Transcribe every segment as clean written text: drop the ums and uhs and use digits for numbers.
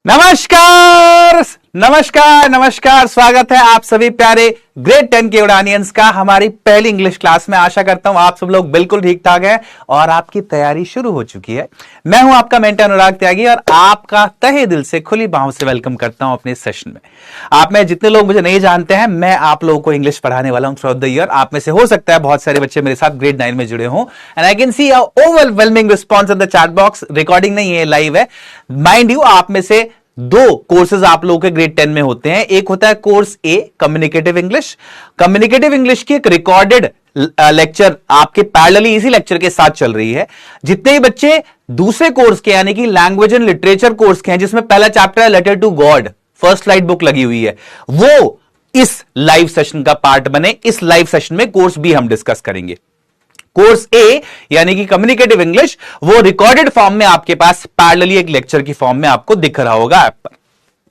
नमस्कार नमस्कार नमस्कार। स्वागत है आप सभी प्यारे ग्रेड 10 के उड़ानियंस का हमारी पहली इंग्लिश क्लास में। आशा करता हूं आप सब लोग बिल्कुल ठीक ठाक हैं और आपकी तैयारी शुरू हो चुकी है। मैं हूं आपका मेंटर अनुराग त्यागी और आपका तहे दिल से खुली बाहों से वेलकम करता हूं अपने सेशन में। आप में जितने लोग मुझे नहीं जानते हैं, मैं आप लोगों को इंग्लिश पढ़ाने वाला हूं थ्रू आउट द ईयर। आप में से हो सकता है बहुत सारे बच्चे मेरे साथ ग्रेड 9 में जुड़े हों and I can C a overwhelming response in the chat box. Recording नहीं है, लाइव है। माइंड यू, आप में से दो कोर्सेज आप लोगों के ग्रेड 10 में होते हैं। एक होता है कोर्स ए कम्युनिकेटिव इंग्लिश। कम्युनिकेटिव इंग्लिश की एक रिकॉर्डेड लेक्चर आपके पैरेलली इसी लेक्चर के साथ चल रही है। जितने ही बच्चे दूसरे कोर्स के यानी कि लैंग्वेज एंड लिटरेचर कोर्स के हैं, जिसमें पहला चैप्टर है letter to God, first flight book लगी हुई है, वो इस लाइव सेशन का पार्ट बने। इस लाइव सेशन में कोर्स बी हम डिस्कस करेंगे। कोर्स ए यानी कि कम्युनिकेटिव इंग्लिश, वो रिकॉर्डेड फॉर्म में आपके पास पैरेलली एक लेक्चर की फॉर्म में आपको दिख रहा होगा ऐप पर।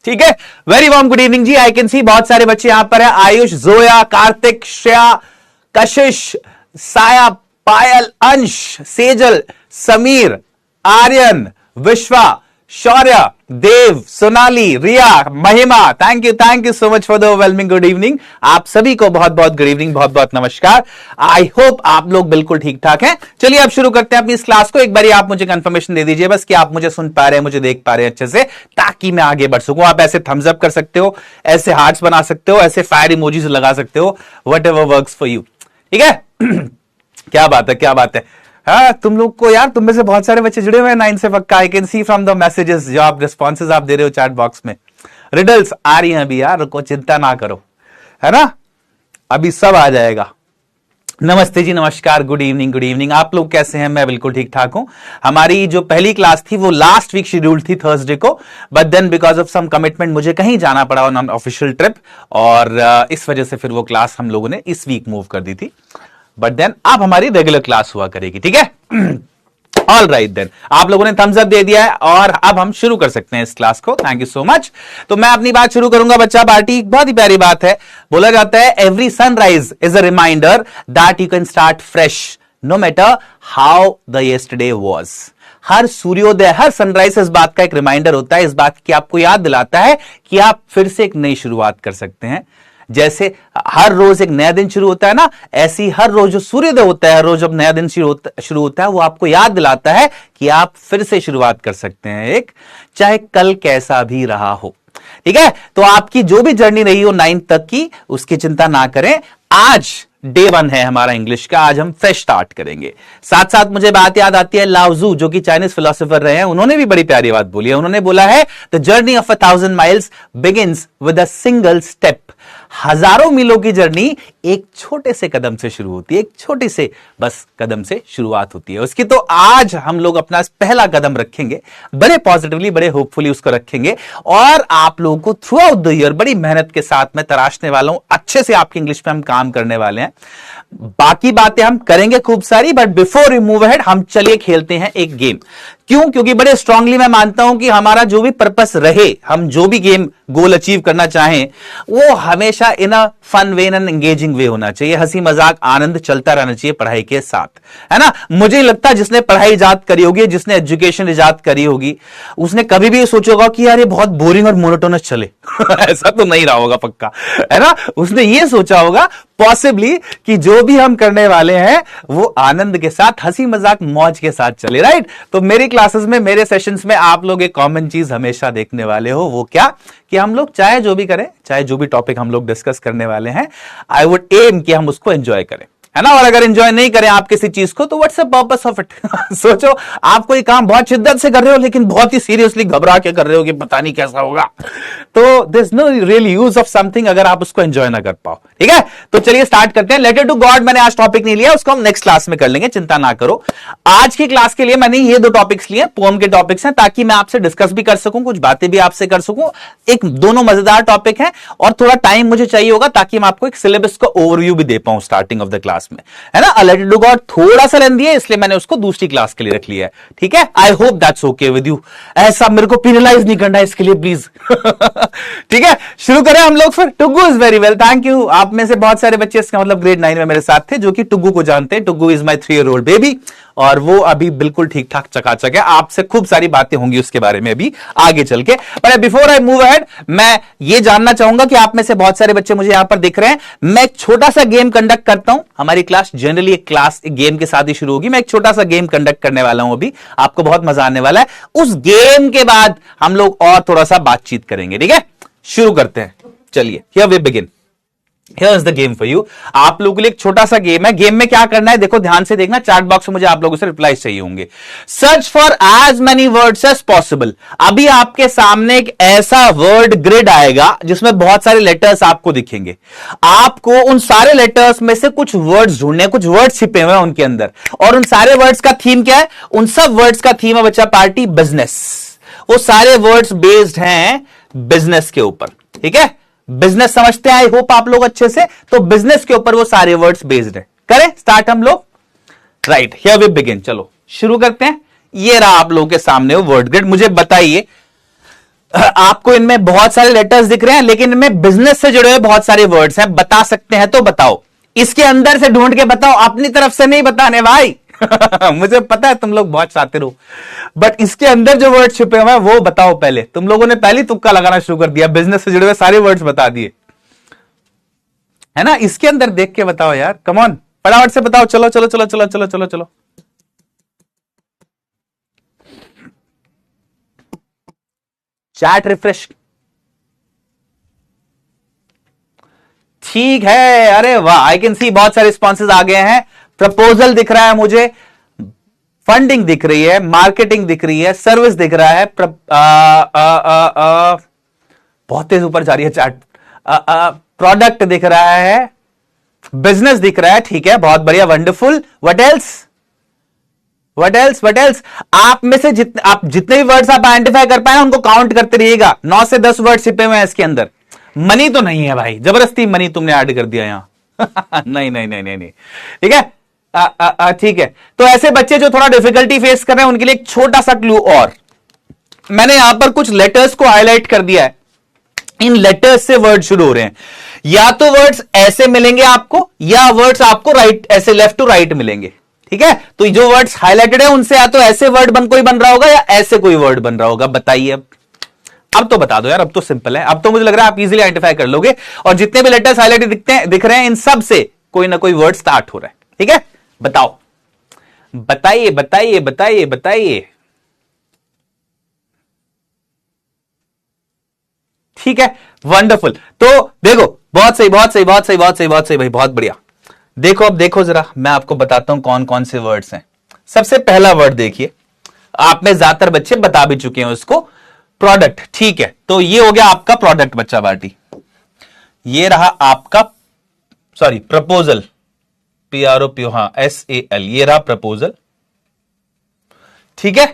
ठीक है, वेरी वार्म गुड इवनिंग जी। आई कैन सी बहुत सारे बच्चे यहां पर है। आयुष, जोया, कार्तिक, श्रेया, कशिश, साया, पायल, अंश, सेजल, समीर, आर्यन, विश्वा, शौर्य, देव, सोनाली, रिया, महिमा, thank you so much for the overwhelming good evening. आप सभी को बहुत बहुत गुड इवनिंग, बहुत बहुत नमस्कार। आई होप आप लोग बिल्कुल ठीक ठाक हैं। चलिए अब शुरू करते हैं अपनी इस क्लास को। एक बार आप मुझे कंफर्मेशन दे दीजिए बस कि आप मुझे सुन पा रहे हैं, मुझे देख पा रहे हैं अच्छे से, ताकि मैं आगे बढ़ सकूं। आप ऐसे थम्स अप कर सकते हो, ऐसे हार्ट्स बना सकते हो, ऐसे फायर इमोजीज लगा सकते हो, what ever works for you. ठीक है क्या बात है, क्या बात है। हाँ, तुम लोग को यार, तुम में से बहुत सारे बच्चे जुड़े हुए हैं 9 से पक्का। आई can C from the messages जो आप रिस्पॉन्सेज आप दे रहे हो चैट बॉक्स में। रिडल्स आ रही हैं अभी यार, रुको, चिंता ना करो, है ना, अभी सब आ जाएगा। नमस्ते जी, नमस्कार, गुड इवनिंग, गुड इवनिंग। आप लोग कैसे हैं? मैं बिल्कुल ठीक ठाक हूं। हमारी जो पहली क्लास थी वो लास्ट वीक शेड्यूल्ड थी थर्सडे को, but then because of some commitment मुझे कहीं जाना पड़ा ऑन ऑफिशियल ट्रिप, और इस वजह से फिर वो क्लास हम लोगों ने इस वीक मूव कर दी थी। बट देन अब हमारी रेगुलर क्लास हुआ करेगी। ठीक है, ऑल राइट देन। आप लोगों ने थम्स अप दे दिया है और अब हम शुरू कर सकते हैं इस क्लास को। Thank you so much. तो मैं अपनी बात शुरू करूंगा बच्चा पार्टी। बहुत ही प्यारी बात है। बोला जाता है every sunrise is a reminder that you can start fresh no matter how the yesterday was. हर सूर्योदय, हर सनराइज इस बात का एक रिमाइंडर होता है, इस बात की आपको याद दिलाता है कि आप फिर से एक नई शुरुआत कर सकते हैं। जैसे हर रोज एक नया दिन शुरू होता है ना, ऐसी हर रोज जो सूर्योदय होता है, हर रोज जब नया दिन शुरू होता है, वो आपको याद दिलाता है कि आप फिर से शुरुआत कर सकते हैं एक, चाहे कल कैसा भी रहा हो। ठीक है, तो आपकी जो भी जर्नी रही हो 9 तक की, उसकी चिंता ना करें। आज डे 1 है हमारा इंग्लिश का, आज हम फ्रेश स्टार्ट करेंगे। साथ साथ मुझे बात याद आती है लाओजू, जो कि चाइनीज फिलोसोफर रहे हैं, उन्होंने भी बड़ी प्यारी बात बोली है। उन्होंने बोला है the journey of 1000 miles begins with a single step. हजारों मीलों की जर्नी एक छोटे से कदम से शुरू होती है, एक छोटे से बस कदम से शुरुआत होती है उसकी। तो आज हम लोग अपना पहला कदम रखेंगे, बड़े पॉजिटिवली, बड़े होपफुली उसको रखेंगे, और आप लोगों को थ्रू आउट द ईयर बड़ी मेहनत के साथ मैं तराशने वाला हूं। अच्छे से आपकी इंग्लिश पे हम काम करने वाले हैं। बाकी बातें हम करेंगे खूब सारी, but before we move ahead, हम चलिए खेलते हैं एक गेम। क्यों? क्योंकि बड़े स्ट्रांगली मैं मानता हूं कि हमारा जो भी पर्पस रहे, हम जो भी गेम गोल अचीव करना चाहें, वो हमेशा in a fun way and engaging way होना चाहिए। हंसी मजाक आनंद चलता रहना चाहिए पढ़ाई के साथ, है ना। मुझे नहीं लगता जिसने पढ़ाई इजाद करी होगी, जिसने एजुकेशन इजाद करी होगी, उसने कभी भी ये सोचा होगा कि यार ये बहुत बोरिंग और मोनोटोनस चले ऐसा तो नहीं रहा होगा पक्का, है ना। उसने ये सोचा होगा पॉसिबली कि जो भी हम करने वाले हैं वो आनंद के साथ, हंसी मजाक मौज के साथ चले, राइट। तो मेरी क्लासेस में, मेरे सेशंस में आप लोग एक कॉमन चीज हमेशा देखने वाले हो, वो क्या, कि हम लोग चाहे जो भी करें, चाहे जो भी टॉपिक हम लोग डिस्कस करने वाले हैं, आई वुड एम कि हम उसको एंजॉय करें, है ना। और अगर एंजॉय नहीं करें आप किसी चीज को, तो what's the purpose of it सोचो, आप कोई काम बहुत शिद्दत से कर रहे हो लेकिन बहुत ही सीरियसली घबरा के कर रहे हो कि पता नहीं कैसा होगा, तो there is no real use of something अगर आप उसको एंजॉय ना कर पाओ। ठीक है, तो चलिए स्टार्ट करते हैं। लेटर टू गॉड मैंने आज टॉपिक नहीं लिया, उसको हम नेक्स्ट क्लास में कर लेंगे, चिंता ना करो। आज की क्लास के लिए मैंने ये 2 टॉपिक्स लिए, पोएम के टॉपिक्स हैं, ताकि मैं आपसे डिस्कस भी कर सकूं, कुछ बातें भी आपसे कर सकूं। एक दोनों मजेदार टॉपिक है और थोड़ा टाइम मुझे चाहिए होगा ताकि मैं आपको एक सिलेबस का ओवरव्यू भी दे पाऊं स्टार्टिंग ऑफ द क्लास में, है ना। लेटर टू गॉड थोड़ा सा लेंदी है, इसलिए मैंने उसको दूसरी क्लास के लिए रख लिया है। ठीक है, I hope that's okay with you. ऐसा मेरे को पिनलाइज नहीं करना है इसके लिए प्लीज ठीक है, शुरू करें हम लोग फिर। Tuggu is very well, thank you. आप में से बहुत सारे बच्चे इसका मतलब ग्रेड 9 में मेरे साथ थे जो कि टुग्गू को जानते हैं। Tuggu is my 3 year old baby और वो अभी बिल्कुल ठीक ठाक चकाचक है। आपसे खूब सारी बातें होंगी उसके बारे में अभी आगे चल के। पर बिफोर आई मूव अहेड, मैं ये जानना चाहूंगा कि आप में से बहुत सारे बच्चे मुझे यहां पर दिख रहे हैं। मैं एक छोटा सा गेम कंडक्ट करता हूं। हमारी क्लास जनरली एक गेम के साथ ही शुरू होगी। मैं एक छोटा सा गेम कंडक्ट करने वाला हूं अभी, आपको बहुत मजा आने वाला है। उस गेम के बाद हम लोग और थोड़ा सा बातचीत करेंगे, ठीक है? शुरू करते हैं, चलिए। Here we begin. Here is the game for you। आप लोगों के लिए एक छोटा सा गेम है। गेम में क्या करना है, देखो ध्यान से देखना। चैट बॉक्स में मुझे आप लोगों से रिप्लाई चाहिए होंगे। Search for as many words as possible. अभी आपके सामने एक ऐसा वर्ड ग्रिड आएगा जिसमें बहुत सारे लेटर्स आपको दिखेंगे। आपको उन सारे लेटर्स में से कुछ वर्ड्स ढूंढने, कुछ वर्ड्स छिपे हुए हैं उनके अंदर। और उन सारे वर्ड्स का थीम क्या है? उन सब वर्ड्स का थीम है बच्चा पार्टी बिजनेस। वो सारे वर्ड्स बेस्ड हैं बिजनेस के ऊपर, ठीक है? बिजनेस समझते हैं आई होप आप लोग अच्छे से। तो बिजनेस के ऊपर वो सारे वर्ड्स बेस्ड है। करें स्टार्ट हम लोग? Right, here we begin. चलो शुरू करते हैं। ये रहा आप लोगों के सामने वो वर्ड ग्रिड। मुझे बताइए, आपको इनमें बहुत सारे लेटर्स दिख रहे हैं, लेकिन इनमें बिजनेस से जुड़े हुए बहुत सारे वर्ड्स हैं। बता सकते हैं तो बताओ। इसके अंदर से ढूंढ के बताओ, अपनी तरफ से नहीं बताने भाई। मुझे पता है तुम लोग बहुत शातिर हो, बट इसके अंदर जो वर्ड छुपे हुए हैं वो बताओ पहले। तुम लोगों ने पहले तुक्का लगाना शुरू कर दिया, बिजनेस से जुड़े हुए सारे वर्ड्स बता दिए, है ना? इसके अंदर देख के बताओ यार, कम ऑन, फटाफट से बताओ। चलो चलो चलो चलो चलो चलो चलो। Chat refresh. ठीक है, अरे वाह, आई कैन सी बहुत सारे रिस्पॉन्सेज आ गए हैं। प्रपोजल दिख रहा है मुझे, फंडिंग दिख रही है, मार्केटिंग दिख रही है, सर्विस दिख रहा है, बहुत तेज ऊपर जा रही है चैट। प्रोडक्ट दिख रहा है, बिजनेस दिख रहा है, ठीक है, बहुत बढ़िया, wonderful. What else? What else? What else? आप में से जितने भी वर्ड्स आप आइडेंटिफाई कर पाए उनको काउंट करते रहिएगा। 9 से 10 वर्ड छिपे हुए हैं इसके अंदर। मनी तो नहीं है भाई, जबरदस्ती मनी तुमने ऐड कर दिया यहां। नहीं नहीं नहीं नहीं नहीं, ठीक है, ठीक है। तो ऐसे बच्चे जो थोड़ा डिफिकल्टी फेस कर रहे हैं उनके लिए एक छोटा सा क्लू और। मैंने यहां पर कुछ लेटर्स को हाईलाइट कर दिया है। इन लेटर्स से वर्ड शुरू हो रहे हैं। या तो वर्ड्स ऐसे मिलेंगे आपको, या वर्ड्स आपको राइट, ऐसे लेफ्ट टू राइट मिलेंगे, ठीक है? तो जो वर्ड्स हाईलाइटेड है उनसे या तो ऐसे वर्ड कोई बन रहा होगा या ऐसे कोई वर्ड बन रहा होगा। बताइए अब तो बता दो यार, अब तो सिंपल है। अब तो मुझे लग रहा है आप इजीली आइडेंटिफाई कर लोगे। और जितने भी लेटर्स हाईलाइटेड दिख रहे हैं इन सब से कोई ना कोई वर्ड स्टार्ट हो रहा है, ठीक है? बताओ, बताइए बताइए बताइए बताइए। ठीक है, वंडरफुल। तो देखो, बहुत सही बहुत सही बहुत सही बहुत सही बहुत सही भाई, बहुत बढ़िया। देखो अब देखो जरा, मैं आपको बताता हूं कौन कौन से वर्ड्स हैं। सबसे पहला वर्ड देखिए, आप में ज्यादातर बच्चे बता भी चुके हैं उसको, प्रोडक्ट। ठीक है, तो ये हो गया आपका प्रोडक्ट बच्चा पार्टी। ये रहा आपका, सॉरी, प्रपोजल, PROPO, हाँ, SAL, ये रहा प्रपोजल। ठीक है,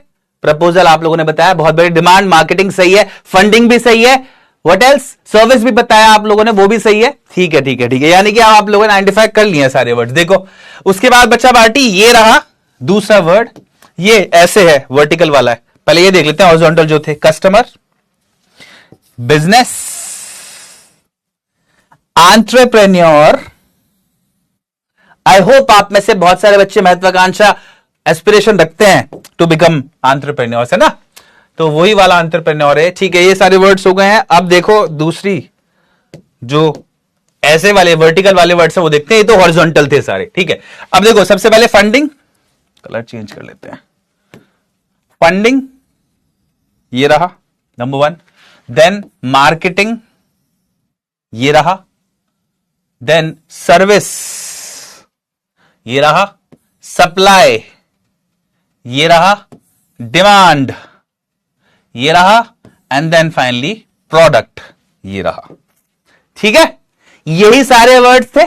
प्रपोजल आप लोगों ने बताया, बहुत बड़ी डिमांड, मार्केटिंग सही है, फंडिंग भी सही है, व्हाट एल्स, सर्विस भी बताया आप लोगों ने, वो भी सही है। ठीक है ठीक है ठीक है, यानी कि आप लोगों ने आइडेंटिफाई कर लिए सारे वर्ड। देखो उसके बाद बच्चा पार्टी, ये रहा दूसरा वर्ड, ये ऐसे है, वर्टिकल वाला है। पहले ये देख लेते हैं हॉरिजॉन्टल जो थे, customer, business, entrepreneur. I hope आप में से बहुत सारे बच्चे महत्वाकांक्षा, एस्पिरेशन रखते हैं टू बिकम एंटरप्रेन्योर्स, है ना? तो वही वाला एंटरप्रेन्योर है। ठीक है, ये सारे वर्ड्स हो गए हैं। अब देखो दूसरी जो ऐसे वाले वर्टिकल वाले वर्ड्स है वो देखते हैं, ये तो हॉरिजॉन्टल थे सारे। ठीक है, अब देखो सबसे पहले फंडिंग, कलर चेंज कर लेते हैं, फंडिंग ये रहा नंबर 1, देन मार्केटिंग ये रहा, देन सर्विस ये रहा, सप्लाई ये रहा, डिमांड ये रहा, एंड देन फाइनली प्रोडक्ट ये रहा। ठीक है, यही सारे वर्ड्स थे।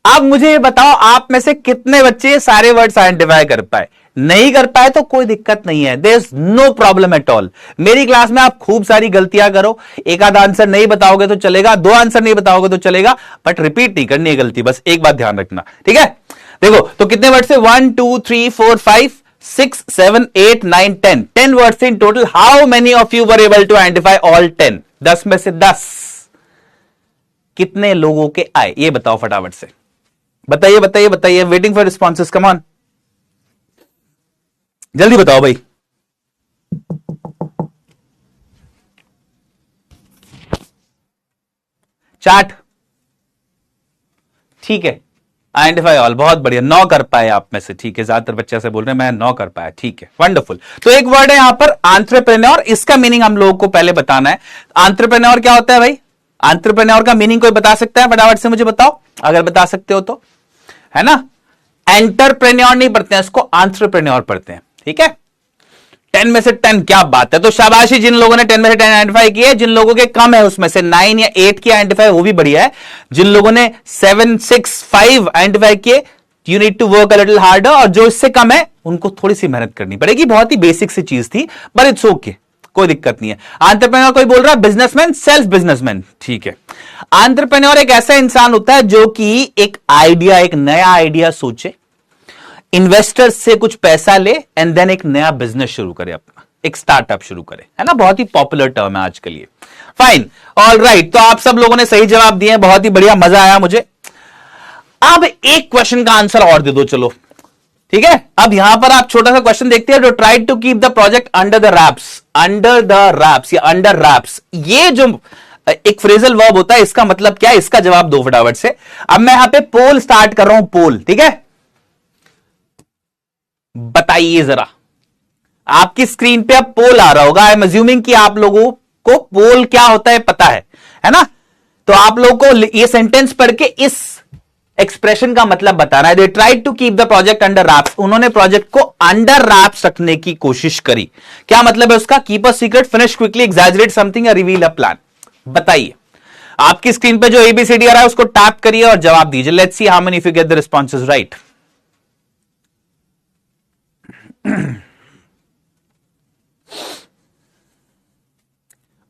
अब मुझे ये बताओ, आप में से कितने बच्चे सारे वर्ड्स आइडेंटिफाई कर पाए? नहीं कर पाए तो कोई दिक्कत नहीं है, there is no problem at all. मेरी क्लास में आप खूब सारी गलतियां करो, एक आधा आंसर नहीं बताओगे तो चलेगा, 2 आंसर नहीं बताओगे तो चलेगा, बट रिपीट नहीं करनी है गलती, बस एक बात ध्यान रखना। ठीक है, देखो तो कितने वर्ड से, 1 2 3 4 5 6 7 8 9 10 words in total. How many of you were able to identify all 10? 10 में से 10 कितने लोगों के आए, ये बताओ फटाफट से, बताइए बताइए बताइए। Waiting for responses, come on. जल्दी बताओ भाई। चार्ट, ठीक है। आइडेंटिफाई ऑल, बहुत बढ़िया, 9 कर पाए आप में से, ठीक है। ज्यादातर बच्चे से बोल रहे हैं मैं 9 कर पाया, ठीक है, वंडरफुल। तो एक वर्ड है यहां पर एंटरप्रेन्योर, इसका मीनिंग हम लोगों को पहले बताना है। एंटरप्रेन्योर क्या होता है भाई? एंटरप्रेन्योर का मीनिंग कोई बता सकता है? फटाफट से मुझे बताओ, अगर बता सकते हो तो, है ना। एंटरप्रेन्योर नहीं पढ़ते हैं इसको, एंटरप्रेन्योर पढ़ते हैं, ठीक है। 10 में से 10, क्या बात है। तो शाबाशी जिन लोगों ने 10 में से 10 आइडेंटिफाई किए, जिन लोगों के कम है उसमें से 9 या 8 की आइडेंटिफाई, वो भी बढ़िया है। जिन लोगों ने 7, 6, 5 आइडेंटिफाई किए, you need to work a little harder, और जो इससे कम है उनको थोड़ी सी मेहनत करनी पड़ेगी। बहुत ही बेसिक सी चीज थी, बट इट्स ओके, कोई दिक्कत नहीं है। एंटरप्रेन्योर कोई बोल रहा है बिजनेसमैन, सेल्फ बिजनेसमैन, ठीक है। एंटरप्रेन्योर एक ऐसा इंसान होता है जो कि एक आइडिया, एक नया आइडिया सोचे, इन्वेस्टर से कुछ पैसा ले, एंड देन एक नया बिजनेस शुरू करे, अपना एक स्टार्टअप शुरू करे, है ना। बहुत ही पॉपुलर टर्म है आज के लिए। Fine, all right. तो आप सब लोगों ने सही जवाब दिए, बहुत ही बढ़िया, मजा आया मुझे। अब एक क्वेश्चन का आंसर और दे दो, चलो, ठीक है। अब यहां पर आप छोटा सा क्वेश्चन देखते हैं, जो try to keep the project under the wraps, under the wraps या अंडर रैप्स, ये जो एक फ्रेजल वर्ब होता है, इसका मतलब क्या है? इसका जवाब दो फटाफट से। अब मैं यहां पे पोल स्टार्ट कर रहा हूं, पोल, ठीक है। बताइए जरा, आपकी स्क्रीन पे अब पोल आ रहा होगा। आई एम अज्यूमिंग कि आप लोगों को पोल क्या होता है पता है ना। तो आप लोगों को ये सेंटेंस पढ़ के इस एक्सप्रेशन का मतलब बताना है। They tried to keep the project under wraps, उन्होंने प्रोजेक्ट को अंडर रैप्स रखने की कोशिश करी। क्या मतलब है उसका? Keep a secret, finish quickly, exaggerate something, reveal a plan. बताइए, आपकी स्क्रीन पे जो एबीसीडी आ रहा है उसको टैप करिए और जवाब दीजिए। Let's see how many if you get the responses right.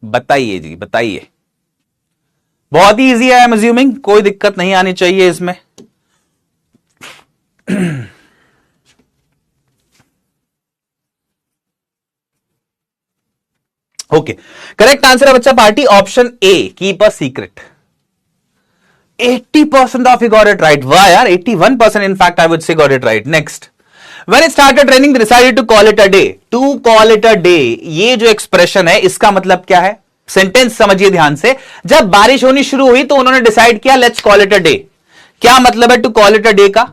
बताइए जी, बताइए। बहुत ही इजी है, आई एम अज्यूमिंग, कोई दिक्कत नहीं आनी चाहिए इसमें। ओके, करेक्ट आंसर है बच्चा party option A, keep a secret. 80% of you got it right. वाह यार, 81% in fact I would say got it right. Next, when it started raining they decided to call it a day. To call it a day, ये जो expression है इसका मतलब क्या है? Sentence समझिए ध्यान से। जब बारिश होनी शुरू हुई तो उन्होंने डिसाइड किया let's call it a day. क्या मतलब है to call it a day का?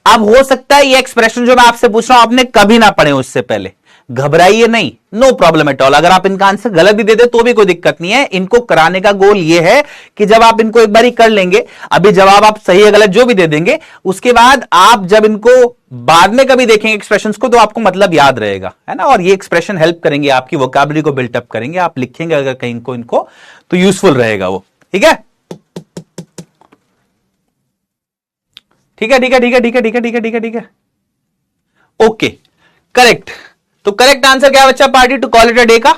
अब हो सकता है ये एक्सप्रेशन जो मैं आपसे पूछ रहा हूं आपने कभी ना पढ़े उससे पहले, घबराइए नहीं, नो प्रॉब्लम एट ऑल। अगर आप इनका आंसर गलत भी दे दे तो भी कोई दिक्कत नहीं है। इनको कराने का गोल ये है कि जब आप इनको एक बार कर लेंगे, अभी जवाब आप सही है गलत जो भी दे देंगे, उसके बाद आप जब इनको बाद में कभी देखेंगे एक्सप्रेशंस को तो आपको मतलब याद रहेगा, है ना। और ये एक्सप्रेशन हेल्प करेंगे, आपकी वोकैबुलरी को बिल्टअप करेंगे। आप लिखेंगे अगर कहीं को इनको तो यूजफुल रहेगा वो, ठीक है। ठीक है, ठीक है, ठीक है, ठीक है, ठीक है, ठीक है, ठीक है, ठीक है, ओके, करेक्ट। तो करेक्ट आंसर क्या है बच्चा party? To call it a day का।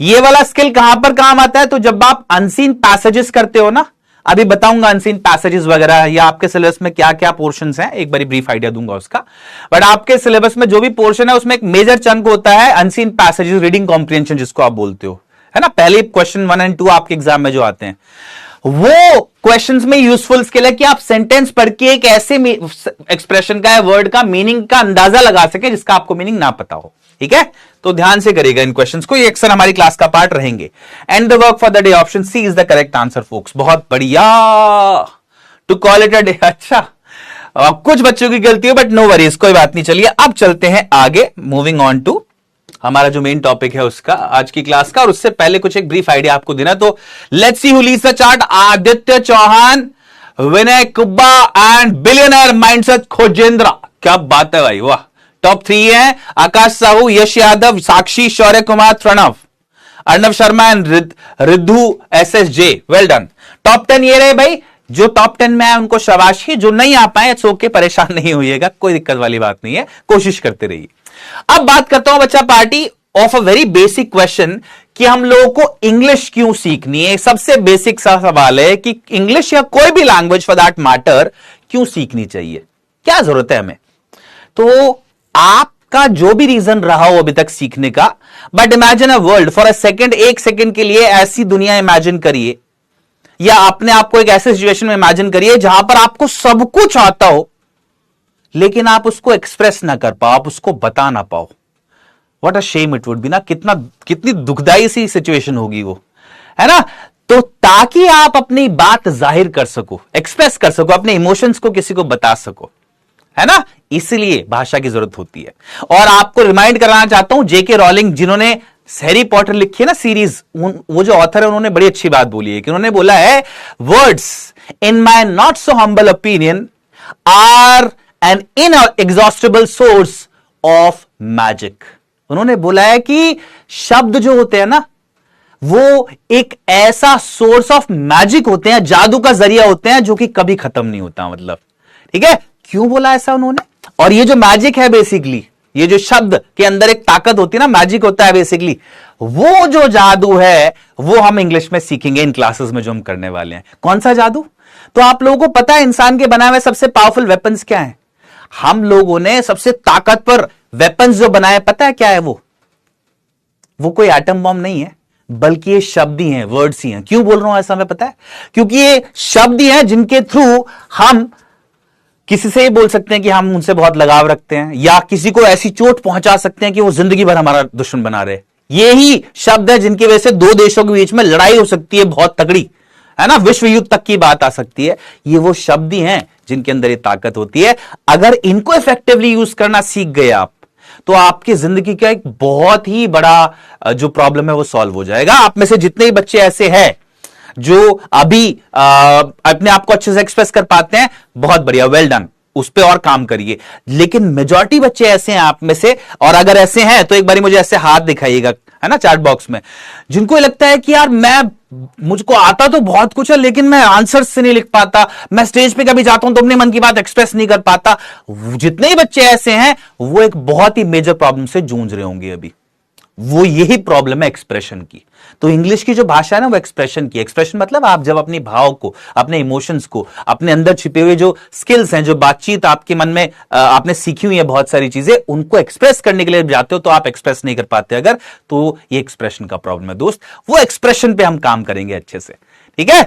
ये वाला स्किल कहां पर काम आता है? तो जब आप अनसीन पैसेजेस करते हो ना, अभी बताऊंगा अनसीन पैसेजेस वगैरह या आपके सिलेबस में क्या क्या पोर्शंस हैं, एक बारी ब्रीफ आइडिया दूंगा उसका। बट आपके सिलेबस में जो भी पोर्शन है उसमें एक मेजर चंक होता है अनसीन पैसेजेस, रीडिंग कॉम्प्रिहेंशन जिसको आप बोलते हो, है ना। पहले क्वेश्चन 1 और 2 आपके एग्जाम में जो आते हैं, वो क्वेश्चंस में यूजफुल स्किल है कि आप सेंटेंस पढ़ के एक ऐसे एक्सप्रेशन का या वर्ड का मीनिंग का अंदाजा लगा सके जिसका आपको मीनिंग ना पता हो, ठीक है। तो ध्यान से करिएगा इन क्वेश्चंस को, ये अक्सर हमारी क्लास का पार्ट रहेंगे। And the work for the day, option C is the correct answer folks. बहुत बढ़िया, to call it a day. अच्छा, कुछ बच्चों की गलती है बट नो वरीज, कोई बात नहीं। चलिए अब चलते हैं आगे, मूविंग ऑन टू हमारा जो मेन टॉपिक है उसका, आज की क्लास का। और उससे पहले कुछ एक ब्रीफ आइडिया आपको देना, तो let's see who leads the chart. Aditya Chauhan, Vinay Kubba and billionaire mindset Khojendra. क्या बात है भाई, वाह। टॉप 3 है Akash Sahu, Yash Yadav, Sakshi, Shaurya Kumar, Pranav, Arnav Sharma and Riddhu SSJ। Well done. Top 10 ये रहे भाई, जो टॉप 10 में है उनको शाबाशी, जो नहीं आ पाए इट्स ओके, परेशान नहीं होइएगा, कोई दिक्कत वाली बात नहीं है, कोशिश करते रहिए। अब बात करता हूं बच्चा party of a very basic question कि हम लोगों को इंग्लिश क्यों सीखनी है। सबसे बेसिक सा सवाल है कि इंग्लिश या कोई भी लैंग्वेज फॉर दैट मैटर क्यों सीखनी चाहिए, क्या जरूरत है हमें। तो आपका जो भी रीजन रहा हो अभी तक सीखने का, but imagine a world for a second, एक सेकेंड के लिए ऐसी दुनिया इमेजिन करिए, या अपने आप को एक ऐसे सिचुएशन में इमेजिन करिए जहां पर आपको सब कुछ आता हो लेकिन आप उसको एक्सप्रेस ना कर पाओ, आप उसको बता ना पाओ। What a shame it would be ना, कितनी दुखदाई सी सिचुएशन होगी वो, है ना। तो ताकि आप अपनी बात जाहिर कर सको, एक्सप्रेस कर सको, अपने इमोशंस को किसी को बता सको, है ना, इसलिए भाषा की जरूरत होती है। और आपको रिमाइंड कराना चाहता हूं, जेके रॉलिंग जिन्होंने हैरी पॉटर लिखी है ना सीरीज, वो जो ऑथर है उन्होंने बड़ी अच्छी बात बोली है कि उन्होंने बोला है, words in my not so humble opinion are N inexhaustible source of magic. उन्होंने बोला है कि शब्द जो होते हैं ना, वो एक ऐसा सोर्स ऑफ मैजिक होते हैं, जादू का जरिया होते हैं जो कि कभी खत्म नहीं होता। मतलब ठीक है, क्यों बोला ऐसा उन्होंने। और ये जो मैजिक है बेसिकली, ये जो शब्द के अंदर एक ताकत होती है ना, मैजिक होता है बेसिकली, वो जो जादू है वो हम इंग्लिश में सीखेंगे इन क्लासेस में जो हम करने वाले हैं। कौन सा जादू? तो आप लोगों को पता है इंसान के बनाए हुए सबसे पावरफुल वेपन्स क्या है? हम लोगों ने सबसे ताकतवर वेपन्स जो बनाए, पता है क्या है वो कोई एटम बॉम्ब नहीं है, बल्कि ये शब्द ही हैं, वर्ड्स ही हैं। क्यों बोल रहा हूं ऐसा मैं पता है? क्योंकि ये शब्द ही हैं जिनके थ्रू हम किसी से ही बोल सकते हैं कि हम उनसे बहुत लगाव रखते हैं, या किसी को ऐसी चोट पहुंचा सकते हैं कि वो जिंदगी भर हमारा दुश्मन बना रहे। ये ही शब्द है जिनकी वजह से दो देशों के बीच में लड़ाई हो सकती है बहुत तगड़ी, है ना, विश्व युद्ध तक की बात आ सकती है। ये वो शब्द ही हैं जिनके अंदर ये ताकत होती है। अगर इनको इफेक्टिवली यूज करना सीख गए आप, तो आपकी जिंदगी का एक बहुत ही बड़ा जो प्रॉब्लम है वो सॉल्व हो जाएगा। आप में से जितने ही बच्चे ऐसे हैं जो अभी अपने आप को अच्छे से एक्सप्रेस कर पाते हैं, बहुत बढ़िया, वेल डन, उस पे और काम करिए। लेकिन मेजॉरिटी बच्चे ऐसे हैं आप में से, और अगर ऐसे हैं तो एक बारी मुझे ऐसे हाथ दिखाइएगा, है ना, चैट बॉक्स में, जिनको लगता है कि यार मुझको आता तो बहुत कुछ है लेकिन मैं आंसर से नहीं लिख पाता, मैं स्टेज पे कभी जाता हूं तो अपने मन की बात एक्सप्रेस नहीं कर पाता। जितने ही बच्चे ऐसे हैं वो एक बहुत ही मेजर प्रॉब्लम से जूझ रहे होंगे अभी। वो यही प्रॉब्लम है एक्सप्रेशन की। तो इंग्लिश की जो भाषा है ना, वो एक्सप्रेशन की। एक्सप्रेशन मतलब आप जब अपनी भाव को, अपने इमोशंस को, अपने अंदर छिपे हुए जो स्किल्स हैं, जो बातचीत आपके मन में आपने सीखी हुई है बहुत सारी चीजें, उनको एक्सप्रेस करने के लिए जाते हो तो आप एक्सप्रेस नहीं कर पाते अगर, तो ये एक्सप्रेशन का प्रॉब्लम है दोस्त। वो एक्सप्रेशन पे हम काम करेंगे अच्छे से, ठीक है,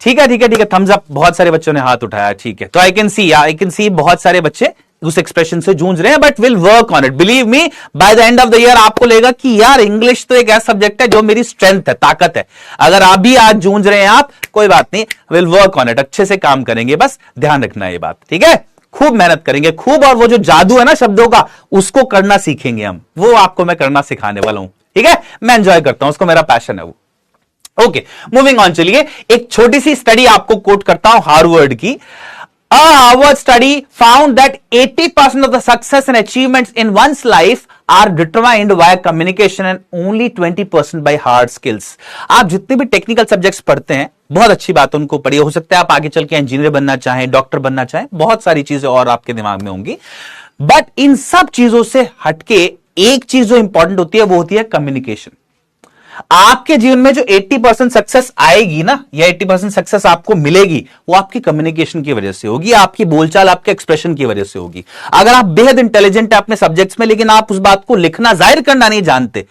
ठीक है, ठीक है, ठीक है। थम्स अप, बहुत सारे बच्चों ने हाथ उठाया, ठीक है। तो आई कैन सी बहुत सारे बच्चे उस एक्सप्रेशन से जूझ रहे हैं, but will work on it. Believe me, by the end of the year आपको लगेगा कि यार इंग्लिश तो एक ऐसा सब्जेक्ट है जो मेरी स्ट्रेंथ है, ताकत है। अगर आप भी आज जूझ रहे हैं आप, कोई बात नहीं, विल वर्क ऑन इट, अच्छे से काम करेंगे, बस ध्यान रखना ये बात, ठीक है। खूब मेहनत करेंगे, खूब, और वो जो जादू है ना शब्दों का, उसको करना सीखेंगे हम। वो आपको मैं करना सिखाने वाला हूं, ठीक है। मैं एंजॉय करता हूं उसको, मेरा पैशन है वो। Okay, moving on. चलिए एक छोटी सी स्टडी आपको कोट करता हूं हार्वर्ड की। A Harvard study found that 80% of the success and achievements in one's life are determined by communication and only 20% by hard skills. आप जितने भी टेक्निकल सब्जेक्ट्स पढ़ते हैं, बहुत अच्छी बात उनको पढ़िए। हो सकता है आप आगे चल के इंजीनियर बनना चाहें, डॉक्टर बनना चाहें, बहुत सारी चीजें और आपके दिमाग में होंगी, बट इन सब चीजों से हटके एक चीज जो इंपॉर्टेंट होती है वो होती है कम्युनिकेशन। आपके जीवन में जो 80% सक्सेस आएगी ना, या 80% सक्सेस आपको मिलेगी, वो आपकी कम्युनिकेशन की वजह से होगी, आपकी बोलचाल, आपके एक्सप्रेशन की वजह से होगी। अगर आप बेहद इंटेलिजेंट है अपने सब्जेक्ट्स में, लेकिन आप उस बात को लिखना, जाहिर करना नहीं जानते,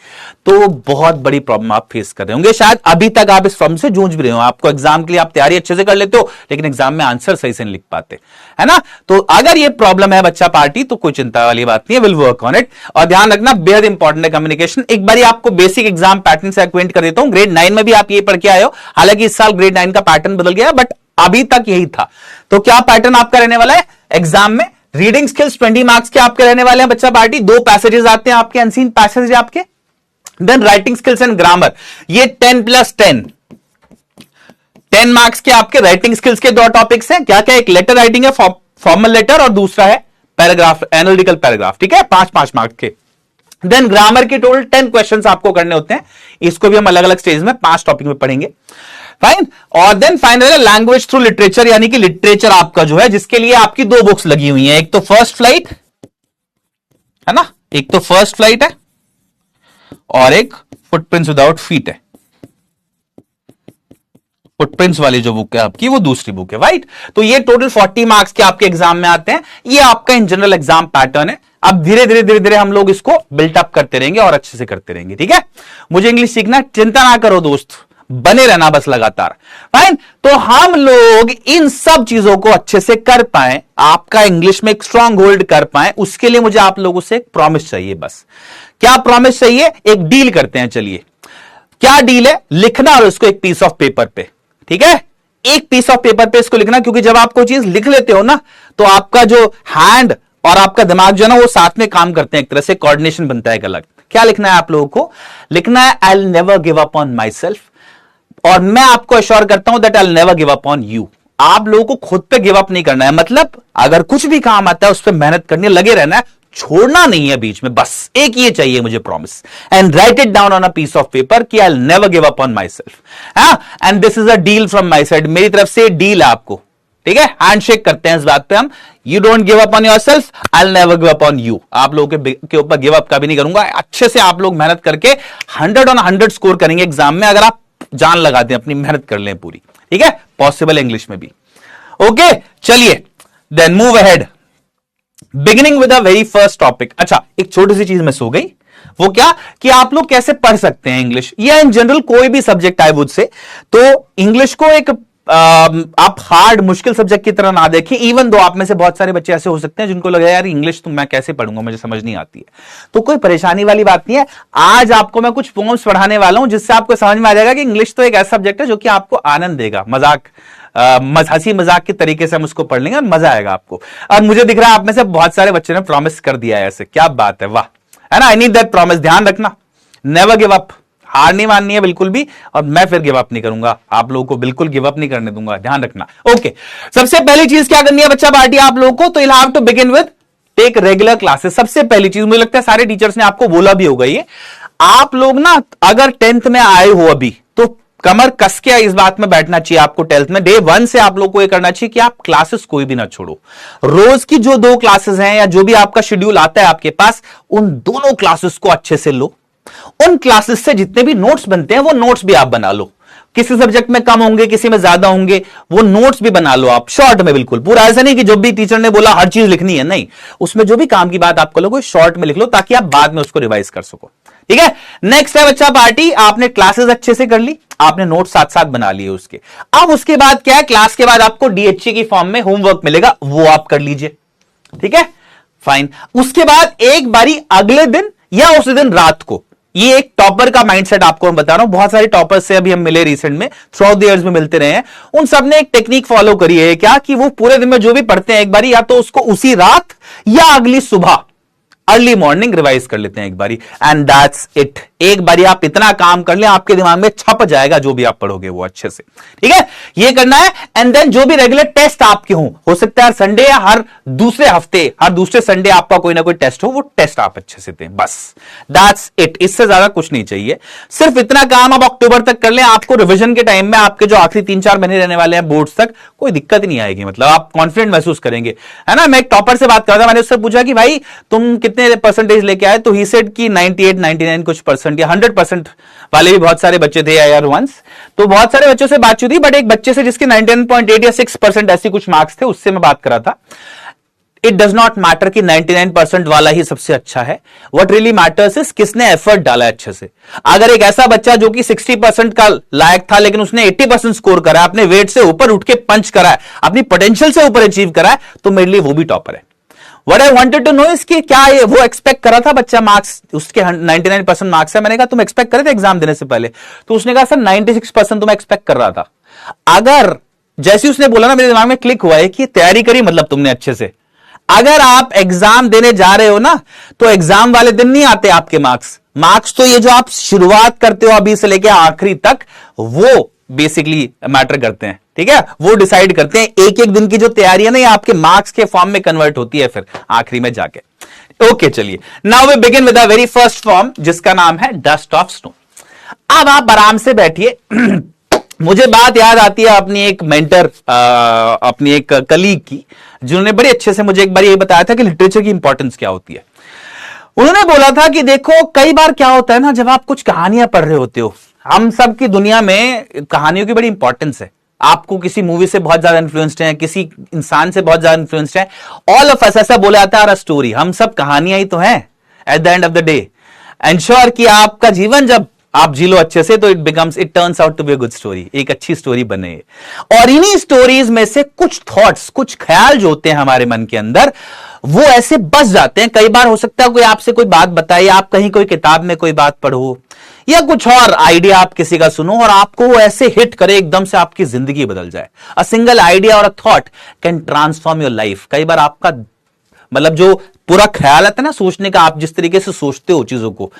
तो बहुत बड़ी प्रॉब्लम आप फेस कर रहे होंगे। शायद अभी तक आप इस प्रॉब्लम से जूझ भी रहे हो। आपको एग्जाम के लिए आप तैयारी अच्छे से कर लेते हो, लेकिन एग्जाम में आंसर सही से नहीं लिख पाते, है ना। तो अगर ये प्रॉब्लम है बच्चा पार्टी, तो कोई चिंता वाली बात नहीं है, विल वर्क ऑन इट। और ध्यान रखना, बेहद इंपॉर्टेंट है कम्युनिकेशन। एक बार आपको बेसिक एग्जाम पैटर्न से एक्वेंट कर देता हूं। ग्रेड 9 में भी आप ये पढ़ के आए हो, हालांकि इस साल ग्रेड 9 का पैटर्न बदल गया, बट अभी तक यही था। तो क्या पैटर्न आपका रहने वाला है एग्जाम में? रीडिंग स्किल्स 20 मार्क्स के आपके रहने वाले हैं बच्चा पार्टी। 2 पैसेजेस आते हैं आपके, अनसीन पैसेज आपके। Then writing skills and grammar, ये 10+10 10 मार्क्स के आपके राइटिंग स्किल्स के 2 टॉपिक्स हैं। क्या क्या? एक लेटर राइटिंग है, फॉर्मल लेटर, और दूसरा है पैराग्राफ, एनालिटिकल पैराग्राफ, ठीक है, 5-5 मार्क्स के। देन ग्रामर के टोटल 10 क्वेश्चंस आपको करने होते हैं। इसको भी हम अलग अलग स्टेज में 5 टॉपिक में पढ़ेंगे, फाइन। और then final language through literature, यानी कि लिटरेचर आपका जो है, जिसके लिए आपकी 2 बुक्स लगी हुई हैं। एक तो फर्स्ट फ्लाइट है ना, एक तो फर्स्ट फ्लाइट है, और एक फुटप्रिंट्स विदाउट फीट है। फुटप्रिंट्स वाली जो बुक है आपकी, वो दूसरी बुक है, राइट। तो ये टोटल 40 मार्क्स के आपके एग्जाम में आते हैं। ये आपका इन जनरल एग्जाम पैटर्न है। अब धीरे धीरे हम लोग इसको बिल्ट अप करते रहेंगे और अच्छे से करते रहेंगे, ठीक है। मुझे इंग्लिश सीखना, चिंता ना करो दोस्त, बने रहना बस लगातार। फाइन, तो हम लोग इन सब चीजों को अच्छे से कर पाए, आपका इंग्लिश में एक स्ट्रांग होल्ड कर पाए, उसके लिए मुझे आप लोगों से एक प्रॉमिस चाहिए। बस क्या प्रॉमिस चाहिए? एक डील करते हैं। चलिए, क्या डील है? लिखना और उसको एक पीस ऑफ पेपर पे, ठीक है, एक पीस ऑफ पेपर पे इसको लिखना, क्योंकि जब आप कोई चीज लिख लेते हो ना, तो आपका जो हैंड और आपका दिमाग जो है ना, वो साथ में काम करते हैं, एक तरह से कोऑर्डिनेशन बनता है एक अलग। क्या लिखना है आप लोगों को? लिखना है आई will never give up on my self, और मैं आपको अश्योर करता हूं that I will never give up on you. आप लोगों को खुद पे गिव अप नहीं करना है, मतलब अगर कुछ भी काम आता है उस पर मेहनत करनी है, लगे रहना है, छोड़ना नहीं है बीच में। बस एक ये चाहिए मुझे promise, and write it down on a piece of paper कि I will never give up on myself. हाँ, and this is a deal from my side, मेरी तरफ से डील है आपको, ठीक है। हैंडशेक करते हैं इस बात पे हम। You don't give up on your self, I will never give up on you. आप लोगों के ऊपर गिव अप कभी नहीं करूंगा। अच्छे से आप लोग मेहनत करके 100 on 100 स्कोर करेंगे एग्जाम में, अगर आप जान लगा दें, अपनी मेहनत कर लें पूरी, ठीक है। पॉसिबल इंग्लिश में भी। ओके, चलिए then move ahead, beginning with the very first topic. अच्छा, एक छोटी सी चीज मिस हो गई, वो क्या कि आप लोग कैसे पढ़ सकते हैं इंग्लिश, या इन जनरल कोई भी सब्जेक्ट आई वुड से। तो इंग्लिश को एक आप हार्ड मुश्किल सब्जेक्ट की तरह ना देखें, इवन दो आप में से बहुत सारे बच्चे ऐसे हो सकते हैं जिनको लगे यार इंग्लिश तो मैं कैसे पढ़ूंगा, मुझे समझ नहीं आती है। तो कोई परेशानी वाली बात नहीं है। आज आपको मैं कुछ पोम्स पढ़ाने वाला हूं जिससे आपको समझ में आ जाएगा कि इंग्लिश तो एक ऐसा सब्जेक्ट है जो कि आपको आनंद देगा, मजाक हंसी मजाक के तरीके से हम उसको पढ़ लेंगे और मजा आएगा आपको। और मुझे दिख रहा है आप में से बहुत सारे बच्चों ने प्रॉमिस कर दिया है ऐसे, क्या बात है, वाह, है ना। आई नीड दैट प्रॉमिस, ध्यान रखना, नेवर गिव अप, हार नहीं माननी है बिल्कुल भी, और मैं फिर गिव अप नहीं करूंगा, आप लोगों को बिल्कुल गिव अप नहीं करने दूंगा, ध्यान रखना। ओके, सबसे पहली चीज क्या करनी है बच्चा पार्टी आप लोगों को? तो you have to begin with take regular classes. सबसे पहली चीज, मुझे लगता है सारे टीचर्स ने आपको बोला भी होगा ये, आप लोग ना अगर 10th में आए हो अभी, तो कमर कस के इस बात में बैठना चाहिए आपको। 12th में डे 1 से आप लोग को ये करना चाहिए कि आप क्लासेस कोई भी ना छोड़ो। रोज की जो 2 क्लासेस हैं या जो भी आपका शेड्यूल आता है आपके पास, उन दोनों क्लासेस को अच्छे से लो। उन क्लासेस से जितने भी नोट्स बनते हैं वो नोट्स भी आप बना लो। किसी सब्जेक्ट में कम होंगे, किसी में ज्यादा होंगे, वो नोट्स भी बना लो आप शॉर्ट में, बिल्कुल पूरा ऐसा नहीं कि जब भी टीचर ने बोला हर चीज लिखनी है, नहीं, उसमें जो भी काम की बात आपको लोगों शॉर्ट में लिख लो ताकि आप बाद में उसको रिवाइज कर सको, ठीक है। नेक्स्ट है बच्चा पार्टी, आपने क्लासेस अच्छे से कर ली, आपने नोट साथ साथ बना लिए उसके। अब उसके बाद क्या है, क्लास के बाद आपको डीएचए की फॉर्म में होमवर्क मिलेगा, वो आप कर लीजिए, ठीक है, फाइन। उसके बाद एक बारी अगले दिन या उस दिन रात को, ये एक टॉपर का माइंडसेट आपको मैं बता रहा हूं, बहुत सारे टॉपर्स से अभी हम मिले रिसेंट में, थ्रू आउट द इयर्स में मिलते रहे हैं, उन सब ने एक टेक्निक फॉलो करी है, क्या कि वो पूरे दिन में जो भी पढ़ते हैं एक बारी या तो उसको उसी रात या अगली सुबह अर्ली मॉर्निंग रिवाइज कर लेते हैं एक बारी, एंड दैट्स इट। एक बारी आप इतना काम कर ले, आपके दिमाग में छप जाएगा जो भी आप पढ़ोगे वो अच्छे से, ठीक है, ये करना है। एंड देन जो भी रेगुलर टेस्ट आपके हो सकता है हर संडे या हर दूसरे हफ्ते, हर दूसरे संडे आपका कोई ना कोई टेस्ट हो, वो टेस्ट आप अच्छे से दें, बस दैट्स इट। इससे ज्यादा कुछ नहीं चाहिए, सिर्फ इतना काम आप अक्टूबर तक कर लें, आपको रिविजन के टाइम में आपके जो आखिरी 3-4 महीने रहने वाले हैं बोर्ड्स तक, कोई दिक्कत ही नहीं आएगी, मतलब आप कॉन्फिडेंट महसूस करेंगे, है ना। मैं एक टॉपर से बात कर रहा था, मैंने उससे पूछा कि भाई तुम कितने परसेंटेज लेके आए, तो ही सेड कि 98-99 कुछ परसेंट या 100% वाले भी बहुत सारे बच्चे थे यार वंस। तो बहुत सारे बच्चों से बातचीत हुई, बट एक बच्चे से जिसके 99.8 या 6% ऐसी कुछ मार्क्स थे, उससे मैं बात करा था। इट डज नॉट मैटर कि 99% वाला ही सबसे अच्छा है, व्हाट रियली मैटर्स इज किसने एफर्ट डाला है अच्छे से। अगर एक ऐसा बच्चा जो कि 60% का लायक था लेकिन उसने 80% स्कोर करा है, अपने वेट से ऊपर उठ के पंच करा है, अपनी पोटेंशियल से ऊपर अचीव करा है, तो मेरे लिए वो भी टॉपर है। What I wanted to know is कि क्या ये वो एक्सपेक्ट करा था बच्चा, मार्क्स उसके 99% मार्क्स है, मैंने कहा तुम एक्सपेक्ट करे थे एग्जाम देने से पहले, तो उसने कहा सर 96% तो मैं एक्सपेक्ट कर रहा था। अगर जैसे उसने बोला ना, मेरे दिमाग में क्लिक हुआ है कि तैयारी करी मतलब तुमने अच्छे से। अगर आप एग्जाम देने जा रहे हो ना, तो एग्जाम वाले दिन नहीं आते आपके मार्क्स तो ये जो आप शुरुआत करते हो अभी से लेके आखिरी तक, वो बेसिकली मैटर करते हैं, ठीक है, वो डिसाइड करते हैं। एक एक दिन की जो तैयारी है ना, ये आपके मार्क्स के फॉर्म में कन्वर्ट होती है फिर आखिरी में जाके। ओके, चलिए now we begin with the very first form जिसका नाम है डस्ट ऑफ स्नो। अब आप आराम से बैठिए। मुझे बात याद आती है अपनी एक मेंटर, अपनी एक कलीग की, जिन्होंने बड़े अच्छे से मुझे एक बार ये बताया था कि लिटरेचर की इंपॉर्टेंस क्या होती है। उन्होंने बोला था कि देखो कई बार क्या होता है ना, जब आप कुछ कहानियां पढ़ रहे होते हो, हम सब की दुनिया में कहानियों की बड़ी इंपॉर्टेंस है। आपको किसी मूवी से बहुत ज्यादा इन्फ्लुएंस्ड है, किसी इंसान से बहुत ज्यादा इन्फ्लुएंस्ड है, ऑल ऑफ अस, ऐसा बोला जाता है अ स्टोरी, हम सब कहानियां ही तो हैं at the end of the day. Ensure कि आपका जीवन जब आप जी लो अच्छे से तो it turns out to be a good story, एक अच्छी स्टोरी बने। और इन्हीं स्टोरीज में से कुछ थॉट्स, कुछ ख्याल जो होते हैं हमारे मन के अंदर, वो ऐसे बस जाते हैं। कई बार हो सकता है कोई आपसे कोई बात बताए, आप कहीं कोई किताब में कोई बात पढ़ो या कुछ और आइडिया आप किसी का सुनो और आपको वो ऐसे हिट करे, एकदम से आपकी जिंदगी बदल जाए। अ सिंगल आइडिया और a thought can transform your life. कई बार आपका मतलब जो पूरा ख्याल आता है ना सोचने का, आप जिस तरीके से सोचते हो चीजों को,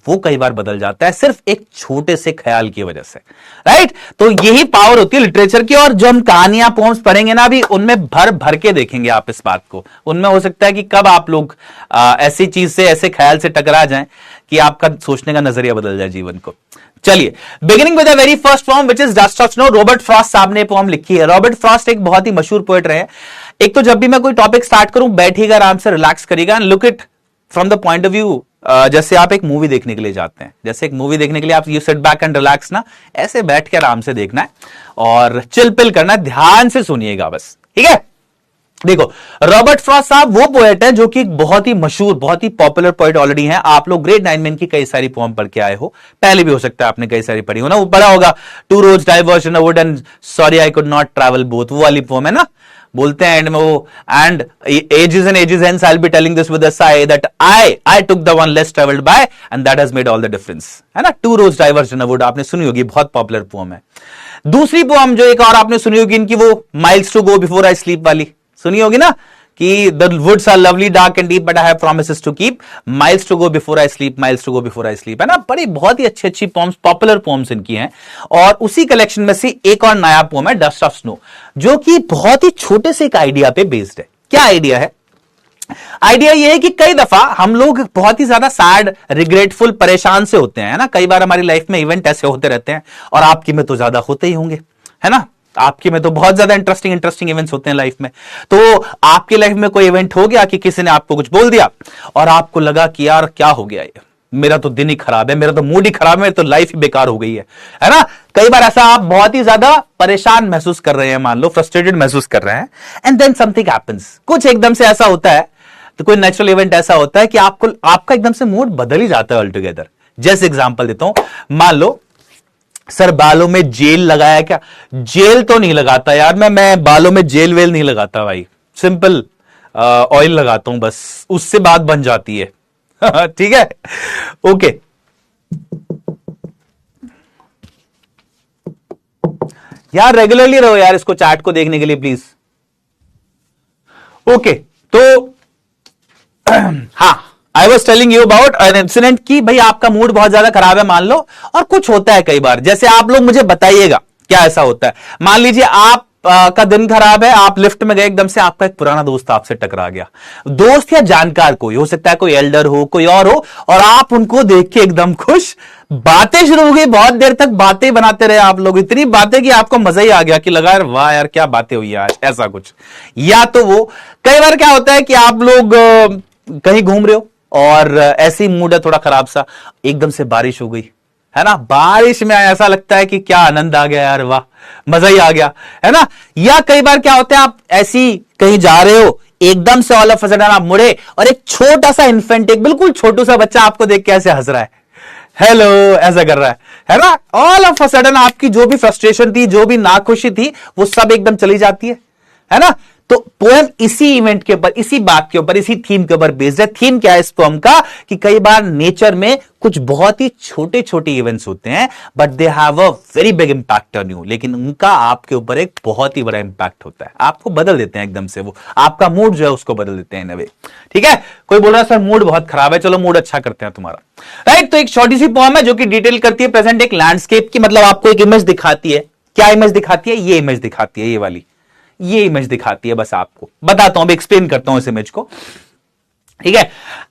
वो कई बार बदल जाता है सिर्फ एक छोटे से ख्याल की वजह से, राइट। तो यही पावर होती है लिटरेचर की। और जो हम कहानियां पोम्स पढ़ेंगे ना अभी, उनमें भर भर के देखेंगे आप इस बात को। उनमें हो सकता है कि कब आप लोग ऐसी चीज से, ऐसे ख्याल से टकरा जाएं कि आपका सोचने का नजरिया बदल जाए जीवन को। चलिए, beginning with the very first poem which is dust of snow. Robert Frost साहब ने पोएम लिखी है। रॉबर्ट फ्रॉस्ट एक बहुत ही मशहूर पोएट रहे। एक तो जब भी मैं कोई टॉपिक स्टार्ट करूं, बैठिएगा आराम से, रिलैक्स करिएगा and look it from the point of view जैसे आप एक मूवी देखने के लिए जाते हैं। जैसे एक मूवी देखने के लिए आप you sit back and relax ना, ऐसे बैठ के आराम से देखना है और चिल पिल करना है, ध्यान से सुनिएगा बस, ठीक है। देखो, रॉबर्ट फ्रॉस्ट साहब वो पोएट है जो कि बहुत ही मशहूर, बहुत ही पॉपुलर पोएट ऑलरेडी हैं। आप लोग ग्रेड 9 में इनकी कई सारी पोएम पढ़ के आए हो, पहले भी हो सकता है आपने कई सारी पढ़ी हो ना। वो पढ़ा होगा, two roads diverge in a would and sorry I could not travel both, वो वाली पोएम है ना। बोलते हैं एंड में वो, and ages and edges hence I will be telling this with a Sai that I took the one less travelled bye and that has made all the difference, है ना। Two roads diverge in a would आपने सुनी होगी, बहुत popular poem है। दूसरी poem जो एक और आपने सुनी होगी इनकी, वो miles to go before I sleep वाली सुनी होगी ना, कि the woods are lovely dark and deep but I have promises to keep, miles to go before I sleep, miles to go before I sleep, है ना। बड़ी बहुत ही अच्छी अच्छी पोम्स, पॉपुलर पोम्स इनकी हैं। और उसी कलेक्शन में से एक और नया पोम है डस्ट ऑफ स्नो, जो कि बहुत ही छोटे से एक आइडिया पे बेस्ड है। क्या आइडिया है? आइडिया यह है कि कई दफा हम लोग बहुत ही ज्यादा सैड, रिग्रेटफुल, परेशान से होते हैं ना। कई बार हमारी लाइफ में इवेंट ऐसे होते रहते हैं, और आपकी में तो ज्यादा होते ही होंगे, है ना। आपके में तो बहुत ज्यादा इंटरेस्टिंग इवेंट्स होते हैं लाइफ में। तो आपकी लाइफ में कोई इवेंट हो गया कि किसी ने आपको कुछ बोल दिया और आपको लगा कि यार क्या हो गया, ये मेरा तो दिन ही खराब है, मेरा तो मूड ही खराब है, मेरी तो लाइफ ही बेकार हो गई है ना। कई बार ऐसा आप बहुत ही ज्यादा परेशान महसूस कर रहे हैं, मान लो फ्रस्ट्रेटेड महसूस कर रहे हैं, एंड देन समथिंग हैपेंस, कुछ एकदम से ऐसा होता है, तो कोई नेचुरल इवेंट ऐसा होता है कि आपका एकदम से मूड बदल ही जाता है ऑलटुगेदर। जैसे एग्जांपल देता हूं, मान लो सर बालों में जेल लगाया क्या? जेल तो नहीं लगाता यार, मैं बालों में जेल वेल नहीं लगाता भाई, सिंपल ऑयल लगाता हूं बस, उससे बात बन जाती है। ठीक है, ओके। यार रेगुलरली रहो यार इसको, चैट को देखने के लिए प्लीज। ओके, तो हाँ, I was telling you about an incident कि भाई आपका मूड बहुत ज्यादा खराब है मान लो, और कुछ होता है कई बार, जैसे आप लोग मुझे बताइएगा क्या ऐसा होता है। मान लीजिए आप का दिन खराब है, आप लिफ्ट में गए, एकदम से आपका एक पुराना दोस्त आपसे टकरा गया, दोस्त या जानकार कोई हो सकता है, कोई एल्डर हो, कोई और हो, और आप उनको देख के एकदम खुश, बातें शुरू हो गई, बहुत देर तक बातें बनाते रहे आप लोग, इतनी बातें कि आपको मजा ही आ गया कि लगा यार वाह यार क्या बातें हुई आज, ऐसा कुछ। या तो वो कई बार क्या होता है कि आप लोग कहीं घूम रहे हो और ऐसी मूड है थोड़ा खराब सा, एकदम से बारिश हो गई, है ना। बारिश में ऐसा लगता है कि क्या आनंद आ गया यार, वाह मजा ही आ गया, है ना। या कई बार क्या होता है, आप ऐसी कहीं जा रहे हो, एकदम से ऑल ऑफ अ सडन आप मुड़े और एक छोटा सा इन्फेंट, एक बिल्कुल छोटू सा बच्चा आपको देख के ऐसे हंस रहा है, हेलो ऐसा कर रहा है ना। ऑल ऑफ अ सडन आपकी जो भी फ्रस्ट्रेशन थी, जो भी नाखुशी थी, वो सब एकदम चली जाती है ना। तो पोएम इसी इवेंट के ऊपर, इसी बात के ऊपर, इसी थीम के ऊपर बेस्ड है। थीम क्या है इस पोएम का, कि कई बार नेचर में कुछ बहुत ही छोटे छोटे इवेंट्स होते हैं, but they have a very big impact on you, लेकिन उनका आपके ऊपर एक बहुत ही बड़ा इंपैक्ट होता है, आपको बदल देते हैं एकदम से, वो आपका मूड जो है उसको बदल देते हैं इन अ वे। ठीक है, कोई बोल रहा है सर मूड बहुत खराब है, चलो मूड अच्छा करते हैं तुम्हारा, राइट। तो एक छोटी सी पोएम है जो कि डिटेल करती है प्रेजेंट एक लैंडस्केप की, मतलब आपको एक इमेज दिखाती है। क्या इमेज दिखाती है? ये इमेज दिखाती है, ये वाली, ये इमेज दिखाती है। बस आपको बताता हूं, अभी एक्सप्लेन करता हूं इस इमेज को, ठीक है।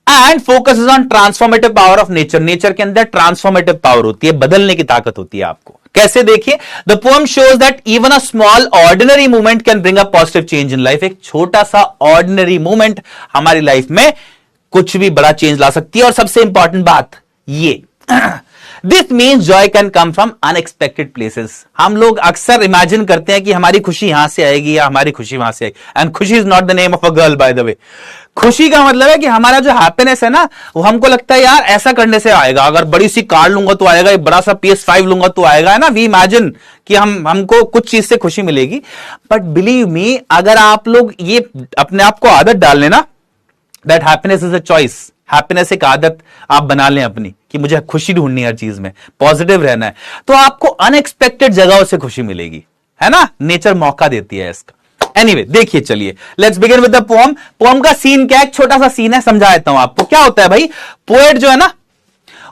And focus on transformative power of nature. Nature के अंदर ट्रांसफॉर्मेटिव पावर होती है, बदलने की ताकत होती है आपको। कैसे? देखिए, the poem shows that even a small ordinary movement can bring a positive change in life. एक छोटा सा ऑर्डिनरी मूवमेंट हमारी लाइफ में कुछ भी बड़ा चेंज ला सकती है। और सबसे इंपॉर्टेंट बात ये this means Joy can come from unexpected places. हम लोग अक्सर इमेजिन करते हैं कि हमारी खुशी यहां से आएगी या हमारी खुशी वहां से आएगी, एंड खुशी is not the name of a girl by the way. खुशी का मतलब है कि हमारा जो हैप्पीनेस है ना, वो हमको लगता है यार ऐसा करने से आएगा, अगर बड़ी सी कार लूंगा तो आएगा, एक बड़ा सा PS5 लूंगा तो आएगा, है ना। वी इमेजिन कि हमको कुछ चीज से खुशी मिलेगी, बट बिलीव मी, अगर आप लोग ये अपने आप को आदत डाल लेना, that happiness is a choice, happiness एक आदत आप बना लें अपनी कि मुझे खुशी ढूंढनी है हर चीज में, पॉजिटिव रहना है, तो आपको अनएक्सपेक्टेड जगहों से खुशी मिलेगी, है ना। नेचर मौका देती है इसका। एनीवे, देखिए, चलिए let's begin with the poem. Poem का सीन क्या है, एक छोटा सा सीन है, समझा देता हूं आपको। क्या होता है भाई, पोएट जो है ना,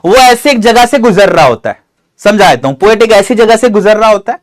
वो ऐसे एक जगह से गुजर रहा होता है। समझा देता हूं, पोएट एक ऐसी जगह से गुजर रहा होता है,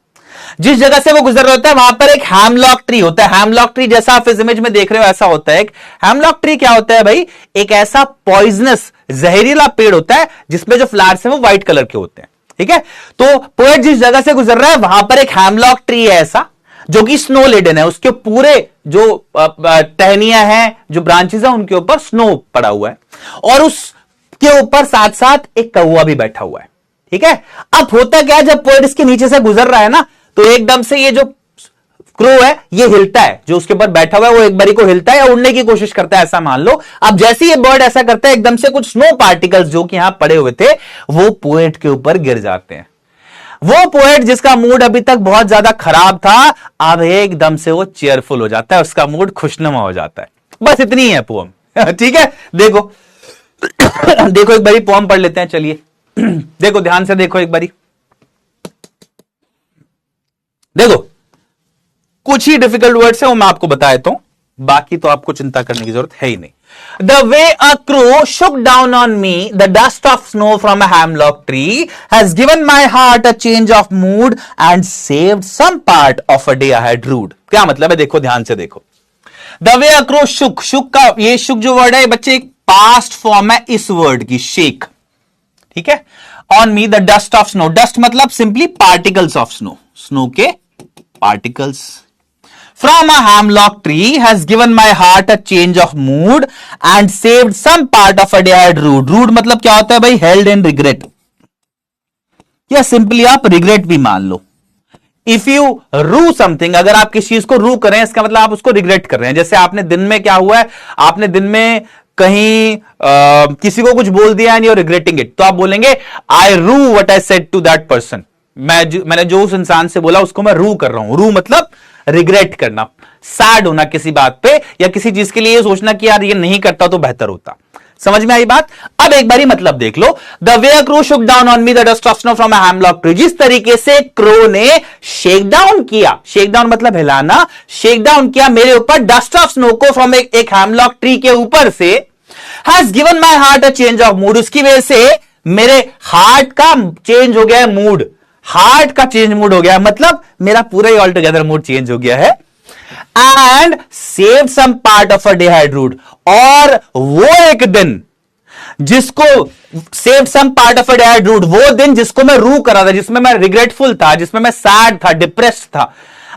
जिस जगह से वो गुजर रहा होता है वहां पर एक हैमलॉक ट्री होता है। हैमलॉक ट्री जैसा आप इस इमेज में देख रहे हो ऐसा होता है। एक हैमलॉक ट्री क्या होता है भाई, एक ऐसा पॉइजनस, जहरीला पेड़ होता है जिसमें जो फ्लावर्स हैं वो व्हाइट कलर के होते हैं, ठीक है। तो पोएट जिस जगह से गुजर रहा है वहां पर एक हैमलॉक ट्री है ऐसा, जो कि स्नो लेडन है, उसके पूरे जो टहनियां हैं, जो ब्रांचेस हैं, उनके ऊपर स्नो पड़ा हुआ है, और उसके ऊपर साथ साथ एक कौवा भी बैठा हुआ है, ठीक है। अब होता क्या है, जब पोएट इसके नीचे से गुजर रहा है ना, तो एकदम से ये जो क्रो है ये हिलता है, जो उसके ऊपर बैठा हुआ है वो एक बारी को हिलता है या उड़ने की कोशिश करता है, ऐसा मान लो। अब जैसे ये बर्ड ऐसा करता है, एकदम से कुछ स्नो पार्टिकल्स जो कि यहां पड़े हुए थे वो पोएट के ऊपर गिर जाते हैं। वो पोएट जिसका मूड अभी तक बहुत ज्यादा खराब था, अब एकदम से वो चेयरफुल हो जाता है, उसका मूड खुशनुमा हो जाता है। बस इतनी ही है पोएम, ठीक है। देखो देखो एक बारी पोएम पढ़ लेते हैं, चलिए देखो ध्यान से देखो एक बारी। देखो कुछ ही डिफिकल्ट वर्ड्स है वो मैं आपको बता देता हूं, बाकी तो आपको चिंता करने की जरूरत है ही नहीं। The way a crow shook down on me, the dust of snow from a hemlock tree has given my heart a change of mood and saved some part of a day I had rued। क्या मतलब है, देखो ध्यान से देखो। The way a crow shook, शुक का ये शुक जो वर्ड है बच्चे एक पास्ट फॉर्म है इस वर्ड की, शेक, ठीक है। On me the dust of snow, dust मतलब simply particles of snow, snow के particles from a hemlock tree has given my heart a change of mood and saved some part of a day I had rued। rued मतलब क्या होता है भाई, held in regret, या simply आप regret भी मान लो। इफ यू रू समथिंग, अगर आप किसी चीज को रू करें इसका मतलब आप उसको रिग्रेट कर रहे हैं। जैसे आपने दिन में क्या हुआ है, आपने दिन में कहीं किसी को कुछ बोल दिया and you are regretting it, तो आप बोलेंगे आई रू what I said to that person. मैंने जो उस इंसान से बोला उसको मैं रू कर रहा हूं। रू मतलब रिग्रेट करना, सैड होना किसी बात पे, या किसी चीज के लिए ये सोचना कि यार ये नहीं करता तो बेहतर होता। समझ में आई बात। अब एक बारी मतलब देख लो। The way a crow shook down on me the dust of snow from a hemlock tree, जिस तरीके से क्रो ने शेक डाउन किया, शेक डाउन मतलब हिलाना, शेक डाउन किया मेरे ऊपर डस्ट ऑफ स्नो को फ्रॉम एक हैमलॉक ट्री के ऊपर से, has given my heart a change of mood, उसकी वजह से मेरे हार्ट का चेंज हो गया है मूड, हार्ट का चेंज मूड हो गया है, मतलब मेरा पूरा ही ऑल टुगेदर मूड चेंज हो गया है। And save some part of a day I had rude, और वो एक दिन जिसको save some part of a day I had rude, वो दिन जिसको मैं रू कर रहा था, जिसमें मैं रिग्रेटफुल था, जिसमें मैं सैड था, डिप्रेस्ड था,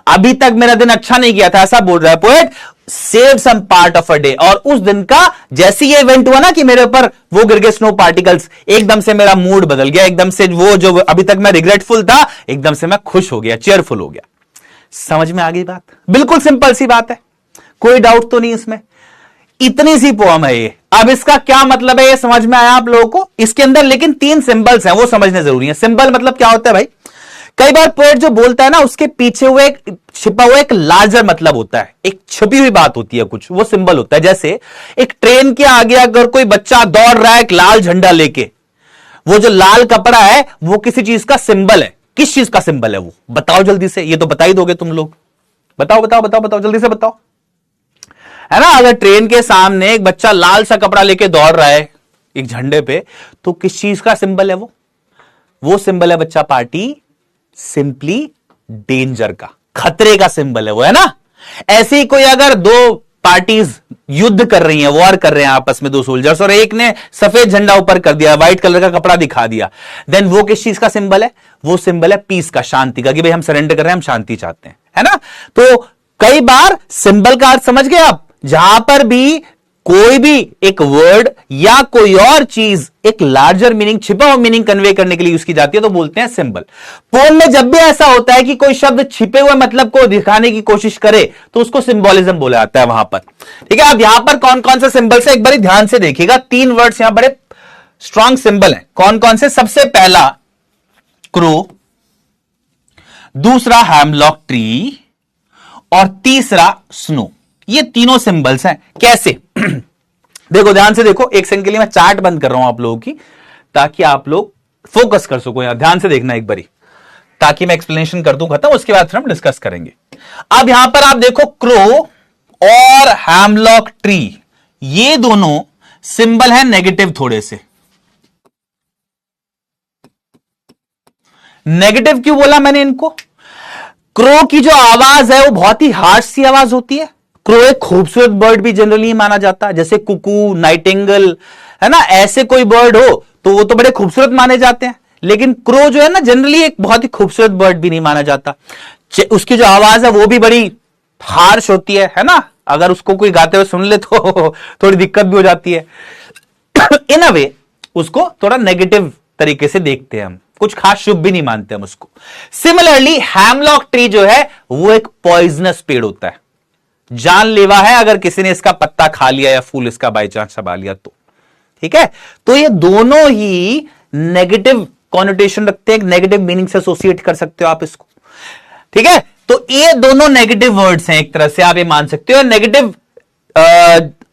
अभी तक मेरा दिन अच्छा नहीं गया था, ऐसा बोल रहा है poet. Save some part of a day, और उस दिन का जैसे ये इवेंट हुआ ना कि मेरे ऊपर वो गिर गए स्नो पार्टिकल्स, एकदम से मेरा मूड बदल गया, एकदम से वो जो अभी तक मैं रिग्रेटफुल था एकदम से मैं खुश हो गया, चेयरफुल हो गया। समझ में आ गई बात। बिल्कुल सिंपल सी बात है, कोई डाउट तो नहीं इसमें। इतनी सी पोएम है ये। अब इसका क्या मतलब है ये समझ में आया आप लोगों को। इसके अंदर लेकिन 3 सिंबल्स हैं, वो समझने जरूरी है। सिंबल मतलब क्या होता है भाई, कई बार पोएट जो बोलता है ना उसके पीछे हुए एक छिपा हुआ एक लार्जर मतलब होता है, एक छुपी हुई बात होती है कुछ, वो सिंबल होता है। जैसे एक ट्रेन के आगे अगर कोई बच्चा दौड़ रहा है एक लाल झंडा लेके, वो जो लाल कपड़ा है वो किसी चीज का सिंबल है। किस चीज का सिंबल है वो बताओ जल्दी से, ये तो बता ही दोगे तुम लोग। बताओ बताओ बताओ बताओ जल्दी से बताओ, है ना। अगर ट्रेन के सामने एक बच्चा लाल सा कपड़ा लेके दौड़ रहा है एक झंडे पे, तो किस चीज का सिंबल है वो सिंबल है बच्चा पार्टी, सिंपली डेंजर का, खतरे का सिंबल है वो, है ना। ऐसे ही कोई अगर दो पार्टीज युद्ध कर रही हैं, वॉर कर रहे हैं आपस में, 2 सोल्जर्स, और एक ने सफेद झंडा ऊपर कर दिया, व्हाइट कलर का कपड़ा दिखा दिया, देन वो किस चीज का सिंबल है, वो सिंबल है पीस का, शांति का, कि भाई हम सरेंडर कर रहे हैं, हम शांति चाहते हैं, है ना। तो कई बार सिंबल का अर्थ समझ गए आप, जहां पर भी कोई भी एक वर्ड या कोई और चीज एक लार्जर मीनिंग, छिपा हुआ मीनिंग कन्वे करने के लिए यूज की जाती है तो बोलते हैं सिंबल। पोम में जब भी ऐसा होता है कि कोई शब्द छिपे हुए मतलब को दिखाने की कोशिश करे तो उसको सिंबोलिज्म बोला जाता है वहां पर। ठीक है, अब यहां पर कौन कौन से सिंबल्स है एक बार ध्यान से देखिएगा। 3 वर्ड्स यहां बड़े स्ट्रॉन्ग सिंबल है। कौन कौन से? सबसे पहला क्रो, दूसरा हैमलॉक ट्री और तीसरा स्नो। ये तीनों सिंबल्स हैं। कैसे? देखो ध्यान से देखो, एक सेकंड के लिए मैं चार्ट बंद कर रहा हूं आप लोगों की ताकि आप लोग फोकस कर सको। यहां ध्यान से देखना एक बारी, ताकि मैं एक्सप्लेनेशन कर दूं खत्म, उसके बाद फिर हम डिस्कस करेंगे। अब यहां पर आप देखो क्रो और हैमलॉक ट्री, ये दोनों सिंबल हैं नेगेटिव थोड़े से। नेगेटिव क्यों बोला मैंने इनको? क्रो की जो आवाज है वो बहुत ही हार्श सी आवाज होती है। क्रो एक खूबसूरत बर्ड भी जनरली माना जाता है, जैसे कुकू, नाइटिंगेल, है ना, ऐसे कोई बर्ड हो तो वो तो बड़े खूबसूरत माने जाते हैं। लेकिन क्रो जो है ना जनरली एक बहुत ही खूबसूरत बर्ड भी नहीं माना जाता। उसकी जो आवाज है वो भी बड़ी हार्श होती है ना। अगर उसको कोई गाते हुए सुन ले तो थोड़ी दिक्कत भी हो जाती है। इन अ वे उसको थोड़ा नेगेटिव तरीके से देखते हैं हम, कुछ खास शुभ भी नहीं मानते हम उसको। सिमिलरली हैमलॉक ट्री जो है वो एक पॉइजनस पेड़ होता है, जानलेवा है अगर किसी ने इसका पत्ता खा लिया या फूल इसका बाई चांस चबा लिया तो। ठीक है, तो ये दोनों ही नेगेटिव कॉनोटेशन रखते हैं, नेगेटिव मीनिंग से एसोसिएट कर सकते हो आप इसको। ठीक है, तो ये दोनों नेगेटिव वर्ड्स हैं, एक तरह से आप ये मान सकते हो। नेगेटिव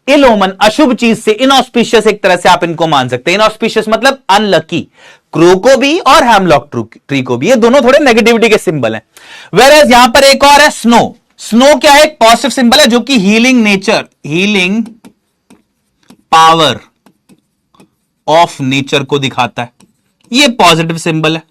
इल ओमन, अशुभ चीज से, इनऑस्पिशियस एक तरह से आप इनको मान सकते हैं। इनऑस्पिशियस मतलब अनलकी। क्रो को भी और हैमलॉक ट्री को भी, ये दोनों थोड़े नेगेटिविटी के सिंबल हैं। वेयरएज यहां पर एक और है स्नो। स्नो क्या है? एक पॉजिटिव सिंबल है जो कि healing nature, healing power of nature को दिखाता है। ये पॉजिटिव सिंबल है।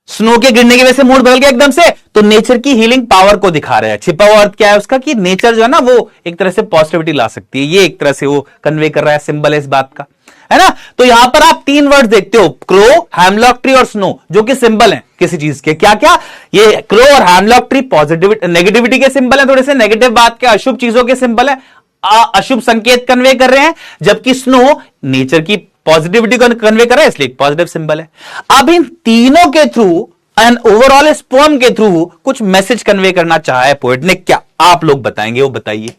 स्नो के गिरने की वजह से मूड बदल गया एकदम से, तो नेचर की हीलिंग पावर को दिखा रहा है। छिपा हुआ अर्थ क्या है उसका कि नेचर जो है ना वो एक तरह से पॉजिटिविटी ला सकती है। ये एक तरह से वो कन्वे कर रहा है, सिंबल है इस बात का, है ना। तो यहां पर आप 3 वर्ड देखते हो, क्रो, हैमलॉक ट्री और स्नो, जो कि सिंबल है किसी चीज के। क्या क्या? ये क्रो और हैमलॉक ट्री पॉजिटिविटी, नेगेटिविटी के सिंबल है, थोड़े से नेगेटिव बात के, अशुभ चीजों के सिंबल है, अशुभ संकेत कन्वे कर रहे हैं। जबकि स्नो नेचर की पॉजिटिविटी को कन्वे कर रहा है, इसलिए एक पॉजिटिव सिंबल है। अब इन तीनों के थ्रू एंड ओवरऑल इस पोएम के थ्रू कुछ मैसेज कन्वे करना चाहा है पोएट ने। क्या आप लोग बताएंगे? वो बताइए,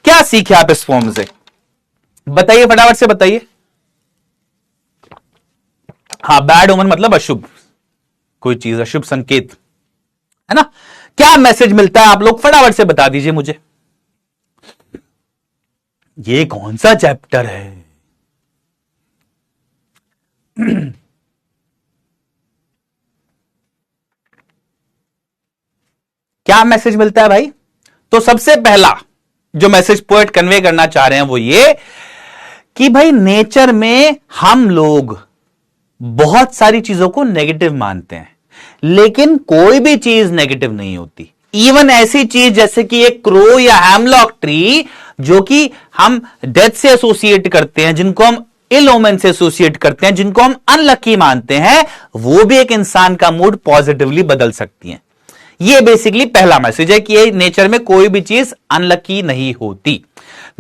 क्या सीखे आप इस पोएम से? बताइए, फटाफट से बताइए। हाँ, बैड ओमन मतलब अशुभ, कोई चीज अशुभ संकेत, है ना। क्या मैसेज मिलता है? आप लोग फटाफट से बता दीजिए मुझे। ये कौन सा चैप्टर है? क्या मैसेज मिलता है भाई? तो सबसे पहला जो मैसेज पोएट कन्वे करना चाह रहे हैं वो ये कि भाई नेचर में हम लोग बहुत सारी चीजों को नेगेटिव मानते हैं, लेकिन कोई भी चीज नेगेटिव नहीं होती। इवन ऐसी चीज जैसे कि एक क्रो या हैमलॉक ट्री जो कि हम डेथ से एसोसिएट करते हैं, जिनको हम इल ओमेन से एसोसिएट करते हैं, जिनको हम अनलकी मानते हैं, वो भी एक इंसान का मूड पॉजिटिवली बदल सकती हैं। ये बेसिकली पहला मैसेज है कि ये नेचर में कोई भी चीज अनलकी नहीं होती।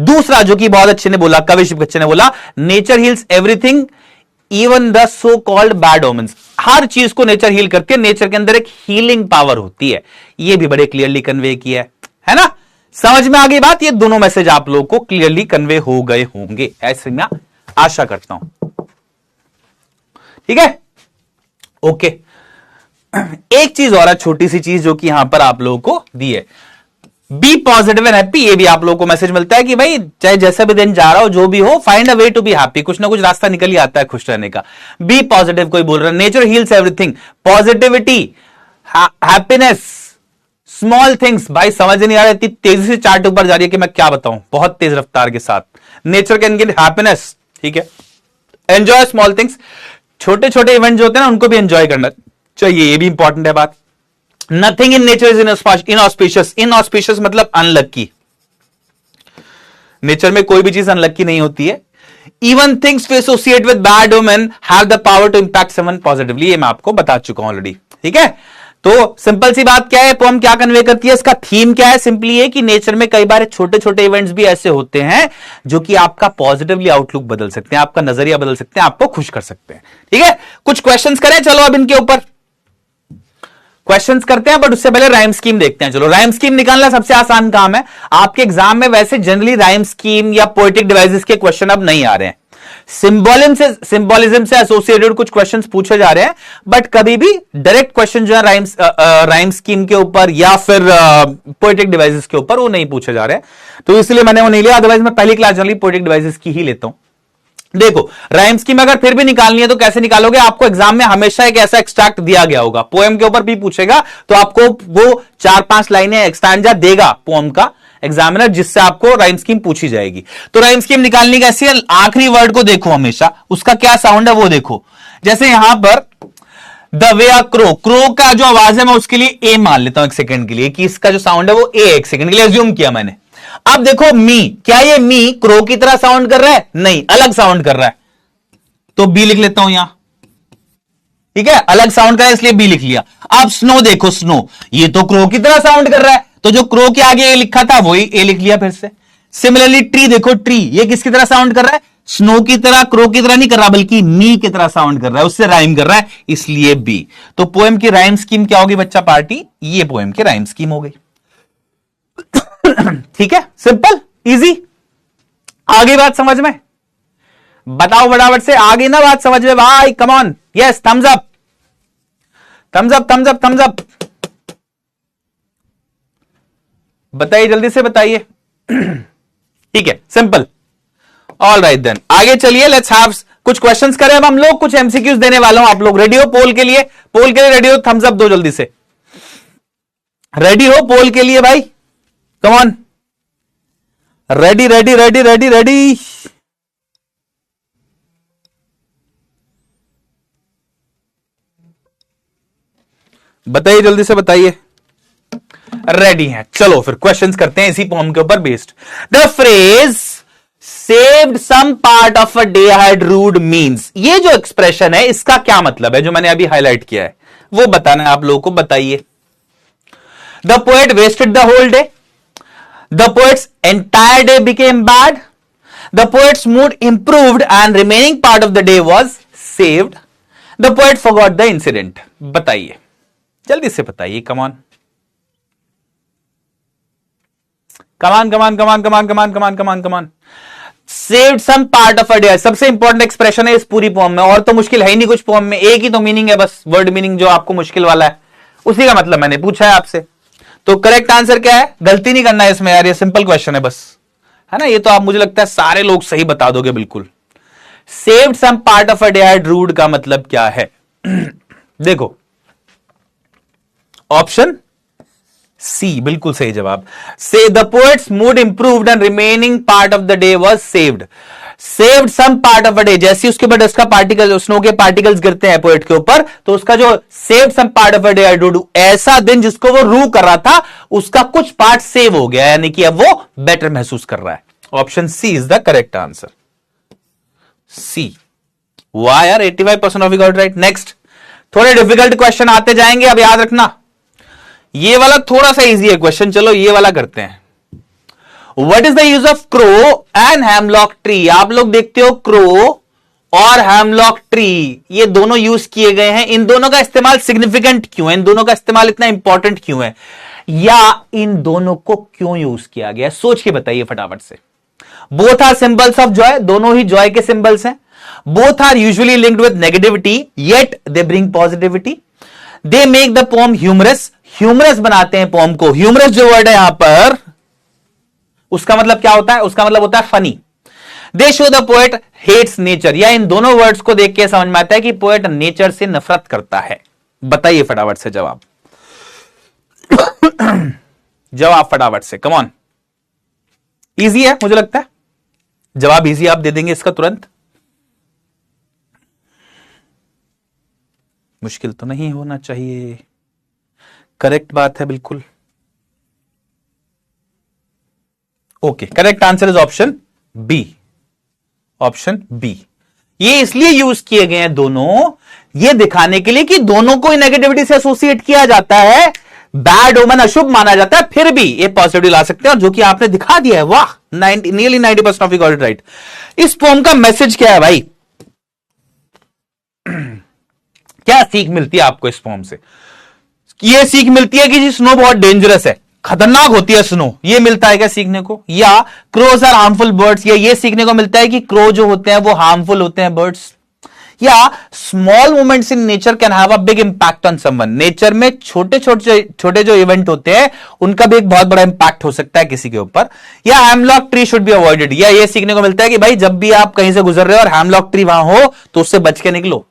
दूसरा जो कि बहुत अच्छे ने बोला, कवि शिव बच्चे ने बोला, nature heals everything even the so called bad omens. हर चीज को नेचर हील करती है, नेचर के अंदर एक हीलिंग पावर होती है। ये भी बड़े क्लियरली कन्वे किया है ना। समझ में आ गई बात? ये दोनों मैसेज आप लोगों को क्लियरली कन्वे हो गए होंगे, ऐसे मैं आशा करता हूं। ठीक है, ओके। एक चीज और है, छोटी सी चीज जो कि यहां पर आप लोगों को दी है, बी पॉजिटिव एंड हैप्पी। ये भी आप लोगों को मैसेज मिलता है कि भाई चाहे जैसा भी दिन जा रहा हो, जो भी हो, find a way to be happy. कुछ ना कुछ रास्ता निकल ही आता है खुश रहने का। बी पॉजिटिव कोई बोल रहा है, nature heals everything, positivity, happiness, small things. भाई समझ नहीं आ रहा, इतनी तेजी से चार्ट ऊपर जा रही है कि मैं क्या बताऊं, बहुत तेज रफ्तार के साथ। नेचर कैन गिव हैप्पीनेस, ठीक है। एंजॉय स्मॉल थिंग्स, छोटे छोटे इवेंट जो होते हैं ना उनको भी एंजॉय करना चाहिए, ये भी इंपॉर्टेंट है बात। Nothing in nature is inauspicious. Inauspicious मतलब अनलकी। नेचर में कोई भी चीज अनलकी नहीं होती है। Even things we associate with bad omen have the power to impact someone positively. ये मैं आपको बता चुका हूं ऑलरेडी, ठीक है। तो सिंपल सी बात क्या है, पोएम क्या कन्वे करती है, इसका थीम क्या है, सिंपली ये कि नेचर में कई बार छोटे छोटे इवेंट्स भी ऐसे होते हैं जो कि आपका पॉजिटिवली आउटलुक बदल सकते हैं, आपका नजरिया बदल सकते हैं, आपको खुश कर सकते हैं। ठीक है, कुछ क्वेश्चंस करें, चलो अब इनके ऊपर क्वेश्चंस करते हैं, बट उससे पहले राइम स्कीम देखते हैं। चलो, राइम स्कीम निकालना सबसे आसान काम है। आपके एग्जाम में वैसे जनरली राइम स्कीम या पोएटिक डिवाइसेस के क्वेश्चन अब नहीं आ रहे हैं, सिंबोलिज्म से एसोसिएटेड कुछ क्वेश्चंस पूछे जा रहे हैं, बट कभी भी डायरेक्ट क्वेश्चन जो है राइम स्कीम के ऊपर या फिर पोएटिक डिवाइसेस के ऊपर वो नहीं पूछे जा रहे हैं, तो इसलिए मैंने वो नहीं लिया। अदरवाइज मैं पहली क्लास जनरली पोएटिक डिवाइसेस की ही लेता हूं। देखो, राइम स्कीम अगर फिर भी निकालनी है तो कैसे निकालोगे, आपको एग्जाम में हमेशा एक ऐसा एक्सट्रैक्ट दिया गया होगा, पोएम के ऊपर भी पूछेगा तो आपको वो 4-5 लाइनें एक्सटेंजा देगा पोएम का एग्जामिनर, जिससे आपको राइम स्कीम पूछी जाएगी। तो राइम स्कीम निकालनी कैसी है, आखिरी वर्ड को देखो, हमेशा उसका क्या साउंड है वो देखो। जैसे यहां पर the way a crow, crow का जो आवाज है मैं उसके लिए ए मान लेता हूं एक सेकंड के लिए, कि इसका जो साउंड है वो ए, एक सेकंड के लिए अज्यूम किया मैंने। अब देखो मी, क्या ये मी क्रो की तरह साउंड कर रहा है, नहीं, अलग साउंड कर रहा है, तो बी लिख लेता हूं यहां। ठीक है, अलग साउंड कर रहा है इसलिए बी लिख लिया। अब स्नो देखो, स्नो ये तो क्रो की तरह साउंड कर रहा है, तो जो क्रो के आगे ए लिखा था वही ए लिख लिया फिर से। सिमिलरली ट्री देखो, ट्री ये किसकी तरह साउंड कर रहा है, स्नो की तरह, क्रो की तरह नहीं कर रहा, बल्कि मी की तरह साउंड कर रहा है, उससे राइम कर रहा है, इसलिए बी। तो पोएम की राइम स्कीम क्या होगी बच्चा पार्टी, ये पोएम की राइम स्कीम हो गई। ठीक है, सिंपल इजी। आगे बात समझ में, बताओ फटाफट से, आगे ना बात समझ में भाई, come on, yes, Thums up, Thums up, Thums up, Thums up, बताइए जल्दी से बताइए। ठीक है, सिंपल, ऑल राइट देन, आगे चलिए, लेट्स हैव कुछ क्वेश्चंस करें अब हम लोग, कुछ एमसीक्यूज देने वाला हूं। आप लोग रेडी हो पोल के लिए, पोल के लिए रेडी हो, थम्स अप दो जल्दी से, रेडी हो पोल के लिए भाई, come on, ready ready ready ready ready, बताइए जल्दी से बताइए, रेडी हैं। चलो फिर क्वेश्चंस करते हैं इसी पोएम के ऊपर based. The phrase saved some part of a day had rude means, ये जो एक्सप्रेशन है इसका क्या मतलब है, जो मैंने अभी हाईलाइट किया है वो बताना है आप लोगों को, बताइए। The poet wasted the whole day, the poet's entire day became bad, the poet's mood improved and remaining part of the day was saved, the poet forgot the incident. बताइए जल्दी से बताइए, come on come on come on come on come on come on come on come on come on. Saved some part of a day सबसे important expression है इस पूरी poem में, और तो मुश्किल है ही नहीं कुछ पोएम में, एक ही तो मीनिंग है बस, वर्ड मीनिंग जो आपको मुश्किल वाला है, उसी का मतलब मैंने पूछा है आपसे। तो करेक्ट आंसर क्या है, गलती नहीं करना है इसमें यार, ये सिंपल क्वेश्चन है बस, है ना, ये तो आप मुझे लगता है सारे लोग सही बता दोगे बिल्कुल। Saved some part of a day had rude का मतलब क्या है, देखो ऑप्शन सी बिल्कुल सही जवाब। से the poet's mood improved and remaining part of the day was saved, saved some part of a day, जैसे उसके ऊपर डस्ट का पार्टिकल, स्नो के पार्टिकल्स गिरते हैं पोएट के ऊपर, तो उसका जो saved some part of a day I do, ऐसा दिन जिसको वो रू कर रहा था उसका कुछ पार्ट सेव हो गया, यानी कि अब वो बेटर महसूस कर रहा है। Option C is the correct answer, C. वाह यार, 85% of you got right. Next, थोड़े डिफिकल्ट क्वेश्चन आते जाएंगे, अब याद रखना ये वाला थोड़ा सा इजी है क्वेश्चन, चलो ये वाला करते हैं। What is the use of crow and hemlock tree, आप लोग देखते हो क्रो और हेमलॉक ट्री ये दोनों यूज किए गए हैं, इन दोनों का इस्तेमाल सिग्निफिकेंट क्यों है, इन दोनों का इस्तेमाल इतना इंपॉर्टेंट क्यों है, या इन दोनों को क्यों यूज किया गया, सोच के बताइए फटाफट से। Both are symbols of Joy, दोनों ही जॉय के सिंबल्स हैं। Both are usually linked with negativity yet they bring positivity. They make the pome humerus, humerus बनाते हैं पोम को। ह्यूमरस जो वर्ड है यहां पर उसका मतलब क्या होता है, उसका मतलब होता है funny. They show the poet hates nature, या इन दोनों वर्ड्स को देख के समझ में आता है कि पोएट नेचर से नफरत करता है। बताइए फटाफट से जवाब, जवाब फटाफट से, कम ऑन। इजी है मुझे लगता है, जवाब इजी आप दे देंगे इसका तुरंत, मुश्किल तो नहीं होना चाहिए, करेक्ट बात है बिल्कुल। Okay, correct answer is option B, option B. ये इसलिए यूज किए गए हैं दोनों, ये दिखाने के लिए कि दोनों को नेगेटिविटी से एसोसिएट किया जाता है, बैड ओमन अशुभ माना जाता है, फिर भी ये पॉजिटिविटी ला सकते हैं, और जो कि आपने दिखा दिया है। वाह, nearly 90% of you got it right. इस पोम का मैसेज क्या है भाई? क्या सीख मिलती है आपको इस पोम से? ये सीख मिलती है कि स्नो बहुत डेंजरस है, खतरनाक होती है स्नो, ये मिलता है क्या सीखने को? या क्रोज आर हार्मफुल बर्ड्स, ये सीखने को मिलता है कि क्रो जो होते हैं वो हार्मफुल होते हैं बर्ड्स? या small moments in nature can have a big impact on someone, nature में छोटे जो इवेंट होते हैं उनका भी एक बहुत बड़ा इंपैक्ट हो सकता है किसी के ऊपर? या hemlock tree should be avoided, या ये सीखने को मिलता है कि भाई जब भी आप कहीं से गुजर रहे हो और हैमलॉक ट्री वहां हो तो उससे बच के निकलो।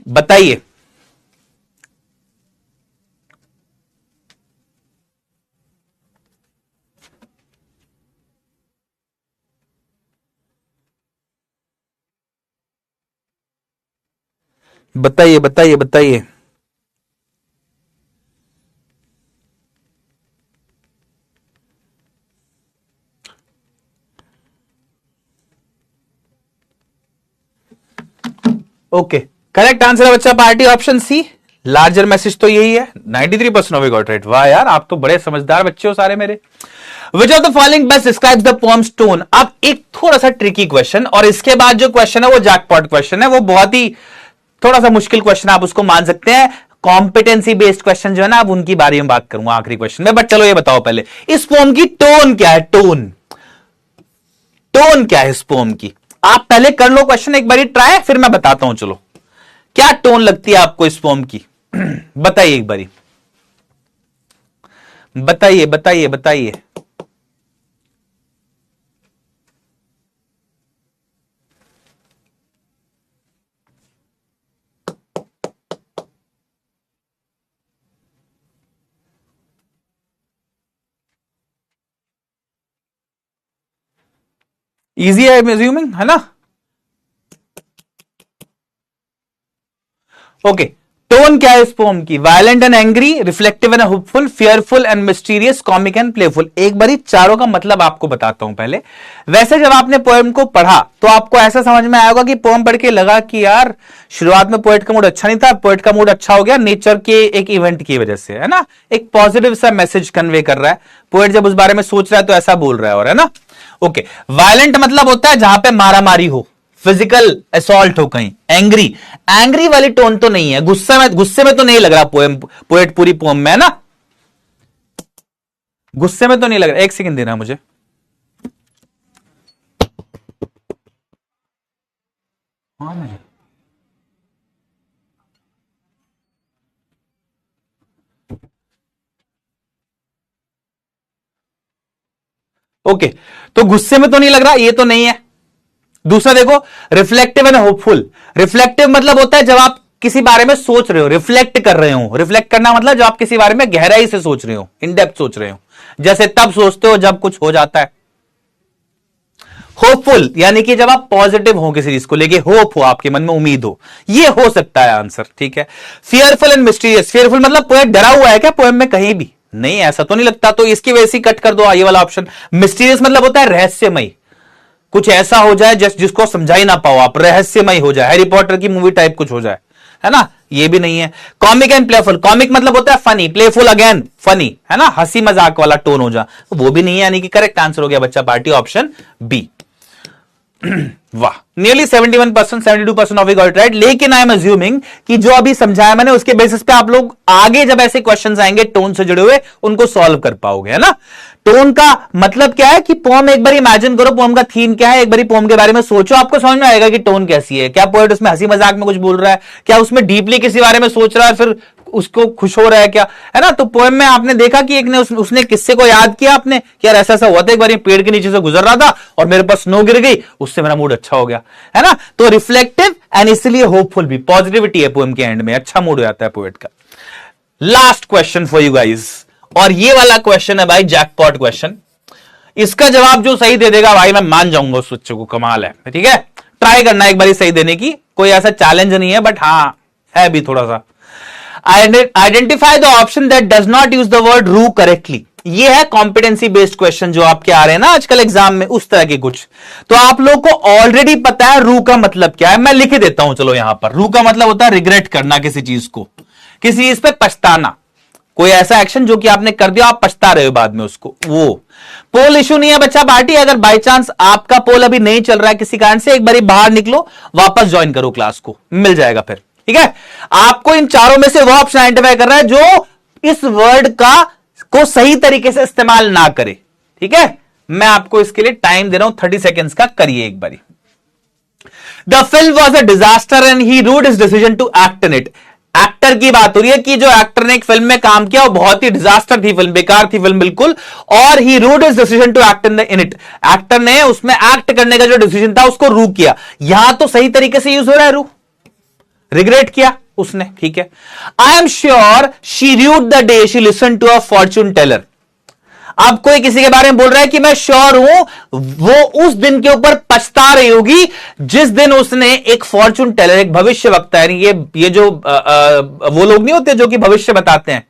बताइए। बताइए बताइए बताइए। ओके, करेक्ट आंसर है बच्चा party option C, larger message तो यही है। 93% ऑफ यू गॉट राइट। वाह यार, आप तो बड़े समझदार बच्चे हो सारे मेरे। Which of the following best describes the poems tone? अब एक थोड़ा सा ट्रिकी क्वेश्चन, और इसके बाद जो क्वेश्चन है वो जैकपॉट क्वेश्चन है, वो बहुत ही थोड़ा सा मुश्किल क्वेश्चन आप उसको मान सकते हैं। कॉम्पिटेंसी बेस्ड क्वेश्चन जो है ना, अब उनकी बारे में बात करूंगा आखिरी क्वेश्चन में। बट चलो ये बताओ पहले, इस पोम की टोन क्या है? टोन क्या है इस पोम की? आप पहले कर लो क्वेश्चन एक बार ट्राई, फिर मैं बताता हूं। चलो, क्या टोन लगती है आपको इस पोम की? बताइए एक बारी, बताइए बताइए बताइए। इजी है अज्यूमिंग, है ना? ओके, टोन क्या है इस पोम की? Violent and angry, reflective and hopeful, fearful and mysterious, comic and playful. एक बारी चारों का मतलब आपको बताता हूं पहले। वैसे जब आपने पोएम को पढ़ा तो आपको ऐसा समझ में आएगा कि पोएम पढ़ के लगा कि यार शुरुआत में पोएट का मूड अच्छा नहीं था, पोएट का मूड अच्छा हो गया नेचर के एक इवेंट की वजह से, है ना? एक पॉजिटिव सा मैसेज कन्वे कर रहा है पोएट, जब उस बारे में सोच रहा है तो ऐसा बोल रहा है, और है ना? ओके, वायलेंट मतलब होता है जहां पे मारामारी हो, फिजिकल असॉल्ट हो कहीं। एंग्री वाली टोन तो नहीं है, गुस्से में तो नहीं लग रहा पोएट पूरी पोएम में, है ना? गुस्से में तो नहीं लग रहा। एक सेकंड देना मुझे। ओके, तो गुस्से में तो नहीं लग रहा, ये तो नहीं है। दूसरा देखो, रिफ्लेक्टिव एंड होपफुल। रिफ्लेक्टिव मतलब होता है जब आप किसी बारे में सोच रहे हो, रिफ्लेक्ट कर रहे हो। रिफ्लेक्ट करना मतलब जब आप किसी बारे में गहराई से सोच रहे हो, इन डेप्थ सोच रहे हो। जैसे तब सोचते हो जब कुछ हो जाता है। होपफुल यानी कि जब आप पॉजिटिव हो किसी चीज को लेके, होप हो, आपके मन में उम्मीद हो, ये हो सकता है आंसर, ठीक है? Fearful and mysterious. फियरफुल मतलब पोएट डरा हुआ है क्या पोएम में? कहीं भी नहीं, ऐसा तो नहीं लगता, तो इसकी वजह से कट कर दो ये वाला ऑप्शन। मिस्टीरियस मतलब होता है रहस्यमय, कुछ ऐसा हो जाए जिसको समझा ही ना पाओ आप, रहस्यमय हो जाए, हैरी पॉटर की मूवी टाइप कुछ हो जाए, है ना? ये भी नहीं है। कॉमिक एंड प्लेफुल, कॉमिक मतलब होता है फनी, प्लेफुल अगेन फनी, है ना? हंसी मजाक वाला टोन हो जाए, वो भी नहीं है, यानी कि करेक्ट आंसर हो गया बच्चा पार्टी ऑप्शन बी। वाह, nearly 71%, 72% of you got it right. लेकिन आई एम अज्यूमिंग कि जो अभी समझाया मैंने उसके बेसिस पे आप लोग आगे जब ऐसे क्वेश्चंस आएंगे टोन से जुड़े हुए, उनको सॉल्व कर पाओगे, है ना? टोन का मतलब क्या है कि पोम एक बार इमेजिन करो, पोम का थीम क्या है, एक बार पोम के बारे में सोचो, आपको समझ में आएगा कि टोन कैसी है। क्या पोएट उसमें हंसी मजाक में कुछ बोल रहा है, क्या उसमें डीपली किसी बारे में सोच रहा है फिर उसको खुश हो रहा है, क्या, है ना? तो पोएम में आपने देखा कि एक ने उसने किस्से को याद किया आपने कि यार ऐसा ऐसा हुआ था, एक बार पेड़ के नीचे से गुजर रहा था और मेरे पास स्नो गिर गई, उससे मेरा मूड अच्छा हो गया, है ना? तो रिफ्लेक्टिव एंड इसलिए होपफुल भी, पॉजिटिविटी है पोएम के एंड में, अच्छा मूड हो जाता है पोएट का। Last question for you guys, और ये वाला क्वेश्चन है भाई जैकपॉट क्वेश्चन। इसका जवाब जो सही दे देगा भाई मैं मान जाऊंगा उस बच्चे को, कमाल है, ठीक है? ट्राई करना एक बार सही देने की, कोई ऐसा चैलेंज नहीं है, बट हाँ है भी थोड़ा सा। Identify the option that does not use the word रू करेक्टली। ये है कॉम्पिटेंसी बेस्ड क्वेश्चन जो आपके आ रहे हैं ना आजकल एग्जाम में, उस तरह के कुछ। तो आप लोग को ऑलरेडी पता है रू का मतलब क्या है, मैं लिख देता हूं चलो यहां पर। रू का मतलब होता है रिग्रेट करना किसी चीज को, किसी चीज पे पछताना, कोई ऐसा एक्शन जो कि आपने कर दिया आप पछता रहे हो बाद में उसको, वो। पोल इशू नहीं है बच्चा पार्टी, अगर बाई चांस आपका पोल अभी नहीं चल रहा है किसी कारण से, एक बारी बाहर निकलो, वापस ज्वाइन करो क्लास को, मिल जाएगा फिर, ठीक है। आपको इन चारों में से वो ऑप्शन आइडेंटिफाई कर रहा है जो इस वर्ड को सही तरीके से इस्तेमाल ना करे, ठीक है। मैं आपको इसके लिए टाइम दे रहा हूं 30 सेकेंड्स का, करिए एक बारी। The film was a disaster and he rued his decision to act in it. Actor की बात हो रही है कि जो एक्टर ने एक फिल्म में काम किया वो बहुत ही डिजास्टर थी फिल्म, बेकार थी फिल्म बिल्कुल, और ही rued his decision to act in it. Actor ने उसमें एक्ट करने का जो डिसीजन था उसको रू किया। यहां तो सही तरीके से यूज हो रहा है रू, रिग्रेट किया उसने, ठीक है। I am sure she rude the day she listen to a fortune teller. अब कोई किसी के बारे में बोल रहा है कि मैं श्योर हूं वो उस दिन के ऊपर पछता रही होगी जिस दिन उसने एक फॉर्चून टेलर, एक भविष्य वक्ता है, ये जो वो लोग नहीं होते जो कि भविष्य बताते हैं,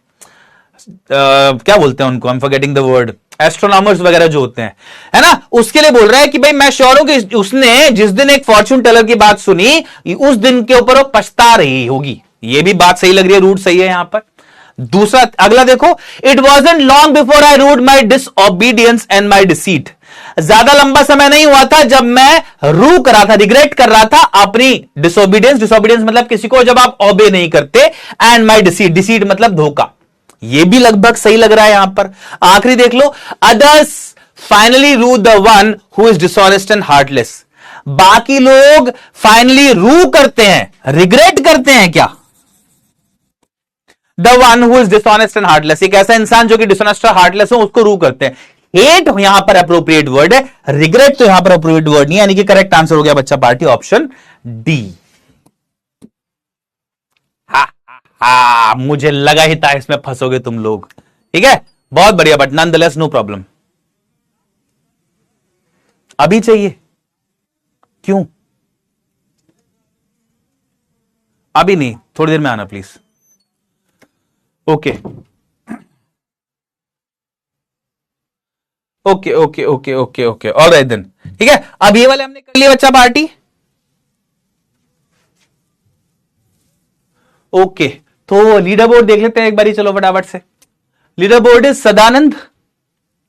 क्या बोलते हैं उनको, I am forgetting the word, astronomers वगैरह जो होते हैं, है ना, उसके लिए बोल रहा है कि भाई मैं श्योर हूं कि उसने जिस दिन एक फॉर्चून टेलर की बात सुनी उस दिन के ऊपर वो पछता रही होगी। ये भी बात सही लग रही है, रूट सही है यहां पर। दूसरा अगला देखो, it wasn't long before I rude my disobedience and my deceit. ज्यादा लंबा समय नहीं हुआ था जब मैं रू कर रहा था, रिग्रेट कर रहा था अपनी डिसओबीडियंस। डिसओबीडियंस मतलब किसी को जब आप ओबे नहीं करते, एंड माई डिसीट, डिसीट मतलब धोखा। ये भी लगभग सही लग रहा है यहां पर। आखिरी देख लो, अदर्स फाइनली रू the one who is dishonest and heartless. बाकी लोग फाइनली रू करते हैं, रिग्रेट करते हैं क्या? The one who is dishonest and heartless, एक ऐसा इंसान जो कि डिसऑनेस्ट और हार्टलेस हो उसको रू करते हैं। हेट यहां पर अप्रोप्रिएट वर्ड है, रिग्रेट तो यहां पर अप्रोप्रिएट वर्ड नहीं है, यानी कि करेक्ट आंसर हो गया बच्चा पार्टी ऑप्शन डी। मुझे लगा ही था इसमें फंसोगे तुम लोग, ठीक है, बहुत बढ़िया, बट नॉनदलेस नो प्रॉब्लम। अभी चाहिए क्यों? अभी नहीं, थोड़ी देर में आना please. Okay okay okay okay okay okay, alright then, ठीक है। अब ये वाले हमने कर लिया बच्चा पार्टी। ओके, तो लीडर बोर्ड देख लेते हैं एक बारी, चलो फटाफट से। Leaderboard is Sadanand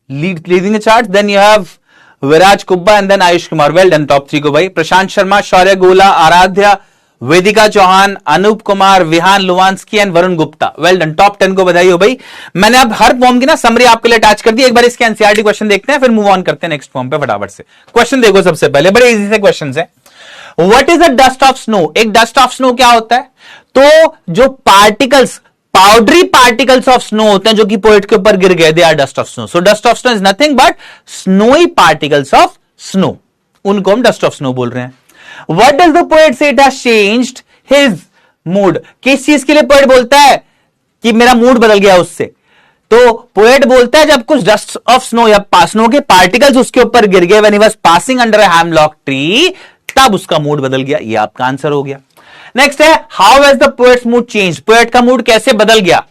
leading the chart, then you have Viraj Kubba and then Ayush Kumar. Well done top 3 को भाई। Prashant Sharma, Shaurya Gola, Aradhya, Vedika Chauhan, Anoop Kumar, Vihaan Luvansky and Varun Gupta. Well done, top 10 को बधाई हो भाई। मैंने अब हर फॉर्म की ना समरी आपके लिए अटैच कर दी। एक बार इसके एनसीईआरटी क्वेश्चन देखते हैं, फिर मूव ऑन करते हैं नेक्स्ट फॉर्म पे फटाफट से। क्वेश्चन देखो सबसे पहले, बड़े इजी से क्वेश्चन है। What is the dust of snow? एक डस्ट ऑफ स्नो क्या होता है? तो जो particles, powdery particles of snow होते हैं जो कि पोएट के ऊपर गिर गए, they are dust of snow. So dust of snow is nothing but snowy particles of snow, उनको हम डस्ट ऑफ स्नो बोल रहे हैं। व्हाट डज द पोएट से it has changed his mood? किस चीज के लिए पोएट बोलता है कि मेरा मूड बदल गया उससे? तो पोएट बोलता है जब कुछ डस्ट ऑफ स्नो या स्नो के पार्टिकल्स उसके ऊपर गिर गए, when he was passing under a hemlock tree, तब उसका मूड बदल गया। ये आपका आंसर हो गया। नेक्स्ट है, how has the poet's mood change? Poet का मूड कैसे बदल गया?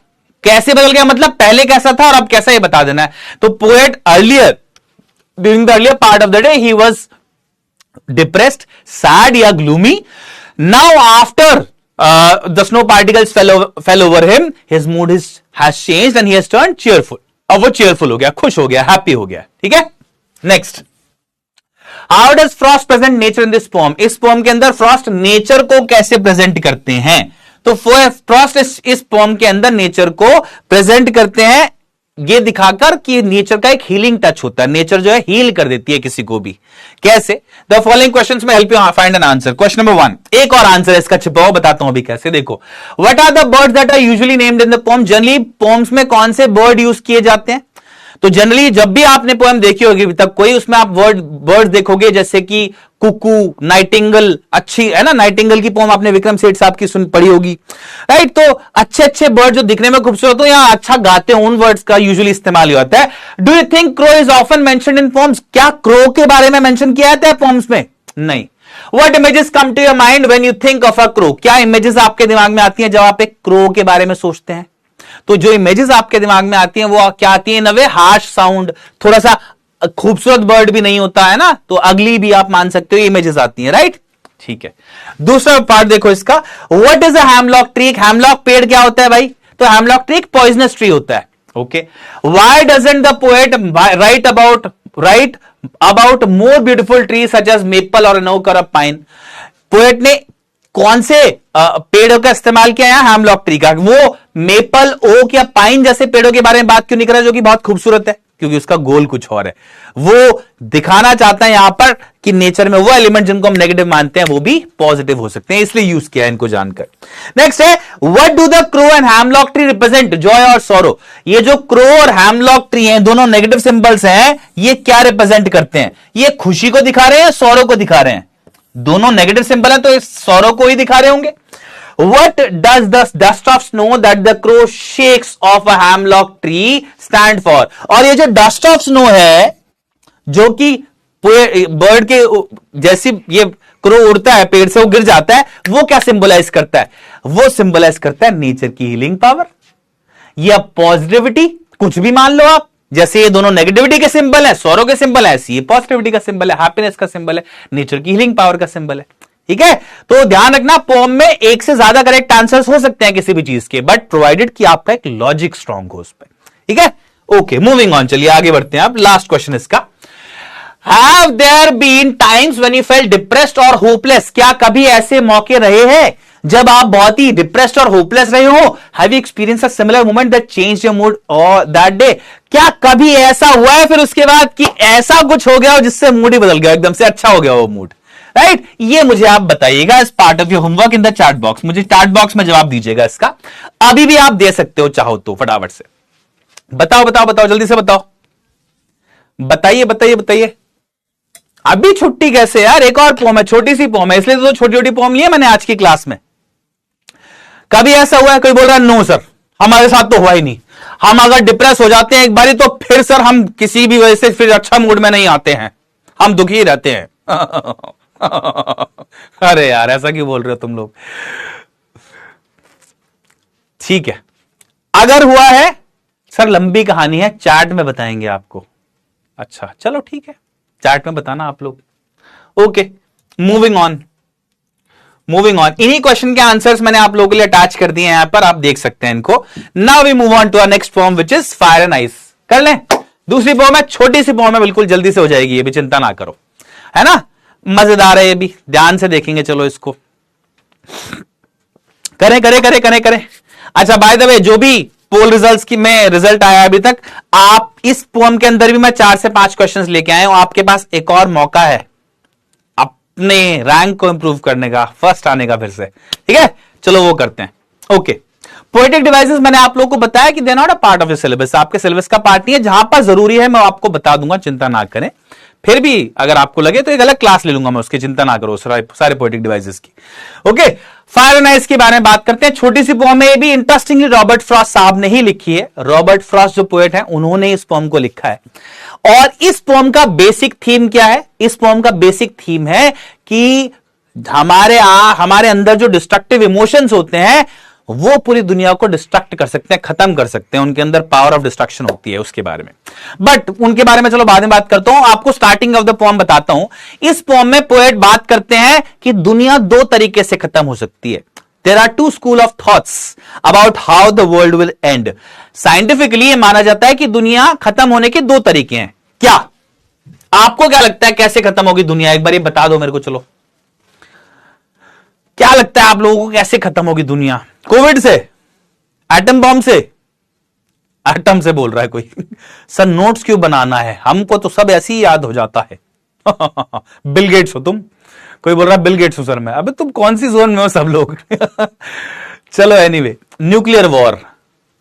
कैसे बदल गया मतलब पहले कैसा था और अब कैसा, ये बता देना है। तो poet earlier, during the earlier part of the day he was depressed, sad या gloomy. Now after the snow particles fell over him, his mood has changed and he has turned cheerful. अब वो cheerful हो गया, खुश हो गया, happy हो गया, ठीक है। Next, how does Frost present nature in this poem? इस poem के अंदर Frost nature को कैसे present करते हैं? तो Frost इस poem के अंदर nature को present करते हैं ये दिखाकर कि नेचर का एक हीलिंग टच होता है, नेचर जो है हील कर देती है किसी को भी। कैसे? द फॉलोइंग क्वेश्चंस में help you find an answer. Question number 1, एक और आंसर है इसका छिपा हुआ, बताता हूं अभी कैसे। देखो, what are the birds that are usually named in the poem? Generally poems में कौन से बर्ड यूज किए जाते हैं? तो जनरली जब भी आपने पोएम देखी होगी अभी तक कोई, उसमें आप बर्ड देखोगे जैसे कि कुकू, नाइटिंगल, अच्छी है ना, नाइटिंगल की पोएम आपने विक्रम सेठ साहब की पढ़ी होगी, राइट। तो अच्छे अच्छे बर्ड जो दिखने में खूबसूरत हो या अच्छा गाते हो, उन वर्ड्स का यूजुअली इस्तेमाल होता है। Do you think crow is often mentioned in poems? क्या क्रो के बारे में मेंशन किया जाता है पोएम्स में? नहीं। What images come to your mind when you think of a crow? क्या इमेजेस आपके दिमाग में आती हैं जब आप एक क्रो के बारे में सोचते हैं? तो जो इमेजेस आपके दिमाग में आती हैं वो क्या आती है? नवे हार्श साउंड, थोड़ा सा खूबसूरत वर्ड भी नहीं होता है ना, तो अगली भी आप मान सकते हो इमेजेस आती हैं, राइट? ठीक है, दूसरा पार्ट देखो इसका, what is a hemlock tree? Hemlock पेड़ क्या होता है भाई? तो हैमलॉक ट्री एक पॉइजनस ट्री होता है। Okay, why doesn't the poet right about more beautiful tree such as maple और नो कर पाइन? पोएट ने कौन से पेड़ों का इस्तेमाल किया है? हैमलॉक ट्री का। वो मेपल, ओक या पाइन जैसे पेड़ों के बारे में बात क्यों नहीं कर रहा जो कि बहुत खूबसूरत है? क्योंकि उसका गोल कुछ और है। वो दिखाना चाहता है यहां पर कि नेचर में वो एलिमेंट जिनको हम नेगेटिव मानते हैं वो भी पॉजिटिव हो सकते हैं, इसलिए यूज किया है इनको जानकर। नेक्स्ट है, what do the crow and hemlock tree represent? Joy और सॉरो। ये जो क्रो और हैमलॉक ट्री हैं, दोनों नेगेटिव सिंबल्स हैं, ये क्या रिप्रेजेंट करते हैं? ये खुशी को दिखा रहे हैं, सॉरो को दिखा रहे हैं? दोनों नेगेटिव सिंबल है तो इस सॉरो को ही दिखा रहे होंगे। What does the dust of snow that the crow shakes off a hemlock tree stand for? और ये जो dust of snow है, जो कि बर्ड के जैसी ये क्रो उड़ता है, पेड़ से वो गिर जाता है, वो क्या सिंबलाइज करता है? वो सिंबलाइज करता है नेचर की हीलिंग पावर या पॉजिटिविटी, कुछ भी मान लो आप। जैसे ये दोनों नेगेटिविटी के सिंबल है, सौरों के सिंबल है, ऐसी ये पॉजिटिविटी का सिंबल है, हैप्पीनेस का सिंबल है, नेचर की हीलिंग पावर का सिंबल है। ठीक है, तो ध्यान रखना, पोम में एक से ज्यादा करेक्ट आंसर्स हो सकते हैं किसी भी चीज के, बट प्रोवाइडेड कि आपका एक लॉजिक स्ट्रांग हो उस पर। ठीक है, ओके, मूविंग ऑन, चलिए आगे बढ़ते हैं। अब लास्ट क्वेश्चन इसका, have their been times when you felt depressed और होपलेस? क्या कभी ऐसे मौके रहे हैं जब आप बहुत ही डिप्रेस्ड और होपलेस रहे हो? Have you experience a similar moment that changed your mood और दैट डे? क्या कभी ऐसा हुआ है फिर उसके बाद कि ऐसा कुछ हो गया हो जिससे मूड ही बदल गया, एकदम से अच्छा हो गया वो मूड? राइट, ये मुझे आप बताइएगा इस part of your homework in the chat box. मुझे चैट बॉक्स में जवाब दीजिएगा इसका, अभी भी आप दे सकते हो चाहो तो, फटाफट से बताओ बताओ बताओ, जल्दी से बताओ, बताइए बताइए बताइए। अभी छुट्टी कैसे यार, एक और पोम है, छोटी सी पोम है, इसलिए तो छोटी छोटी पोम ली है मैंने आज की क्लास में। कभी ऐसा हुआ है? कोई बोल रहा है नो सर, हमारे साथ तो हुआ ही नहीं, हम अगर डिप्रेस हो जाते हैं एक बारी तो फिर सर हम किसी भी वजह से फिर अच्छा मूड में नहीं आते हैं, हम दुखी रहते हैं। अरे यार ऐसा क्यों बोल रहे हो तुम लोग? ठीक है, अगर हुआ है सर, लंबी कहानी है, चैट में बताएंगे आपको। अच्छा चलो ठीक है, चैट में बताना आप लोग। Okay, moving on moving on. इन्हीं क्वेश्चन के आंसर्स मैंने आप लोगों के लिए अटैच कर दिए हैं यहां पर, आप देख सकते हैं इनको। Now we move on to our next form which is fire and ice. कर लें, दूसरी फॉर्म है, छोटी सी फॉर्म है, बिल्कुल जल्दी से हो जाएगी, ये भी चिंता ना करो, है ना? मजेदार है ये भी, ध्यान से देखेंगे। चलो इसको करें करें करें करें करें। अच्छा बाय द वे, जो भी पोल रिजल्ट्स की में रिजल्ट आया अभी तक, आप इस पोम के अंदर भी मैं 4 से 5 क्वेश्चंस लेके आए हूं। आपके पास एक और मौका है अपने रैंक को इंप्रूव करने का, फर्स्ट आने का फिर से। ठीक है, चलो वो करते हैं। ओके, पोएटिक डिवाइसेस मैंने आप लोगों को बताया कि they not a part of your syllabus, आपके सिलेबस का पार्ट नहीं है। जहां पर जरूरी है मैं आपको बता दूंगा, चिंता ना करें। फिर भी अगर आपको लगे तो एक अलग क्लास ले लूंगा मैं उसकी, चिंता ना करो सारे पोएटिक डिवाइसेस की। ओके, फायर एंड आइस के बारे में बात करते हैं। छोटी सी पोएम है, ये भी इंटरेस्टिंगली रॉबर्ट फ्रॉस्ट साहब ने ही लिखी है। रॉबर्ट फ्रॉस्ट जो पोएट है उन्होंने इस पोएम को लिखा है। और इस पोएम का बेसिक थीम क्या है? इस पोएम का बेसिक थीम है कि हमारे अंदर जो डिस्ट्रक्टिव इमोशंस होते हैं वो पूरी दुनिया को डिस्ट्रक्ट कर सकते हैं, खत्म कर सकते हैं, उनके अंदर पावर ऑफ डिस्ट्रक्शन होती है, उसके बारे में। बट उनके बारे में चलो बाद में बात करता हूं, आपको स्टार्टिंग ऑफ द पोएम बताता हूं। इस पोएम में पोएट बात करते हैं कि दुनिया 2 तरीके से खत्म हो सकती है। There are 2 school of thoughts about how the world will end. Scientifically ये माना जाता है कि दुनिया खत्म होने के 2 तरीके हैं। क्या आपको क्या लगता है कैसे खत्म होगी दुनिया? एक बार ये बता दो मेरे को। चलो, क्या लगता है आप लोगों को कैसे खत्म होगी दुनिया? कोविड से? एटम बॉम्ब से? एटम से बोल रहा है कोई। सर नोट्स क्यों बनाना है, हमको तो सब ऐसे ही याद हो जाता है। बिल गेट्स हो तुम? कोई बोल रहा है बिल गेट्स हो सर मैं। अबे तुम कौन सी जोन में हो सब लोग? चलो एनीवे, न्यूक्लियर वॉर,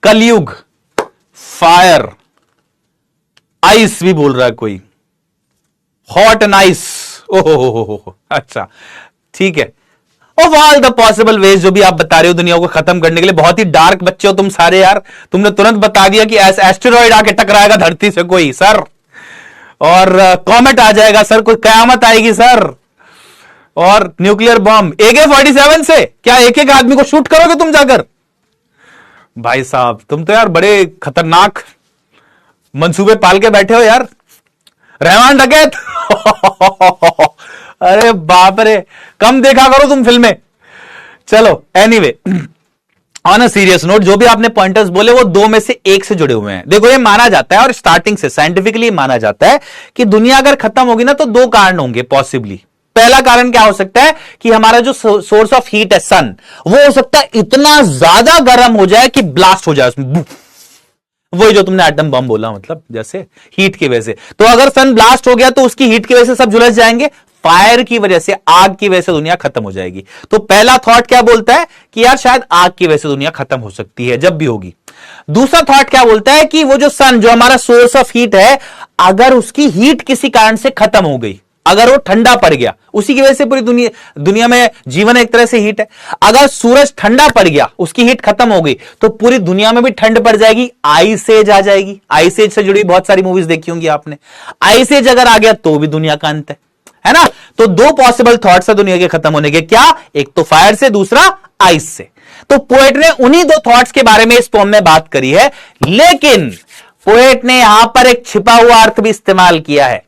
कलयुग, फायर, आइस भी बोल रहा है कोई, हॉट एंड आइस। ओहो, अच्छा ठीक है। Of all the possible ways जो भी आप बता रहे हो दुनिया को खत्म करने के लिए, बहुत ही डार्क बच्चे हो तुम सारे यार। तुमने तुरंत बता दिया कि एस्टेरॉइड आके टकराएगा धरती से कोई सर, और कॉमेट आ जाएगा सर, कोई कयामत आएगी सर, और न्यूक्लियर बॉम्ब। AK-47 से क्या एक एक आदमी को शूट करोगे तुम जाकर? भाई साहब तुम तो यार बड़े खतरनाक मंसूबे पाल के बैठे हो यार। रहमान डकैत अरे बाप रे, कम देखा करो तुम फिल्में। चलो anyway, on a serious note, जो भी आपने पॉइंटर्स बोले वो दो में से एक से जुड़े हुए हैं। देखो ये माना जाता है और स्टार्टिंग से साइंटिफिकली माना जाता है कि दुनिया अगर खत्म होगी ना तो दो कारण होंगे पॉसिबली। पहला कारण क्या हो सकता है कि हमारा जो सोर्स ऑफ हीट है सन, वो हो सकता है इतना ज्यादा गर्म हो जाए कि ब्लास्ट हो जाए उसमें, वही जो तुमने एटम बम बोला, मतलब जैसे हीट की वजह से। तो अगर सन ब्लास्ट हो गया तो उसकी हीट की वजह से सब झुलस जाएंगे, फायर की वजह से, आग की वजह से दुनिया खत्म हो जाएगी। तो पहला थॉट क्या बोलता है कि यार शायद आग की वजह से दुनिया खत्म हो सकती है जब भी होगी। दूसरा थॉट क्या बोलता है कि वो जो सन, जो हमारा सोर्स ऑफ हीट है, अगर उसकी हीट किसी कारण से खत्म हो गई, अगर वो ठंडा पड़ गया, उसी की वजह से पूरी दुनिया में जीवन एक तरह से हीट है। अगर सूरज ठंडा पड़ गया, उसकी हीट खत्म हो गई, तो पूरी दुनिया में भी ठंड पड़ जाएगी, आइस एज आ जाएगी। आइस एज से जुड़ी बहुत सारी मूवीज देखी होंगी आपने। आइस एज अगर आ गया तो भी दुनिया का अंत है ना। तो दो पॉसिबल थॉट्स है दुनिया के खत्म होने के, क्या? एक तो फायर से, दूसरा आइस से। तो पोएट ने उन्हीं दो थॉट्स के बारे में इस पोएम में बात करी है, लेकिन पोएट ने यहां पर एक छिपा हुआ अर्थ भी इस्तेमाल किया है।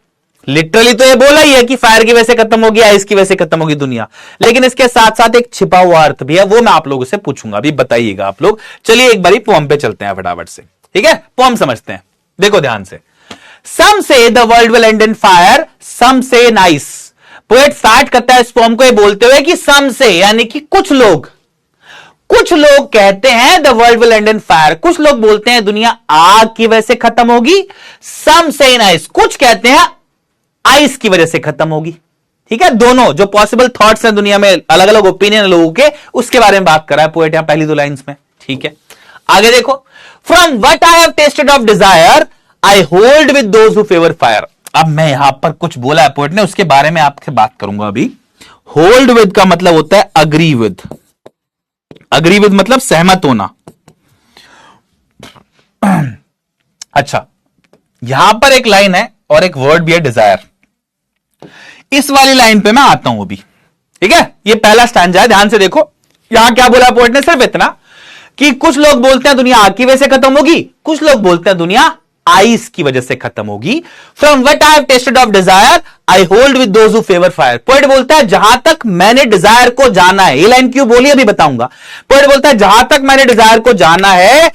लिटरली तो ये बोला ही है कि फायर की वजह से खत्म होगी, आइस की वजह से खत्म होगी दुनिया, लेकिन इसके साथ साथ एक छिपा हुआ अर्थ भी है, वो मैं आप लोगों से पूछूंगा, अभी बताइएगा आप लोग। चलिए एक बारी पोएम पे चलते हैं फटाफट से, ठीक है? पोएम समझते हैं, देखो ध्यान से। Some say the world will end in fire, some say in ice. Poet start करता है इस पोएम को ये बोलते हुए कि some say, यानी कि कुछ लोग कहते हैं the world will end in fire, कुछ लोग बोलते हैं दुनिया आग की वजह से खत्म होगी। some say in ice, कुछ कहते हैं आइस की वजह से खत्म होगी। ठीक है, दोनों जो पॉसिबल थॉट्स हैं दुनिया में, अलग अलग ओपिनियन लोगों के, उसके बारे में बात कर रहा है पोएट यहां पहली दो लाइंस में। ठीक है, आगे देखो। From what I have tested of desire I hold with those who favour fire. अब मैं यहां पर कुछ बोला है पोएट ने, उसके बारे में आपसे बात करूंगा अभी। होल्ड विद का मतलब होता है अग्री विद। अग्री विद मतलब सहमत होना। अच्छा, यहां पर एक लाइन है और एक वर्ड भी है डिजायर। इस वाली लाइन पे मैं आता हूं अभी, ठीक है? ये पहला स्टैंजा है, ध्यान से देखो। यहां क्या बोला पोएट ने? सिर्फ इतना कि कुछ लोग बोलते हैं दुनिया आग की वजह से खत्म होगी, कुछ लोग बोलते हैं दुनिया आइस की वजह से खत्म होगी। From what I have tested of desire I hold with those who favour fire. Poet बोलता है जहां तक मैंने डिजायर को जाना है, ये लाइन क्यों बोली अभी बताऊंगा। पोएट बोलता है जहां तक मैंने डिजायर को जाना है,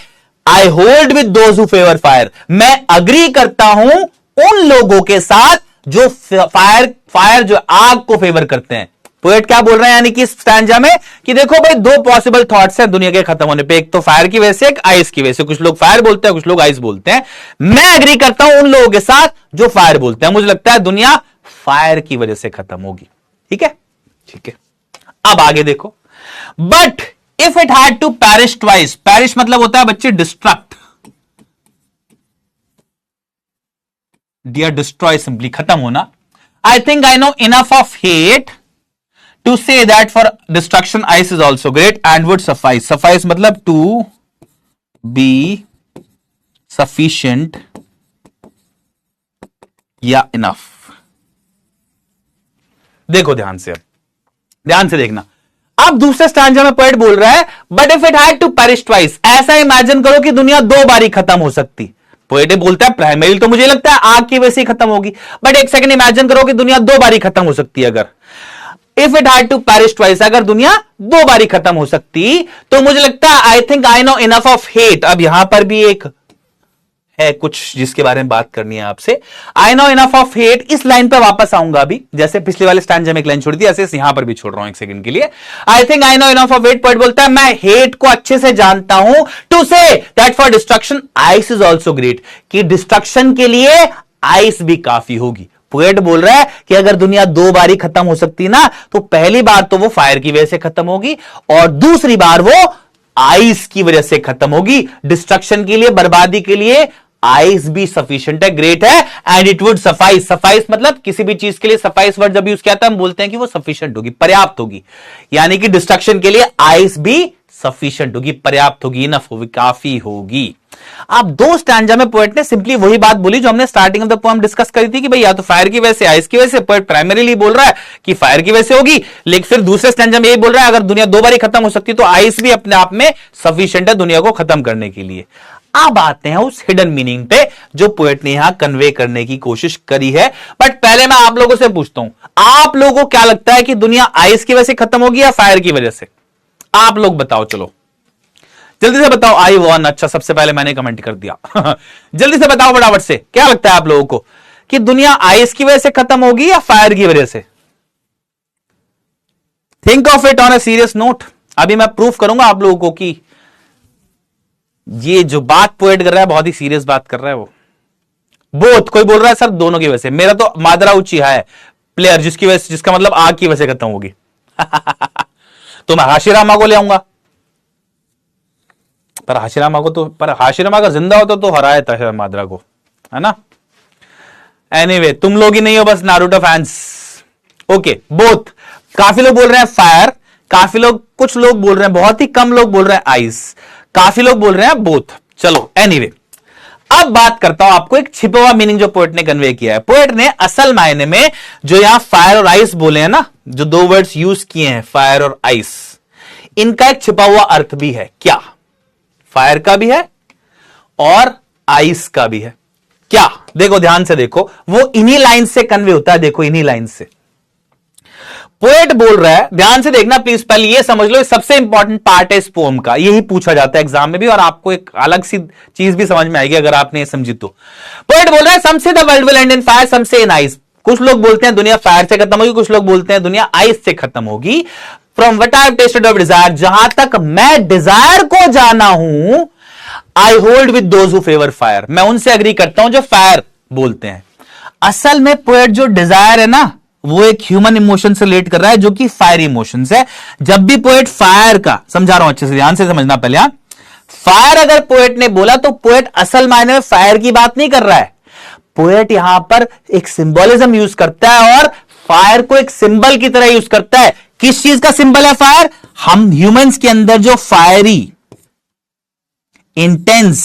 I hold with those who favour fire, मैं अग्री करता हूं उन लोगों के साथ जो फायर जो आग को फेवर करते हैं। पोएट क्या बोल रहे हैं यानी कि इस स्टैंजा में कि देखो भाई, दो पॉसिबल थॉट्स हैं दुनिया के खत्म होने पे, एक तो फायर की वजह से, एक आइस की वजह से। कुछ लोग फायर बोलते हैं, कुछ लोग आइस बोलते हैं। मैं एग्री करता हूं उन लोगों के साथ जो फायर बोलते हैं। मुझे लगता है दुनिया फायर की वजह से खत्म होगी। ठीक है, ठीक है। अब आगे देखो। But if it had to parish twice, parish मतलब होता है बच्चे डिस्ट्रक्ट, डियर डिस्ट्रॉय, सिंपली खत्म होना। I think I know enough of hate to say that for destruction ice is also great and would suffice. Suffice मतलब to be sufficient या enough. देखो ध्यान से, अब ध्यान से देखना। अब दूसरे स्टैंजा में पोएट बोल रहा है but if it had to perish twice, ऐसा इमेजिन करो कि दुनिया दो बारी खत्म हो सकती। पोएट बोलता है प्राइमरी तो मुझे लगता है आग की वजह से खत्म होगी, बट एक सेकंड इमेजिन करो कि दुनिया दो बारी खत्म हो सकती है। अगर if it had to perish twice, अगर दुनिया दो बारी खत्म हो सकती, तो मुझे लगता है I think I know enough of hate. अब यहां पर भी एक है कुछ जिसके बारे में बात करनी है आपसे। I know enough of hate, इस लाइन पर वापस आऊंगा अभी, जैसे पिछले वाले स्टैंजा में एक लाइन छोड़ी थी, ऐसे यहां पर भी छोड़ रहा हूं एक सेकंड के लिए। I think I know enough of hate, poet बोलता है मैं हेट को अच्छे से जानता हूं to say that for destruction ice is also great, कि डिस्ट्रक्शन के लिए आइस भी काफी होगी। पोएट बोल रहा है कि अगर दुनिया दो बारी खत्म हो सकती ना, तो पहली बार तो वो फायर की वजह से खत्म होगी और दूसरी बार वो आइस की वजह से खत्म होगी। डिस्ट्रक्शन के लिए, बर्बादी के लिए आइस भी सफिशिएंट है, ग्रेट है, and it would suffice. Suffice मतलब किसी भी चीज के लिए सफाइस वर्ड जब यूज किया था हम बोलते हैं कि वो सफिशिएंट होगी, पर्याप्त होगी, यानी कि डिस्ट्रक्शन के लिए आइस भी सफिशिएंट होगी, पर्याप्त होगी, इनफ होगी, काफी होगी। अब दो स्टैंजा में पोएट ने सिंपली वही बात बोली जो हमने starting of the poem discuss करी थी कि भाई या तो फायर की वजह से, आइस की वजह से। पोएट प्राइमरीली बोल रहा है कि फायर की वजह से होगी, लेकिन फिर दूसरे स्टैंजा में यही बोल रहा है अगर दुनिया दो बार ही खत्म हो सकती तो आइस भी अपने आप में सफिशिएंट है दुनिया को खत्म करने के लिए। अब आते हैं उस हिडन मीनिंग पे जो पोएट ने यहां कन्वे करने की कोशिश करी है। बट पहले मैं आप लोगों से पूछता हूं, आप लोगों को क्या लगता है कि दुनिया आइस की वजह से खत्म होगी या फायर की वजह से? आप लोग बताओ, चलो जल्दी से बताओ। आई वन, अच्छा सबसे पहले मैंने कमेंट कर दिया जल्दी से बताओ फटाफट से, क्या लगता है आप लोगों को कि दुनिया आइस की वजह से खत्म होगी या फायर की वजह से? Think of it on a serious note. अभी मैं प्रूफ करूंगा आप लोगों को कि ये जो बात पोएट कर रहा है बहुत ही सीरियस बात कर रहा है वो। बोथ, कोई बोल रहा है सर दोनों की वजह से। मेरा तो मादरा उचिहा है प्लेयर, जिसकी वजह से, जिसका मतलब आग की वजह से खत्म होगी तो मैं हाशिरामा को ले आऊंगा, पर हाशिरामा का जिंदा होता तो हराया था मादरा को, है ना। एनीवे, तुम लोग ही नहीं हो बस नारुतो फैंस। Okay, both. काफी लोग बोल रहे हैं फायर, काफी लोग, कुछ लोग बोल रहे हैं, बहुत ही कम लोग बोल रहे हैं आइस, काफी लोग बोल रहे हैं बोथ। चलो एनीवे, अब बात करता हूं आपको एक छिपा हुआ मीनिंग जो पोएट ने कन्वे किया है। पोएट ने असल मायने में जो यहां फायर और आइस बोले हैं ना, जो दो वर्ड्स यूज किए हैं फायर और आइस, इनका एक छिपा हुआ अर्थ भी है। क्या? फायर का भी है और आइस का भी है। क्या? देखो ध्यान से देखो, वो इन्हीं लाइन से कन्वे होता है। देखो इन्हीं लाइन से पोएट बोल रहा है, ध्यान से देखना प्लीज। पहले ये समझ लो, सबसे इंपॉर्टेंट पार्ट है इस पोएम का, यही पूछा जाता है एग्जाम में भी, और आपको एक अलग सी चीज भी समझ में आएगी अगर आपने ये समझी तो। पोएट बोल रहा है some say the world will end in fire, some say in ice. कुछ लोग बोलते हैं दुनिया फायर से खत्म होगी, कुछ लोग बोलते हैं दुनिया आइस से खत्म होगी। From what I have tested of desire, जहां तक मैं डिजायर को जाना हूं, I hold with those who favour fire, मैं उनसे एग्री करता हूं जो फायर बोलते हैं। असल में पोएट जो डिजायर है ना, वो एक ह्यूमन इमोशन से रिलेट कर रहा है जो कि फायर इमोशंस है। जब भी पोएट फायर का, समझा रहा हूं अच्छे से, ध्यान से समझना पहले। फायर अगर पोएट ने बोला तो पोएट असल मायने में फायर की बात नहीं कर रहा है। पोएट यहां पर एक सिंबोलिज्म यूज करता है और फायर को एक सिंबल की तरह यूज करता है। किस चीज का सिंबल है फायर? हम ह्यूमंस के अंदर जो फायरी इंटेंस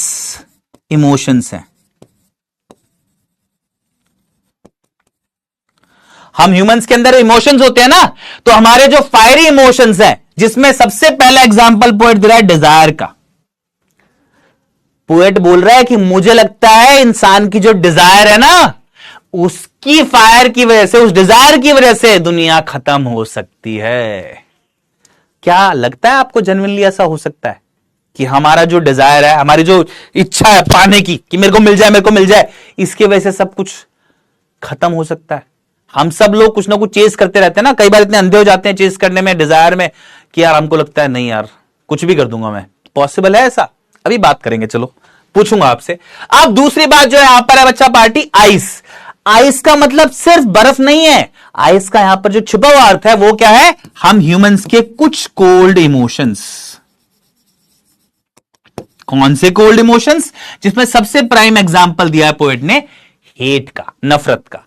इमोशंस हैं, हम ह्यूमंस के अंदर इमोशंस होते हैं ना, तो हमारे जो फायरी इमोशंस हैं, जिसमें सबसे पहला एग्जांपल पोएट दे रहा है डिजायर का। पोएट बोल रहा है कि मुझे लगता है इंसान की जो डिजायर है ना, उसकी फायर की वजह से, उस डिजायर की वजह से दुनिया खत्म हो सकती है। क्या लगता है आपको जेन्युइनली ऐसा हो सकता है कि हमारा जो डिजायर है, हमारी जो इच्छा है पाने की, कि मेरे को मिल जाए, मेरे को मिल जाए, इसकी वजह से सब कुछ खत्म हो सकता है? हम सब लोग कुछ ना कुछ चेस करते रहते हैं ना, कई बार इतने अंधे हो जाते हैं चेस करने में, डिजायर में, कि यार हमको लगता है नहीं यार कुछ भी कर दूंगा मैं। पॉसिबल है ऐसा? अभी बात करेंगे, चलो पूछूंगा आपसे। अब दूसरी बात जो है यहां पर है बच्चा पार्टी, आइस। आइस का मतलब सिर्फ बर्फ नहीं है। आइस का यहां पर जो छुपा हुआ अर्थ है वो क्या है? हम ह्यूमंस के कुछ कोल्ड इमोशंस। कौन से कोल्ड इमोशंस? जिसमें सबसे प्राइम एग्जांपल दिया है पोएट ने हेट का, नफरत का।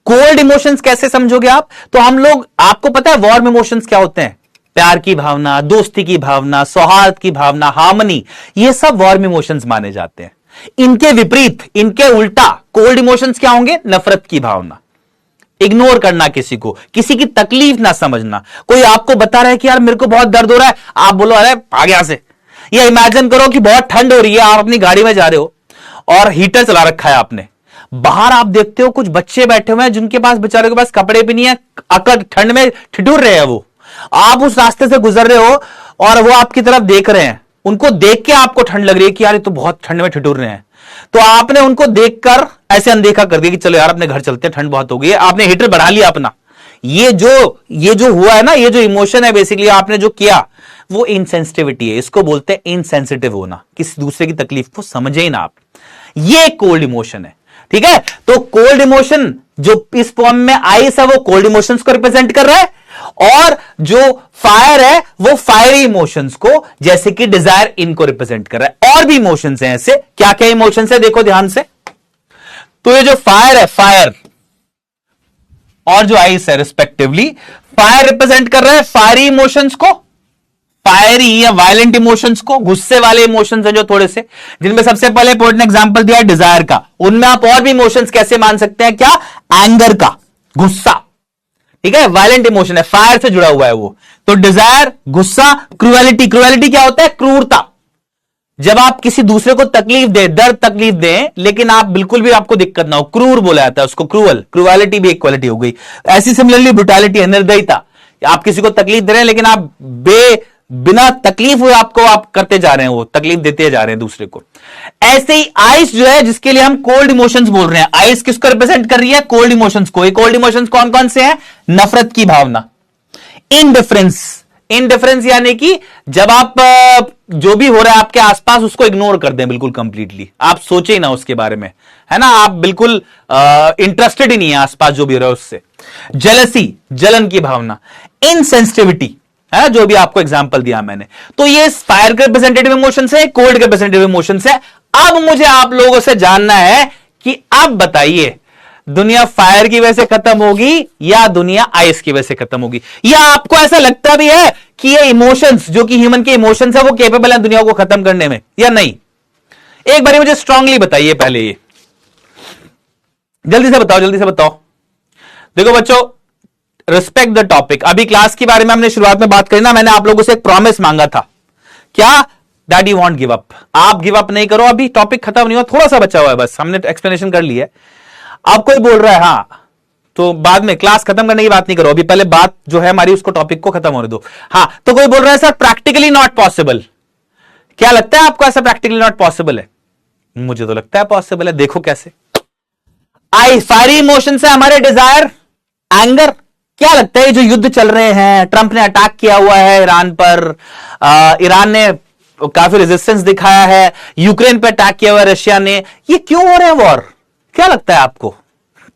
कोल्ड इमोशंस कैसे समझोगे आप? तो हम लोग, आपको पता है वार्म इमोशंस क्या होते हैं? प्यार की भावना, दोस्ती की भावना, सौहार्द की भावना, हार्मनी, ये सब वार्म इमोशंस माने जाते हैं। इनके विपरीत, इनके उल्टा कोल्ड इमोशंस क्या होंगे? नफरत की भावना, इग्नोर करना किसी को, किसी की तकलीफ ना समझना। कोई आपको बता रहा है कि यार मेरे को बहुत दर्द हो रहा है, आप बोलो अरे भाग यहां से। या इमेजिन करो कि बहुत ठंड हो रही है, आप अपनी गाड़ी में जा रहे हो और हीटर चला रखा है आपने, बाहर आप देखते हो कुछ बच्चे बैठे हुए हैं जिनके पास, बेचारे के पास कपड़े भी नहीं है, अकड़ ठंड में ठिठुर रहे हैं वो। आप उस रास्ते से गुजर रहे हो और वो आपकी तरफ देख रहे हैं, उनको देख के आपको ठंड लग रही है कि यार ये तो बहुत ठंड में ठिठुर रहे हैं, तो आपने उनको देखकर ऐसे अनदेखा कर दिया कि चलो यार अपने घर चलते हैं, ठंड बहुत हो गई है, आपने हीटर बढ़ा लिया अपना। ये जो हुआ है ना, ये जो इमोशन है बेसिकली आपने जो किया, वो इनसेंसिटिविटी है। इसको बोलते हैं इनसेंसिटिव होना, किसी दूसरे की तकलीफ को समझे ही ना आप। ये कोल्ड इमोशन है, ठीक है। तो कोल्ड इमोशन जो इस पोएम में आइस है, वो कोल्ड इमोशंस को रिप्रेजेंट कर रहा है, और जो फायर है वो फायरी इमोशंस को, जैसे कि डिजायर, इनको रिप्रेजेंट कर रहा है। और भी इमोशंस हैं ऐसे, क्या क्या इमोशंस है देखो ध्यान से। तो ये जो फायर है, फायर और जो आइस है रिस्पेक्टिवली, फायर रिप्रेजेंट कर रहा है फायरी इमोशंस को, फायरी या वायलेंट इमोशंस को, गुस्से वाले इमोशंस हैं जो थोड़े से, जिनमें सबसे पहले पोर्ट ने एग्जांपल दिया है डिजायर का। उनमें आप और भी इमोशंस कैसे मान सकते हैं, क्या, एंगर का, गुस्सा, ठीक है, वायलेंट इमोशन है, फायर से जुड़ा हुआ है वो। तो डिजायर, गुस्सा, क्रूएलिटी, क्रूएलिटी क्या होता है, क्रूरता। जब आप किसी दूसरे को तकलीफ दे, दर्द तकलीफ दें, लेकिन आप बिल्कुल भी आपको दिक्कत ना हो, क्रूर बोला जाता है उसको, क्रूअल, क्रूएलिटी भी एक क्वालिटी हो गई। ऐसी सिमिलरली ब्रुटैलिटी है, निर्दयता, आप किसी को तकलीफ दे रहे हैं लेकिन आप बिना तकलीफ हुए आपको आप करते जा रहे हैं, वो तकलीफ देते जा रहे हैं दूसरे को। ऐसे ही आइस जो है, जिसके लिए हम कोल्ड इमोशंस बोल रहे हैं, आइस किसको रिप्रेजेंट कर रही है, कोल्ड इमोशंस को। ये कोल्ड इमोशंस कौन कौन से हैं, नफरत की भावना, इनडिफरेंस, इनडिफरेंस यानी कि जब आप जो भी हो रहा है आपके आसपास उसको इग्नोर कर दें बिल्कुल कंप्लीटली, आप सोचे ही ना उसके बारे में, है ना, आप बिल्कुल इंटरेस्टेड ही नहीं है आसपास जो भी हो रहा है उससे। जेलसी, जलन की भावना, इनसेंसिटिविटी है, जो भी आपको एग्जांपल दिया मैंने। तो ये फायर के रिप्रेजेंटेटिव इमोशंस है, कोल्ड के रिप्रेजेंटेटिव इमोशंस है। अब मुझे आप लोगों से जानना है कि अब बताइए, दुनिया फायर की वजह से खत्म होगी या दुनिया आइस की वजह से खत्म होगी, या आपको ऐसा लगता भी है कि ये इमोशंस जो कि ह्यूमन के इमोशंस है वो केपेबल है दुनिया को खत्म करने में या नहीं? एक बार मुझे स्ट्रांगली बताइए पहले, ये जल्दी से बताओ, जल्दी से बताओ। देखो बच्चों, रिस्पेक्ट द टॉपिक। अभी क्लास के बारे में हमने शुरुआत में बात करी ना, मैंने आप लोगों से एक प्रॉमिस मांगा था, क्या, that you want give up, आप गिव अप नहीं करो। अभी टॉपिक खत्म नहीं हुआ, थोड़ा सा बचा हुआ है बस, हमने एक्सप्लेनेशन कर ली है। आप कोई बोल रहा है हाँ, तो बाद में क्लास खत्म करने की बात नहीं करो, अभी पहले बात जो है हमारी उसको, टॉपिक को खत्म होने दो। हाँ, तो कोई बोल रहा है सर प्रैक्टिकली नॉट पॉसिबल, क्या लगता है आपको ऐसा प्रैक्टिकली नॉट पॉसिबल है? मुझे तो लगता है पॉसिबल है, देखो कैसे। आई फायरी इमोशंस है हमारे, डिजायर, एंगर। क्या लगता है जो युद्ध चल रहे हैं, ट्रंप ने अटैक किया हुआ है ईरान पर, ईरान ने काफी रेजिस्टेंस दिखाया है, यूक्रेन पर अटैक किया हुआ है रशिया ने, ये क्यों हो रहे हैं वॉर? क्या लगता है आपको,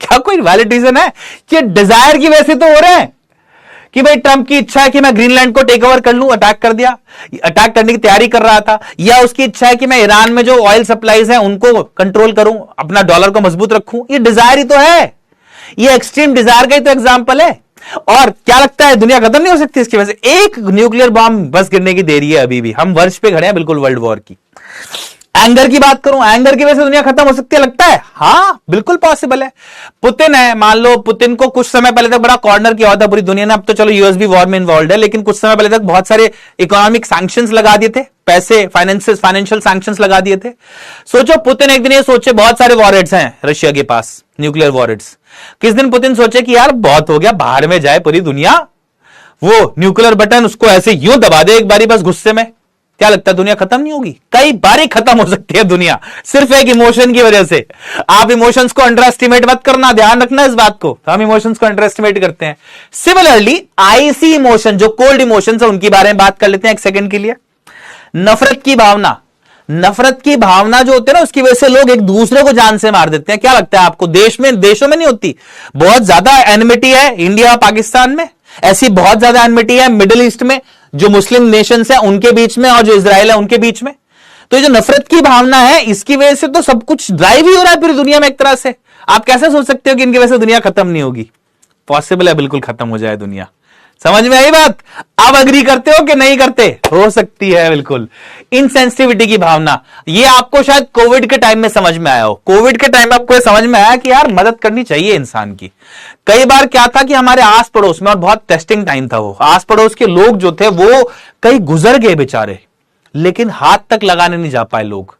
क्या कोई वैलिड रीजन है कि डिजायर की वजह से तो हो रहे हैं, कि भाई ट्रंप की इच्छा है कि मैं ग्रीनलैंड को टेक ओवर कर लूं, अटैक कर दिया, अटैक करने की तैयारी कर रहा था, या उसकी इच्छा है कि मैं ईरान में जो ऑयल सप्लाईज हैं उनको कंट्रोल करूं, अपना डॉलर को मजबूत रखूं? ये डिजायर ही तो है, ये एक्सट्रीम डिजायर का ही तो एग्जाम्पल है। और क्या लगता है दुनिया खत्म नहीं हो सकती इसकी वजह से? एक न्यूक्लियर बॉम्ब बस गिरने की देरी है, अभी भी हम वर्ष पे खड़े हैं बिल्कुल वर्ल्ड वॉर की। एंगर की बात करूं, एंगर की वजह से दुनिया खत्म हो सकती है, लगता है? हाँ, बिल्कुल पॉसिबल है। पुतिन है, मान लो पुतिन को कुछ समय पहले तक बड़ा कॉर्नर किया हुआ था पूरी दुनिया ने, अब तो चलो यूएस भी वॉर में इन्वॉल्व है, लेकिन कुछ समय पहले तक बहुत सारे इकोनॉमिक सैंक्शंस लगा दिए थे, पैसे, फाइनेंशियल सैंक्शंस लगा दिए थे। सोचो पुतिन एक दिन ये सोचे, बहुत सारे वॉरहेड्स हैं रशिया के पास, न्यूक्लियर वॉरहेड्स, किस दिन पुतिन सोचे कि यार बहुत हो गया, बाहर में जाए पूरी दुनिया, वो न्यूक्लियर बटन उसको ऐसे यूं दबा दे एक बारी बस गुस्से में, क्या लगता है दुनिया खत्म नहीं होगी? कई बारी खत्म हो सकती है दुनिया, सिर्फ एक इमोशन की वजह से। आप इमोशंस को अंडर एस्टिमेट मत करना, ध्यान रखना इस बात को, हम इमोशंस को अंडर एस्टिमेट करते हैं। सिमिलरली आईसी इमोशन, जो कोल्ड इमोशंस है, उनके बारे में बात कर लेते हैं एक सेकंड के लिए। नफरत की भावना, नफरत की भावना जो होती है ना, उसकी वजह से लोग एक दूसरे को जान से मार देते हैं। क्या लगता है आपको, देशों में नहीं होती? बहुत ज्यादा एनिमिटी है इंडिया पाकिस्तान में, ऐसी बहुत ज्यादा एनिमिटी है मिडिल ईस्ट में, जो मुस्लिम नेशंस है उनके बीच में और जो इजराइल है उनके बीच में। तो ये जो नफरत की भावना है, इसकी वजह से तो सब कुछ ड्राइव ही हो रहा है पूरी दुनिया में एक तरह से। आप कैसे सोच सकते हो कि इनकी वजह से दुनिया खत्म नहीं होगी? पॉसिबल है, बिल्कुल खत्म हो जाए दुनिया। समझ में आई बात? आप अग्री करते हो कि नहीं करते? हो सकती है बिल्कुल। इनसेंसिटिविटी की भावना, ये आपको शायद कोविड के टाइम में समझ में आया हो। कोविड के टाइम में आपको समझ में आया कि यार मदद करनी चाहिए इंसान की। कई बार क्या था कि हमारे आस पड़ोस में, और बहुत टेस्टिंग टाइम था वो, आस पड़ोस के लोग जो थे वो कई गुजर गए बेचारे, लेकिन हाथ तक लगाने नहीं जा पाए लोग,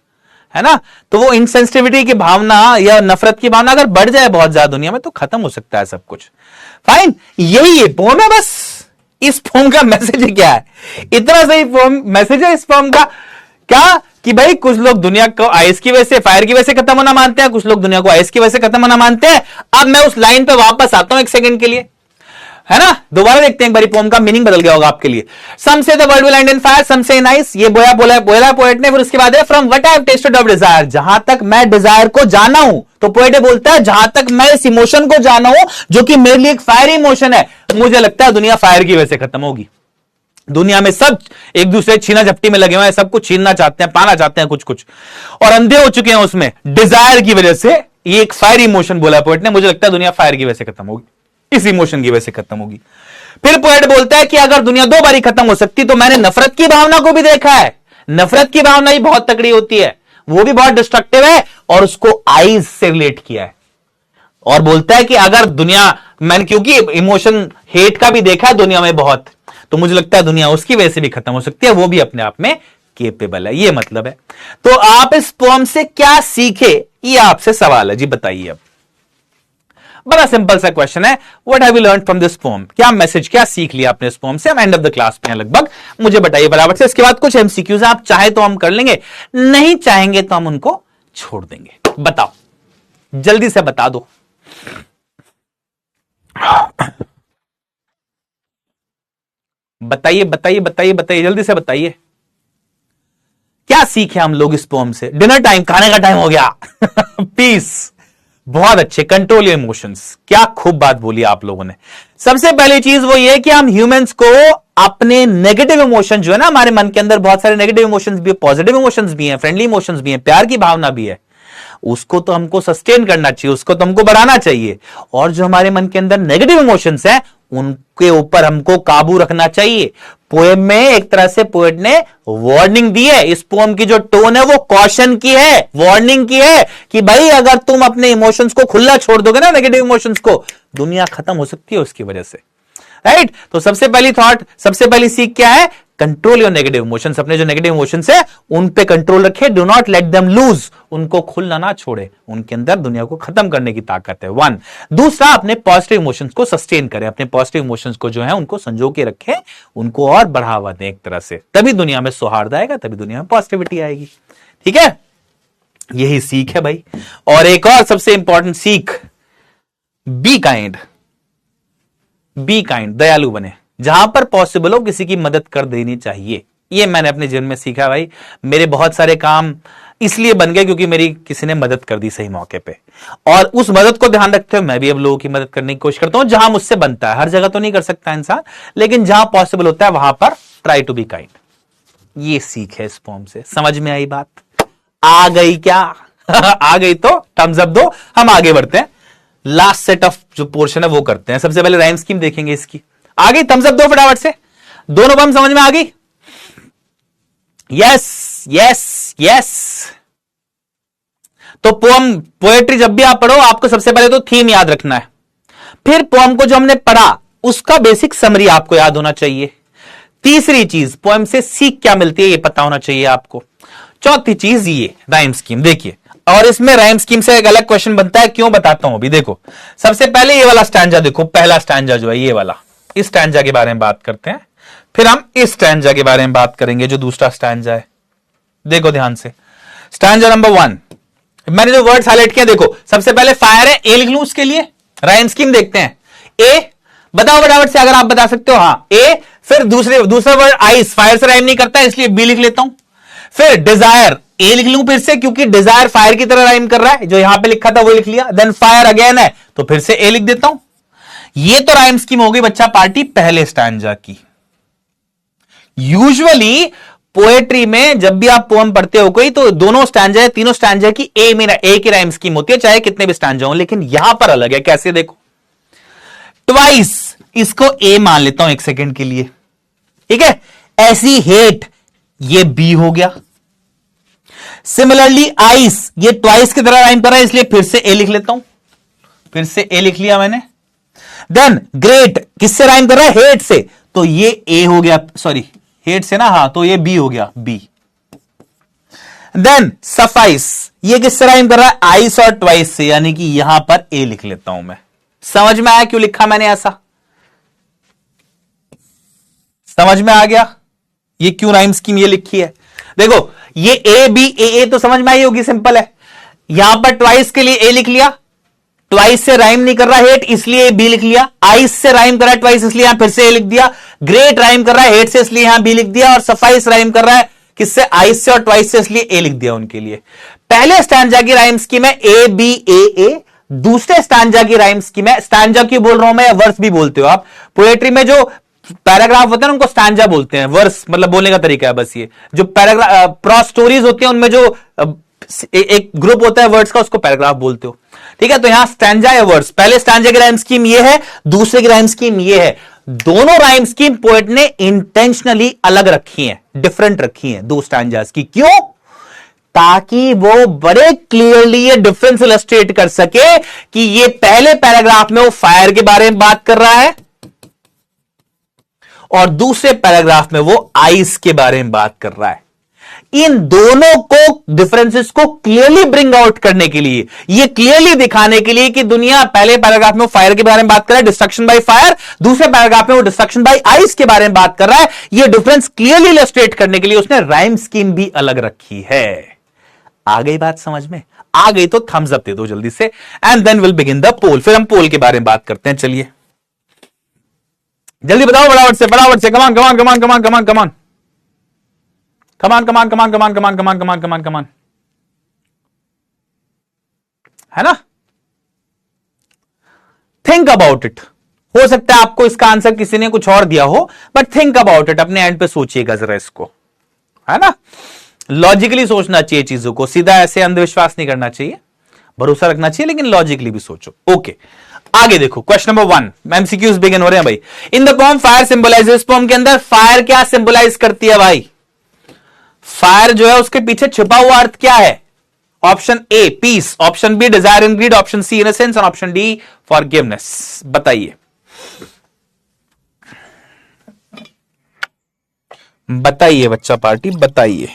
है ना? तो वो इनसेंसिटिविटी की भावना या नफरत की भावना अगर बढ़ जाए बहुत ज्यादा दुनिया में, तो खत्म हो सकता है सब कुछ। फाइन, यही है पोम है बस। इस फॉर्म का मैसेज क्या है? इतना सही फॉर्म मैसेज है इस फॉर्म का, क्या कि भाई कुछ लोग दुनिया को आइस की वजह से, फायर की वजह से खत्म होना मानते हैं, कुछ लोग दुनिया को आइस की वजह से खत्म होना मानते हैं। अब मैं उस लाइन पे वापस आता हूं एक सेकंड के लिए। है ना। दोबारा देखते हैं एक बारी, पोम का मीनिंग बदल गया होगा आपके लिए। Some say the world will end in fire, some say in ice, ये बोला पोएट ने। फिर उसके बाद है from what I have tested of desire, जहां तक मैं डिजायर को जाना हूं, तो पोएट बोलता है जहां तक मैं इस इमोशन को जाना हूं जो कि मेरे लिए एक फायर इमोशन है, मुझे लगता है दुनिया फायर की वजह से खत्म होगी। दुनिया में सब एक दूसरे छीना झपटी में लगे हुए हैं, सब कुछ छीनना चाहते हैं, पाना चाहते हैं कुछ कुछ, और अंधे हो चुके हैं उसमें डिजायर की वजह से। ये एक फायर इमोशन बोला पोएट ने, मुझे लगता है दुनिया फायर की वजह से खत्म होगी, इस इमोशन की वजह से खत्म होगी। फिर पोएट बोलता है कि अगर दुनिया 2 बारी खत्म हो सकती तो मैंने नफरत की भावना को भी देखा है। नफरत की भावना ही बहुत तगड़ी होती है, वो भी बहुत डिस्ट्रक्टिव है, और उसको आइज से रिलेट किया है। और बोलता है कि अगर दुनिया, मैंने क्योंकि इमोशन हेट का भी देखा है दुनिया में बहुत, तो मुझे लगता है दुनिया उसकी वजह से भी खत्म हो सकती है, वो भी अपने आप में केपेबल है। ये मतलब है। तो आप इस पोम से क्या सीखे, ये आपसे सवाल है जी, बताइए। अब बड़ा सिंपल सा क्वेश्चन है, what have you learn from this pome, क्या मैसेज, क्या सीख लिया आपने इस पोम से। हम एंड ऑफ द क्लास पे हैं लगभग, मुझे बताइए बराबर से। इसके बाद कुछ एमसीक्यूज आप चाहे तो हम कर लेंगे, नहीं चाहेंगे तो हम उनको छोड़ देंगे। बताओ, जल्दी से बता दो। बताइए बताइए बताइए बताइए, जल्दी से बताइए, क्या सीखे हम लोग इस पोम से। डिनर टाइम, खाने का टाइम हो गया। पीस, बहुत अच्छे। कंट्रोल योर इमोशंस, क्या खूब बात बोली आप लोगों ने। सबसे पहली चीज वो ये कि हम ह्यूमंस को अपने नेगेटिव इमोशन जो है ना, हमारे मन के अंदर बहुत सारे नेगेटिव इमोशंस भी है, पॉजिटिव इमोशंस भी हैं, फ्रेंडली इमोशंस भी हैं, प्यार की भावना भी है, उसको तो हमको सस्टेन करना चाहिए, उसको तो हमको बढ़ाना चाहिए। और जो हमारे मन के अंदर नेगेटिव इमोशंस हैं उनके ऊपर हमको काबू रखना चाहिए। पोएम में एक तरह से पोएट ने वार्निंग दी है। इस पोएम की जो टोन है वो कॉशन की है, वार्निंग की है, कि भाई अगर तुम अपने इमोशंस को खुला छोड़ दोगे ना, नेगेटिव इमोशंस को, दुनिया खत्म हो सकती है उसकी वजह से। राइट। तो सबसे पहली थॉट, सबसे पहली सीख क्या है, कंट्रोल योर नेगेटिव इमोशंस। अपने जो नेगेटिव इमोशंस है उन पे कंट्रोल रखे, do not let them loose, उनको खुलना ना छोड़े, उनके अंदर दुनिया को खत्म करने की ताकत है। 1। दूसरा, अपने पॉजिटिव इमोशंस को सस्टेन करें, अपने पॉजिटिव इमोशंस को जो है उनको संजो के रखें, उनको और बढ़ावा दें एक तरह से, तभी दुनिया में सौहार्द आएगा, तभी दुनिया में पॉजिटिविटी आएगी। ठीक है, यही सीख है भाई। और एक और सबसे इंपॉर्टेंट सीख, बी काइंड, बी काइंड, दयालु बने, जहां पर पॉसिबल हो किसी की मदद कर देनी चाहिए। ये मैंने अपने जीवन में सीखा भाई। मेरे बहुत सारे काम इसलिए बन गए क्योंकि मेरी किसी ने मदद कर दी सही मौके पे, और उस मदद को ध्यान रखते हुए मैं भी अब लोगों की मदद करने की कोशिश करता हूं, जहां मुझसे बनता है। हर जगह तो नहीं कर सकता इंसान, लेकिन जहां पॉसिबल होता है वहां पर ट्राई टू बी काइंड। ये सीख है इस पोम से। समझ में आई बात? आ गई क्या? आ गई तो थम्स अप दो, हम आगे बढ़ते हैं। लास्ट सेट ऑफ जो पोर्शन है वो करते हैं। सबसे पहले राइम स्कीम देखेंगे इसकी। आ गई? थम्स अप दो फटाफट से। दोनों बम समझ में आ गई? Yes yes yes. तो पोम, पोएट्री जब भी आप पढ़ो, आपको सबसे पहले तो थीम याद रखना है, फिर पोम को जो हमने पढ़ा उसका बेसिक समरी आपको याद होना चाहिए। तीसरी चीज, पोएम से सीख क्या मिलती है ये पता होना चाहिए आपको। चौथी चीज ये राइम स्कीम। देखिए, और इसमें राइम स्कीम से एक अलग क्वेश्चन बनता है, क्यों बताता हूं अभी। देखो, सबसे पहले ये वाला स्टैंजा देखो, पहला स्टैंजा जो है ये वाला, इस स्टैंजा के बारे में बात करते हैं, फिर हम इस स्टैंजा के बारे में बात करेंगे जो दूसरा स्टैंजा है। देखो ध्यान से, स्टैंजा नंबर 1, मैंने जो वर्ड्स हाईलाइट किया देखो, सबसे पहले फायर है, ए लिख लूं उसके लिए। राइम स्कीम देखते हैं। ए बताओ फटाफट से, अगर आप बता सकते हो। हाँ, ए। फिर दूसरा वर्ड आइस, फायर से राइम नहीं करता है इसलिए बी लिख लेता हूं। फिर डिजायर, ए लिख लूं फिर से, क्योंकि डिजायर फायर की तरह राइम कर रहा है, जो यहां पे लिखा था वो लिख लिया। देन फायर अगेन है तो फिर से ए लिख देता हूं। ये तो राइम स्कीम हो गई बच्चा पार्टी पहले स्टैंजा की। यूजुअली पोएट्री में जब भी आप पोएम पढ़ते हो कोई, तो दोनों स्टैंजा, तीनों स्टैंजा की ए की राइम स्कीम होती है, चाहे कितने भी स्टैंजा हो। लेकिन यहां पर अलग है। कैसे? देखो, ट्वाइस, इसको ए मान लेता हूं एक सेकंड के लिए, ठीक है। ऐसी हेट, ये बी हो गया। सिमिलरली आइस, ये ट्वाइस की तरह राइम कर रहा है इसलिए फिर से ए लिख लेता हूं, फिर से ए लिख लिया मैंने। देन ग्रेट, किससे राइम कर रहा है? हेट से, तो ये ए हो गया, सॉरी हेट से ना, हाँ, तो ये बी हो गया, बी। देन सफाइस, ये किससे राइम कर रहा है? आइस और ट्वाइस से, यानी कि यहां पर ए लिख लेता हूं मैं। समझ में आया क्यों लिखा मैंने ऐसा? समझ में आ गया ये क्यों राइम स्कीम ये लिखी है? देखो, ये ए बी ए ए तो समझ में आई होगी, सिंपल है। यहां पर ट्वाइस के लिए ए लिख लिया, ट्वाइस से राइम नहीं कर रहा हेट, इसलिए बी लिख लिया। आइस से राइम कर रहा है ट्वाइस, इसलिए यहां फिर से ए लिख दिया। ग्रेट राइम कर रहा है हेट से, इसलिए यहां बी लिख दिया। और सफाइस राइम कर रहा है किससे, आइस से और ट्वाइस से, इसलिए ए लिख दिया उनके लिए। पहले स्टैंजा की राइम स्कीम है ए बी ए। दूसरे स्टैंजा की राइम स्कीम है, स्टैंजा की बोल रहा हूं मैं, वर्स भी बोलते हो आप। पोएट्री में जो पैराग्राफ होते हैं ना उनको स्टैंजा बोलते हैं, वर्स मतलब बोलने का तरीका है बस। ये जो पैराग्राफ प्रॉस स्टोरीज होती हैं उनमें जो एक ग्रुप होता है वर्ड्स का, उसको पैराग्राफ बोलते हो, ठीक है। तो यहां स्टैंजा या वर्स, पहले स्टैंजा की राइम स्कीम ये है, दूसरे की राइम स्कीम ये है। दोनों राइम स्कीम पोएट ने इंटेंशनली अलग रखी हैं, डिफरेंट रखी हैं दो स्टैंजास की। क्यों? ताकि वो बड़े क्लियरली ये डिफरेंस इलस्ट्रेट कर सके कि ये पहले पैराग्राफ में वो फायर के बारे में बात कर रहा है और दूसरे पैराग्राफ में वो आइस के बारे में बात कर रहा है। इन दोनों को डिफरेंसेस को क्लियरली ब्रिंग आउट करने के लिए, ये क्लियरली दिखाने के लिए कि दुनिया पहले पैराग्राफ में वो फायर के बारे में बात कर रहा है, डिस्ट्रक्शन बाय फायर, दूसरे पैराग्राफ में वो डिस्ट्रक्शन बाय आइस के बारे में बात कर रहा है, ये डिफरेंस क्लियरली इलस्ट्रेट करने के लिए उसने राइम स्कीम भी अलग रखी है। आ गई बात समझ में? आ गई तो थम्स अप दे दो जल्दी से, and then will begin the poll. फिर हम पोल के बारे में बात करते हैं। चलिए जल्दी बताओ, फटाफट से फटाफट से, कमान come on come on come on come on come on come on come on come on come on come on come on come on come on कमान, है ना? Think about it. हो सकता है आपको इसका आंसर किसी ने कुछ और दिया हो, बट थिंक अबाउट इट, अपने एंड पे सोचिएगा जरा इसको, है ना? लॉजिकली सोचना चाहिए चीजों को, सीधा ऐसे अंधविश्वास नहीं करना चाहिए, भरोसा रखना चाहिए, लेकिन लॉजिकली भी सोचो। ओके, आगे देखो क्वेश्चन नंबर 1, एमसीक्यूज बिगिन हो रहे हैं भाई। In the poem fire symbolizes, poem के अंदर फायर क्या सिंबलाइज करती है भाई? फायर जो है उसके पीछे छिपा हुआ अर्थ क्या है? Option a piece, option B desire and greed, option C innocence और ऑप्शन डी फॉरगिवनेस। बताइए बताइए बच्चा पार्टी, बताइए।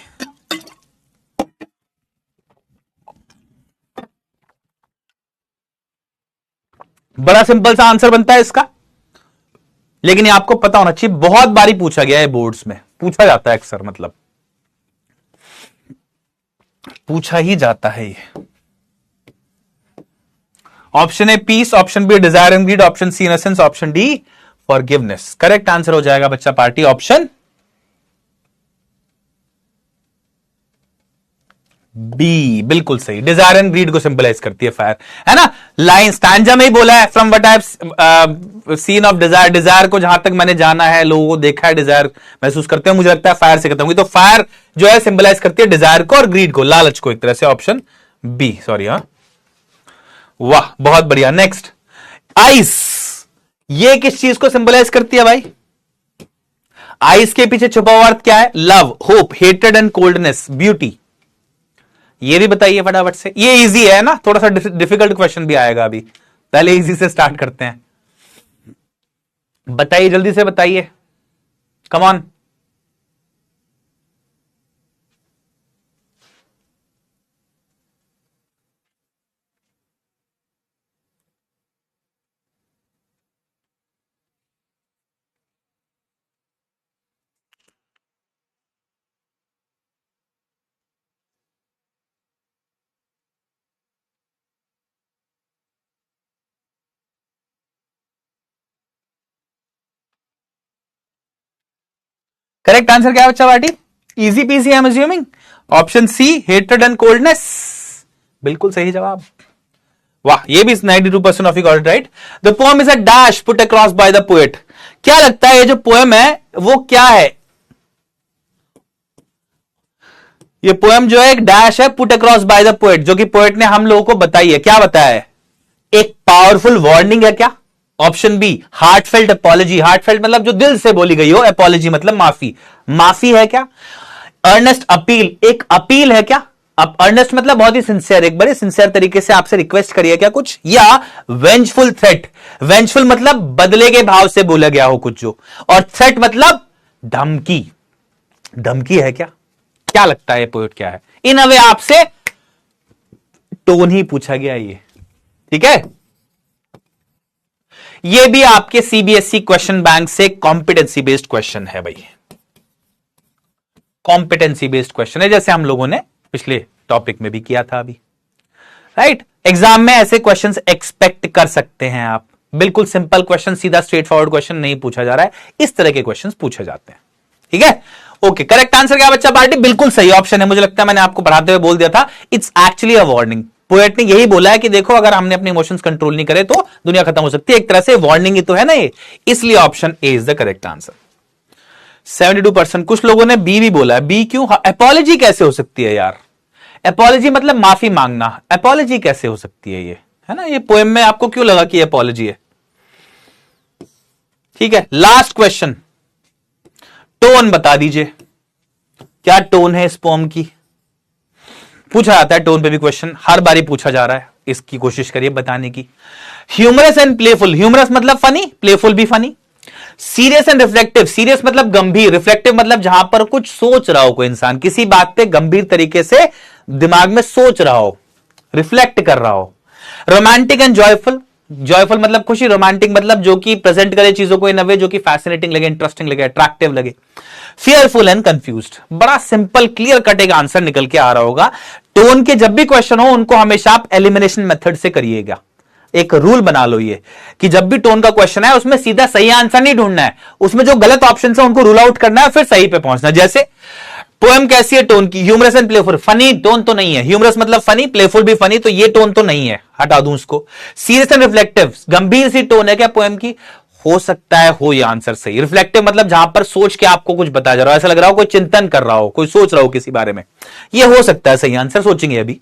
बड़ा सिंपल सा आंसर बनता है इसका, लेकिन ये आपको पता होना चाहिए, बहुत बारी पूछा गया है बोर्ड्स में, पूछा जाता है अक्सर, मतलब पूछा ही जाता है ये। Option a piece, option B desire and greed, option C innocence, option D forgiveness. Correct answer हो जाएगा बच्चा पार्टी ऑप्शन बी, बिल्कुल सही। डिजायर एंड ग्रीड को सिंबलाइज करती है फायर, है ना? लाइन स्टैंजा में ही बोला है, from what I have seen of desire, Dzire को जहां तक मैंने जाना है, लोगों को देखा है, डिजायर महसूस करते हैं, मुझे लगता है फायर से खत्म हुई। तो फायर जो है सिंबलाइज करती है डिजायर को और ग्रीड को, लालच को, एक तरह से। Option B, sorry. हाँ, वाह, बहुत बढ़िया। नेक्स्ट, आइस, ये किस चीज को सिंबलाइज करती है भाई? आइस के पीछे छुपा हुआ अर्थ क्या है? Love, hope, hatred and coldness, beauty. ये भी बताइए फटाफट से। ये इजी है ना, थोड़ा सा डिफिकल्ट क्वेश्चन भी आएगा अभी, पहले इजी से स्टार्ट करते हैं। बताइए जल्दी से, बताइए, कम ऑन। करेक्ट आंसर क्या है बच्चा party? Easy PC, I am assuming. Option C, hatred and coldness, बिल्कुल सही जवाब। वाह, ये भी 92% of you got it right. The poem is a dash put across by the poet. क्या लगता है ये जो पोएम है वो क्या है? ये पोएम जो है एक डैश है put across by the poet, जो कि पोएट ने हम लोगों को बताई है। क्या बताया है? एक पावरफुल वार्निंग है क्या? Option B, heartfelt apology, heartfelt मतलब जो दिल से बोली गई हो, अपॉलॉजी मतलब माफी, माफी है क्या? अर्नेस्ट अपील, एक अपील है क्या? अब अर्नेस्ट मतलब बहुत ही सिंसियर, एक बड़े सिंसियर तरीके से आपसे रिक्वेस्ट करिए क्या कुछ? या वेंजफुल थ्रेट, वेंजफुल मतलब बदले के भाव से बोला गया हो कुछ जो, और थ्रेट मतलब धमकी, धमकी है क्या? क्या लगता है पोएट क्या है? इन अ वे आपसे टोन ही पूछा गया ये, ठीक है? ये भी आपके सीबीएसई क्वेश्चन बैंक से कॉम्पिटेंसी बेस्ड क्वेश्चन है भाई, कॉम्पिटेंसी बेस्ड क्वेश्चन है, जैसे हम लोगों ने पिछले टॉपिक में भी किया था अभी, राइट? एग्जाम में ऐसे क्वेश्चंस एक्सपेक्ट कर सकते हैं आप। बिल्कुल सिंपल क्वेश्चन, सीधा स्ट्रेट फॉरवर्ड क्वेश्चन नहीं पूछा जा रहा है, इस तरह के क्वेश्चंस पूछे जाते हैं। ठीक है, ओके। करेक्ट आंसर क्या बच्चा पार्टी? बिल्कुल सही ऑप्शन है। मुझे लगता है मैंने आपको पढ़ाते हुए बोल दिया था, it's actually a warning. Poet ने यही बोला है कि देखो अगर हमने अपने इमोशंस कंट्रोल नहीं करे तो दुनिया खत्म हो सकती है। एक तरह से वार्निंग ही तो है ना ये, इसलिए option A is the correct answer. 72%। कुछ लोगों ने बी भी बोला है। बी क्यों? एपोलॉजी कैसे हो सकती है यार? एपोलॉजी मतलब माफी मांगना, एपोलॉजी कैसे हो सकती है? ये है ना, ये पोएम में आपको क्यों लगा कि एपोलॉजी है? ठीक है, लास्ट क्वेश्चन, टोन बता दीजिए, क्या टोन है इस पोएम की? पूछा जाता है टोन पे भी क्वेश्चन, हर बारी पूछा जा रहा है, इसकी कोशिश करिए बताने की। ह्यूमरस एंड प्लेफुल, ह्यूमरस मतलब फनी, प्लेफुल भी funny. Serious and reflective, serious मतलब गंभीर, रिफ्लेक्टिव मतलब जहां पर कुछ सोच रहा हो कोई इंसान, किसी बात पे गंभीर तरीके से दिमाग में सोच रहा हो, रिफ्लेक्ट कर रहा हो। रोमांटिक एंड जॉयफुल, जॉयफुल मतलब खुशी, रोमांटिक मतलब जो कि प्रेजेंट करे चीजों को इन अ वे जो कि फैसिनेटिंग लगे, इंटरेस्टिंग लगे, अट्रैक्टिव लगे। फियरफुल एंड कंफ्यूज्ड, बड़ा सिंपल क्लियर कट एक आंसर निकल के आ रहा होगा। टोन के जब भी क्वेश्चन हो उनको हमेशा आप एलिमिनेशन मेथड से करिएगा। एक रूल बना लो ये कि जब भी टोन का क्वेश्चन है उसमें सीधा सही आंसर नहीं ढूंढना है, उसमें जो गलत ऑप्शन है उनको रूल आउट करना है, फिर सही पे पहुंचना। जैसे पोएम कैसी है टोन की? Humerus and playful, funny tone तो नहीं है, ह्यूमरस मतलब फनी, प्लेफुल भी फनी, तो ये टोन तो नहीं है, हटा दूं इसको। सीरियस एंड रिफ्लेक्टिव, गंभीर सी टोन है क्या पोएम की? हो सकता है हो, ये आंसर सही। रिफ्लेक्टिव मतलब जहां पर सोच के आपको कुछ बताया जा रहा हो, ऐसा लग रहा हो कोई चिंतन कर रहा हो, कोई सोच रहा हो किसी बारे में, ये हो सकता है सही आंसर, सोचेंगे अभी।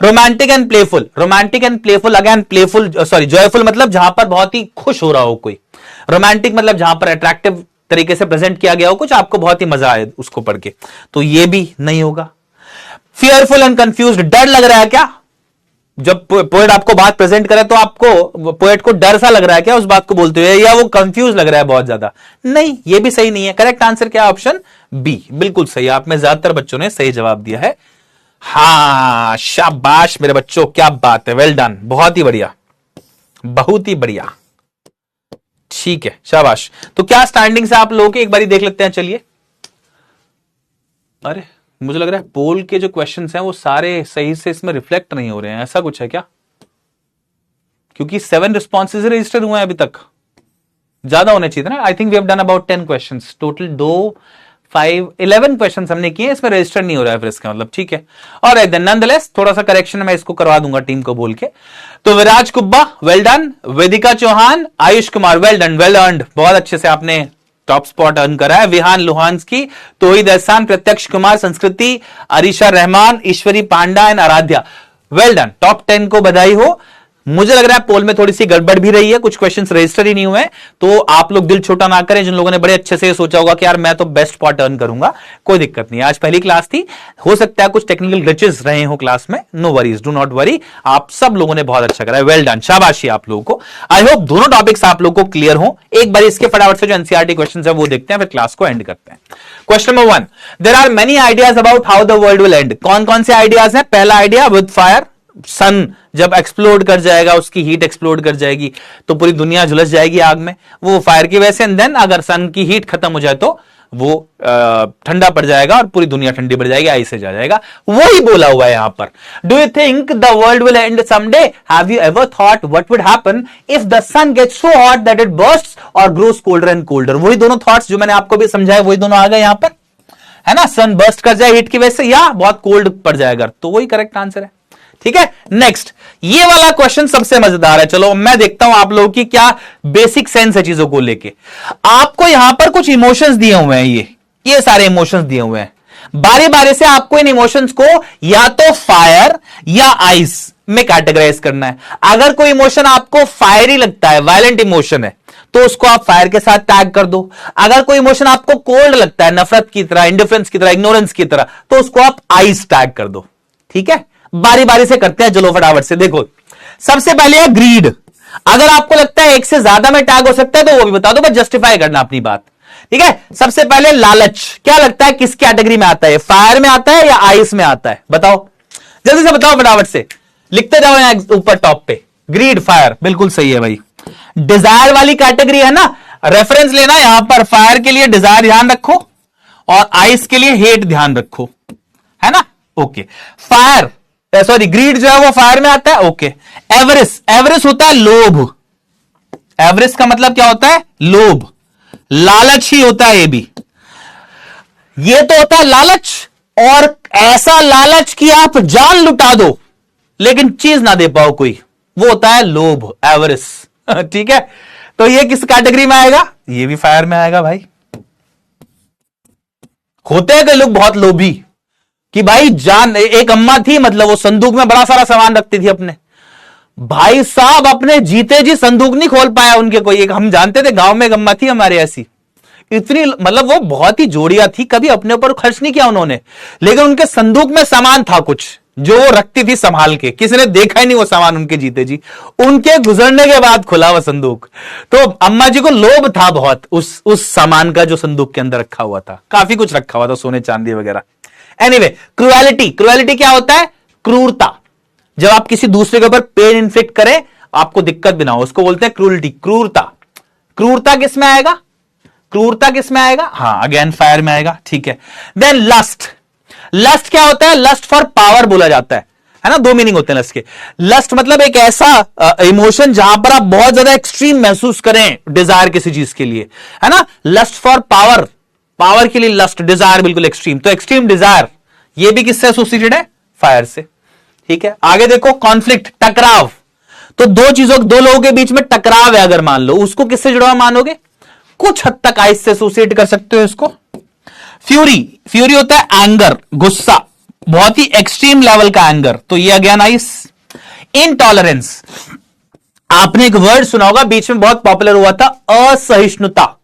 Romantic and playful, romantic and playful again, playful sorry joyful मतलब जहां पर बहुत ही खुश हो रहा हो कोई, रोमांटिक मतलब जहां पर अट्रैक्टिव तरीके से प्रेजेंट किया गया हो कुछ, आपको बहुत ही मजा आए उसको पढ़ के, तो ये भी नहीं होगा। फियरफुल एंड कंफ्यूज्ड, डर लग रहा है क्या? जब पोएट आपको बात प्रेजेंट करे तो आपको, पोएट को डर सा लग रहा है क्या उस बात को बोलते हुए, या वो कंफ्यूज लग रहा है बहुत ज्यादा? नहीं, ये भी सही नहीं है। करेक्ट आंसर क्या? ऑप्शन बी बिल्कुल सही। आप में ज्यादातर बच्चों ने सही जवाब दिया है। हाँ, शाबाश मेरे बच्चों, क्या बात है, वेल डन, बहुत ही बढ़िया, बहुत ही बढ़िया। ठीक है, शाबाश। तो क्या स्टैंडिंग से आप लोग एक बारी देख लेते हैं, चलिए। अरे मुझे लग रहा है पोल के जो क्वेश्चंस हैं वो सारे सही से इसमें रिफ्लेक्ट नहीं हो रहे हैं, ऐसा कुछ है क्या? क्योंकि 7 रिस्पॉन्सेज रजिस्टर हुए हैं अभी तक, ज्यादा होने चाहिए था ना। I think we have done about 10 questions total, 11 questions हमने किए, इसमें रजिस्टर नहीं हो रहा है, फिर इसका मतलब ठीक है। और नॉनदलेस थोड़ा सा करेक्शन मैं इसको करवा दूंगा टीम को बोल के। तो Viraj Kubba well done, Vedika Chauhan, Ayush Kumar well done, well earned, बहुत अच्छे से आपने टॉप स्पॉट अर्न करा है। विहान लुहानस्की, तोहिद एहसान, Pratyaksh Kumar, Sanskriti, Arisha Rahman, Ishwari Panda and Aradhya, well done, top 10 को बधाई हो। मुझे लग रहा है पोल में थोड़ी सी गड़बड़ भी रही है, कुछ क्वेश्चंस रजिस्टर ही नहीं हुए, तो आप लोग दिल छोटा ना करें। जिन लोगों ने बड़े अच्छे से सोचा होगा कि यार मैं तो बेस्ट स्पॉट अर्न करूंगा, कोई दिक्कत नहीं है, आज पहली क्लास थी, हो सकता है कुछ टेक्निकल ग्लिचेस रहे हो क्लास में, no worries, do not worry, आप सब लोगों ने बहुत अच्छा करा है, वेल डन, शाबाशी आप लोगों को। आई होप दोनों टॉपिक्स आप लोगों को क्लियर हो। एक बार इसके फटाफट से जो एनसीईआरटी क्वेश्चंस है वो देखते हैं, फिर क्लास को एंड करते हैं। Question number 1, there are many ideas about how the world will and. कौन कौन से आइडियाज हैं? पहला आइडिया, विद फायर, सन जब एक्सप्लोड कर जाएगा, उसकी हीट एक्सप्लोड कर जाएगी तो पूरी दुनिया झुलस जाएगी आग में, वो फायर की वजह से। एंड देन अगर सन की हीट खत्म हो जाए तो वो ठंडा पड़ जाएगा और पूरी दुनिया ठंडी पड़ जाएगी, आइस से जा जाएगा, वही बोला हुआ है यहां पर। Do you think the world will and someday? Have you ever thought what would happen if the sun gets so hot that it bursts और ग्रोस कोल्डर एंड कोल्डर? वही दोनों थॉट्स जो मैंने आपको भी समझाया, वही दोनों आ गए यहां पर, है ना। सन बर्स्ट कर जाए हीट की वजह से, या बहुत कोल्ड पड़ जाएगा, तो वही करेक्ट आंसर है। ठीक है, नेक्स्ट, ये वाला क्वेश्चन सबसे मजेदार है। चलो मैं देखता हूं आप लोगों की क्या बेसिक सेंस है चीजों को लेके। आपको यहां पर कुछ इमोशंस दिए हुए हैं, ये सारे इमोशंस दिए हुए हैं, बारी बारी से आपको इन इमोशंस को या तो फायर या आइस में कैटेगराइज करना है। अगर कोई इमोशन आपको फायरी लगता है, वायलेंट इमोशन है, तो उसको आप फायर के साथ टैग कर दो। अगर कोई इमोशन आपको कोल्ड लगता है, नफरत की तरह, इंडिफरेंस की तरह, इग्नोरेंस की तरह, तो उसको आप आइस टैग कर दो। ठीक है, बारी बारी से करते हैं, चलो फटाफट से। देखो, सबसे पहले है ग्रीड। अगर आपको लगता है एक से ज्यादा में टैग हो सकता है तो वो भी बता दो, बस जस्टिफाई करना अपनी बात। ठीक है, सबसे पहले लालच, क्या लगता है किस कैटेगरी में आता है? फायर में आता है या आइस में आता है? बताओ, जल्दी से बताओ, फटाफट से लिखते जाओ यहां ऊपर टॉप पे। ग्रीड, फायर, बिल्कुल सही है भाई। डिजायर वाली कैटेगरी है ना, रेफरेंस लेना यहां पर, फायर के लिए डिजायर ध्यान रखो और आइस के लिए हेट ध्यान रखो, है ना। ओके, फायर सॉरी ग्रीड जो है वो फायर में आता है। ओके, एवरेस, एवरेस होता है लोभ। एवरेस का मतलब क्या होता है? लोभ, लालच ही होता है ये भी। ये तो होता है लालच, और ऐसा लालच कि आप जान लुटा दो लेकिन चीज ना दे पाओ कोई, वो होता है लोभ, एवरेस। ठीक है, तो ये किस कैटेगरी में आएगा? ये भी फायर में आएगा भाई। होते हैं कई लोग बहुत लोभी कि भाई जान, एक अम्मा थी, मतलब वो संदूक में बड़ा सारा सामान रखती थी अपने, भाई साहब अपने जीते जी संदूक नहीं खोल पाया उनके कोई। एक हम जानते थे गांव में एक अम्मा थी हमारे ऐसी, इतनी मतलब वो बहुत ही जोड़िया थी, कभी अपने ऊपर खर्च नहीं किया उन्होंने, लेकिन उनके संदूक में सामान था कुछ जो वो रखती थी संभाल के, किसी ने देखा ही नहीं वो सामान उनके जीते जी, उनके गुजरने के बाद खुला वो संदूक। तो अम्मा जी को लोभ था बहुत उस सामान का जो संदूक के अंदर रखा हुआ था, काफी कुछ रखा हुआ था, सोने चांदी वगैरह। एनीवे, क्रुएलिटी, क्रुएलिटी क्या होता है? क्रूरता। जब आप किसी दूसरे के ऊपर पेन इन्फ्लिक्ट करें, आपको दिक्कत भी ना हो, उसको बोलते हैं क्रूरटी, क्रूरता। क्रूरता किस में आएगा? क्रूरता किस में आएगा? हाँ, अगेन फायर में आएगा। ठीक है, देन लस्ट। लस्ट क्या होता है? लस्ट फॉर पावर बोला जाता है ना, दो मीनिंग होते हैं लस्ट के। लस्ट मतलब एक ऐसा इमोशन जहां पर आप बहुत ज्यादा एक्सट्रीम महसूस करें डिजायर किसी चीज के लिए, है ना। लस्ट फॉर पावर, पावर के लिए लस्ट, डिजायर बिल्कुल एक्सट्रीम, तो एक्सट्रीम डिजायर ये भी किससे एसोसिएटेड है? फायर से। ठीक है, आगे देखो, कॉन्फ्लिक्ट, टकराव। तो दो चीजों, दो लोगों के बीच में टकराव है अगर मान लो, उसको किससे जुड़ा हुआ मानोगे? कुछ हद तक आइस से एसोसिएट कर सकते हो इसको। फ्यूरी, फ्यूरी होता है एंगर, गुस्सा, बहुत ही एक्सट्रीम लेवल का एंगर, तो ये अगेन आइस। इनटॉलरेंस, आपने एक वर्ड सुना होगा, बीच में बहुत पॉपुलर हुआ था, असहिष्णुता।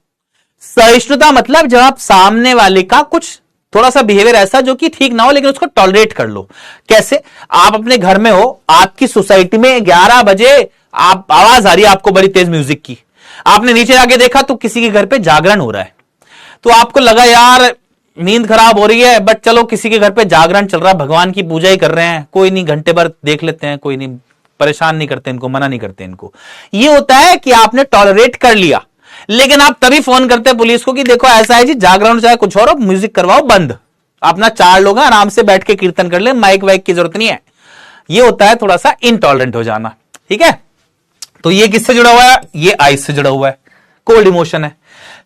सहिष्णुता मतलब जब आप सामने वाले का कुछ थोड़ा सा बिहेवियर ऐसा जो कि ठीक ना हो लेकिन उसको टॉलरेट कर लो। कैसे? आप अपने घर में हो, आपकी सोसाइटी में 11 बजे आप आवाज आ रही है आपको बड़ी तेज म्यूजिक की, आपने नीचे जाके देखा तो किसी के घर पे जागरण हो रहा है, तो आपको लगा यार नींद खराब हो रही है, बट चलो किसी के घर पे जागरण चल रहा है, भगवान की पूजा ही कर रहे हैं, कोई नहीं, घंटे भर देख लेते हैं, कोई नहीं, परेशान नहीं करते इनको, मना नहीं करते इनको। ये होता है कि आपने टॉलरेट कर लिया, लेकिन आप तभी फोन करते हैं पुलिस को कि देखो ऐसा है जी, जागरण चाहे कुछ और, म्यूजिक करवाओ बंद, अपना 4 लोग आराम से बैठ के कीर्तन कर ले, माइक वाइक की जरूरत नहीं है। ये होता है थोड़ा सा इनटॉलरेंट हो जाना। ठीक है, तो ये किससे जुड़ा हुआ है? ये आइस से जुड़ा हुआ है, कोल्ड इमोशन है।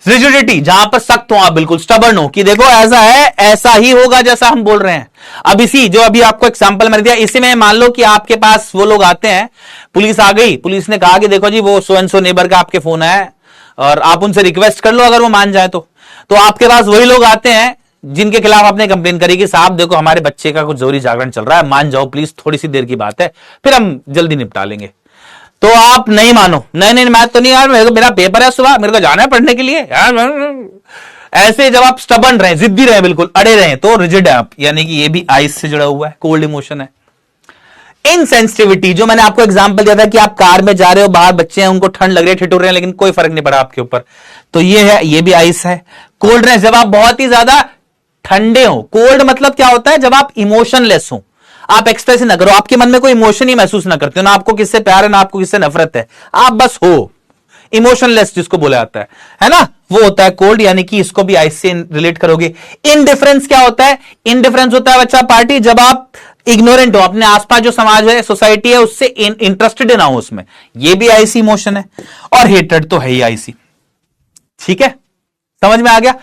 रिजिडिटी, जहां पर सख्त हो आप, बिल्कुल स्टबर्न हो कि देखो ऐसा है, ऐसा ही होगा जैसा हम बोल रहे हैं। अब इसी जो अभी आपको एग्जांपल मैंने दिया, इसी में मान लो कि आपके पास वो लोग आते हैं, पुलिस आ गई, पुलिस ने कहा कि देखो जी वो सो एंड सो नेबर का आपके फोन है और आप उनसे रिक्वेस्ट कर लो, अगर वो मान जाए तो आपके पास वही लोग आते हैं जिनके खिलाफ आपने कंप्लेन करी कि साहब देखो हमारे बच्चे का कुछ जोरी जागरण चल रहा है, मान जाओ प्लीज, थोड़ी सी देर की बात है, फिर हम जल्दी निपटा लेंगे। तो आप नहीं मानो, नहीं मैं तो नहीं यार, मेरा पेपर है सुबह, मेरे को जाना है पढ़ने के लिए यार। ऐसे जब आप स्टबर्न रहे, जिद्दी रहे, बिल्कुल अड़े रहे, तो रिजिड है आप, यानी कि ये भी आइस से जुड़ा हुआ है, कोल्ड इमोशन है। इनसेंसिटिविटी, जो मैंने आपको एग्जांपल दिया था कि आप कार में जा रहे हो, बाहर बच्चे हैं, उनको ठंड लग रही है, ठिठुर रहे हैं, लेकिन कोई फर्क नहीं पड़ा आपके ऊपर, तो ये है, ये भी आइस है। कोल्डनेस, जब आप बहुत ही ज्यादा ठंडे हो। कोल्ड मतलब क्या होता है? जब आप इमोशनलेस हो, आप एक्सप्रेस ना करो, आपके मन में कोई इमोशन ही महसूस ना करते हो, ना आपको किससे प्यार है ना आपको किससे नफरत है, आप बस हो, इमोशनलेस जिसको बोला जाता है ना, वो होता है कोल्ड, यानी कि इसको भी आइस से रिलेट करोगे। इनडिफरेंस क्या होता है? इनडिफरेंस होता है बच्चा पार्टी, जब आप इग्नोरेंट हो, अपने आसपास जो समाज है, सोसाइटी है, उससे इंटरेस्टेड ना हो उसमें, ये भी आइसी इमोशन है। और हेटेड तो है ही आइसी। ठीक है, समझ में आ गया?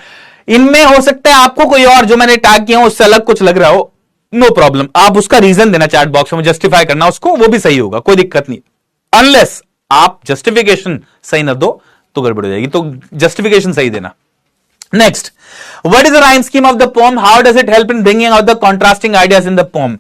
इनमें हो सकता है आपको कोई और जो मैंने टैग किया हो उससे अलग कुछ लग रहा हो, नो प्रॉब्लम, आप उसका रीजन देना चैट बॉक्स में, जस्टिफाई करना उसको, वो भी सही होगा, कोई दिक्कत नहीं। अनलेस आप जस्टिफिकेशन सही ना दो तो गड़बड़ हो जाएगी, तो जस्टिफिकेशन सही देना। Next, what is the rhyme scheme of the pome, how does it help in bringing out the contrasting ideas in the pome.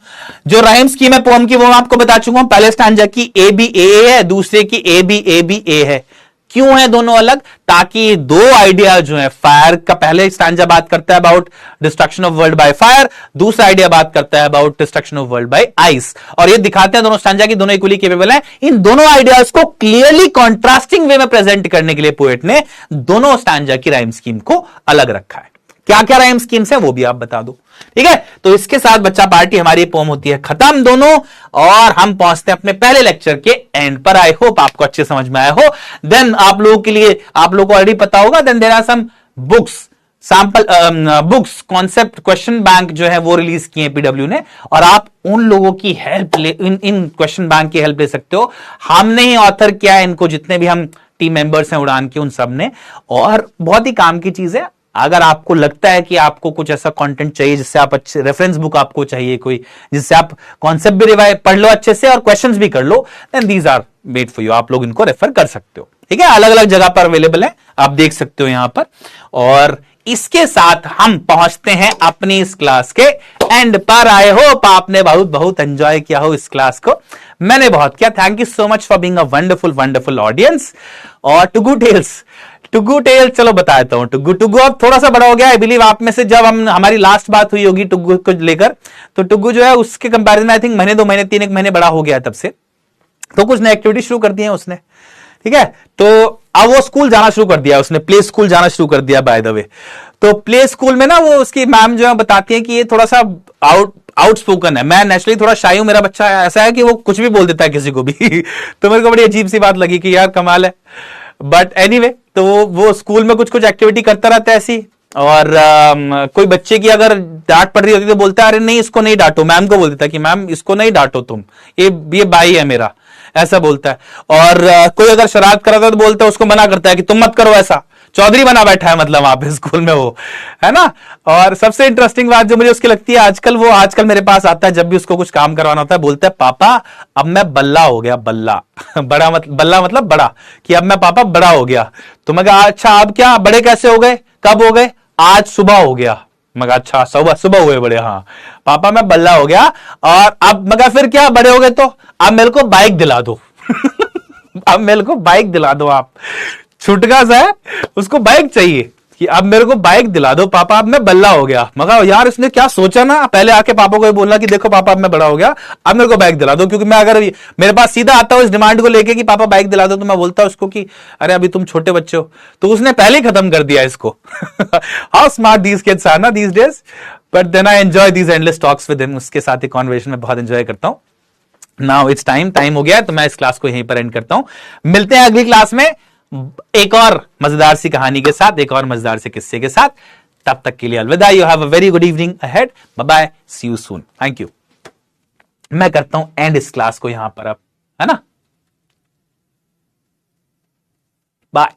जो राइम स्कीम है पोम की, वो मैं आपको बता चुका हूं, पहले स्टैंजा की ए बी ए है, दूसरे की ए बी ए है। क्यों है दोनों अलग? ताकि दो आइडिया जो है, फायर का पहले स्टैंजा बात करता है about destruction of world by fire, दूसरा आइडिया बात करता है about destruction of world by ice, और ये दिखाते हैं दोनों स्टैंजा की दोनों इक्वली केपेबल है। इन दोनों आइडियाज को क्लियरली कॉन्ट्रास्टिंग वे में प्रेजेंट करने के लिए पोएट ने दोनों स्टैंजा की राइम स्कीम को अलग रखा है। क्या क्या राइम स्कीम्स है वो भी आप बता दो। ठीक है, तो इसके साथ बच्चा पार्टी हमारी पोम होती है खत्म दोनों, और हम पहुंचते हैं अपने पहले लेक्चर के एंड पर। आई होप आपको अच्छे समझ में आया हो। देन आप लोगों के लिए, आप लोगों को ऑलरेडी पता होगा, then there are some books, sample books, concept question bank जो है वो रिलीज किए पीडब्ल्यू ने, और आप उन लोगों की हेल्प ले, इन क्वेश्चन बैंक की हेल्प ले सकते हो। हमने ही ऑथर किया है इनको, जितने भी हम टीम मेंबर्स हैं उड़ान के, उन सब ने, और बहुत ही काम की चीज है। अगर आपको लगता है कि आपको कुछ ऐसा कंटेंट चाहिए जिससे आप अच्छे, रेफरेंस बुक आपको चाहिए कोई, जिससे आप कॉन्सेप्ट भी रिवाइज पढ़ लो अच्छे से और क्वेश्चंस भी कर लो, then these are made for you. आप लोग इनको रेफर कर सकते हो, ठीक है। अलग अलग जगह पर अवेलेबल है, आप देख सकते हो यहां पर। और इसके साथ हम पहुंचते हैं अपनी इस क्लास के एंड पर। आए हो, आपने बहुत बहुत एंजॉय किया हो इस क्लास को, मैंने बहुत किया। Thank you so much for being a wonderful wonderful audience. और टुगू टेल चलो बताता हूं। टुगू अब थोड़ा सा बड़ा हो गया। आई बिलीव आप में से जब हमारी लास्ट बात हुई होगी टुगू को लेकर, तो टुगू जो है उसके कंपैरिजन में आई थिंक महीने 2 महीने 3 महीने बड़ा हो गया तब से, तो कुछ नई एक्टिविटी शुरू कर दी है उसने, ठीक है। तो अब वो स्कूल जाना शुरू कर दिया उसने, प्ले स्कूल जाना शुरू कर दिया बाय द वे। तो प्ले स्कूल में ना वो उसकी मैम जो है बताती है कि ये थोड़ा सा आउटस्पोकन है। मैं नेचुरली थोड़ा शाई हूं, मेरा बच्चा ऐसा है कि वो कुछ भी बोल देता है किसी को भी तो मेरे को बड़ी अजीब सी बात लगी कि यार कमाल है। बट एनीवे, तो वो स्कूल में कुछ कुछ एक्टिविटी करता रहता है ऐसी। और कोई बच्चे की अगर डांट पड़ रही होती तो बोलता है अरे नहीं इसको नहीं डांटो, मैम को बोल देता है कि मैम इसको नहीं डांटो तुम, ये भाई है मेरा, ऐसा बोलता है। और कोई अगर शरारत कराता है तो बोलता है, उसको मना करता है कि तुम मत करो ऐसा, चौधरी बना बैठा है मतलब वहां पे स्कूल में वो, है ना। और सबसे इंटरेस्टिंग बात जो मुझे उसकी लगती है, आजकल मेरे पास आता है जब भी उसको कुछ काम करवाना होता है, बोलता है पापा अब मैं बल्ला हो गया, बल्ला बड़ा बल्ला मतलब बड़ा, कि अब मैं पापा बड़ा हो गया। तो मैं कहा अच्छा अब क्या बड़े कैसे हो गए, कब हो गए, आज सुबह हो गया। मैं कहा अच्छा सुबह हुए बड़े, हाँ पापा मैं बल्ला हो गया। और अब मैं कहा फिर क्या बड़े हो गए तो अब मेरे को बाइक दिला दो अब मेरे को बाइक दिला दो आप। छुटका सा है, उसको बाइक चाहिए कि अब मेरे को बाइक दिला दो पापा, अब मैं बल्ला हो गया। मगर यार इसने क्या सोचा ना, पहले आके पापा को बोलना कि देखो पापा अब मैं बड़ा हो गया, अब मेरे को बाइक दिला दो। क्योंकि मैं अगर मेरे पास सीधा आता हूं इस डिमांड को लेके कि पापा बाइक दिला दो, तो मैं बोलता उसको कि अरे अभी तुम छोटे बच्चे हो। तो उसने पहले ही खत्म कर दिया इसको how smart these kids are ना these days. But then I enjoy these endless talks with him, उसके साथ ही कॉन्वर्सेशन में बहुत एंजॉय करता हूं। नाउ इट्स टाइम हो गया, तो मैं इस क्लास को यहीं पर एंड करता हूं। मिलते हैं अगली क्लास में एक और मजेदार सी कहानी के साथ, एक और मजेदार से किस्से के साथ। तब तक के लिए अलविदा। You have a very good evening ahead. Bye bye, C you soon, thank you. मैं करता हूं एंड इस क्लास को यहां पर अब, है ना।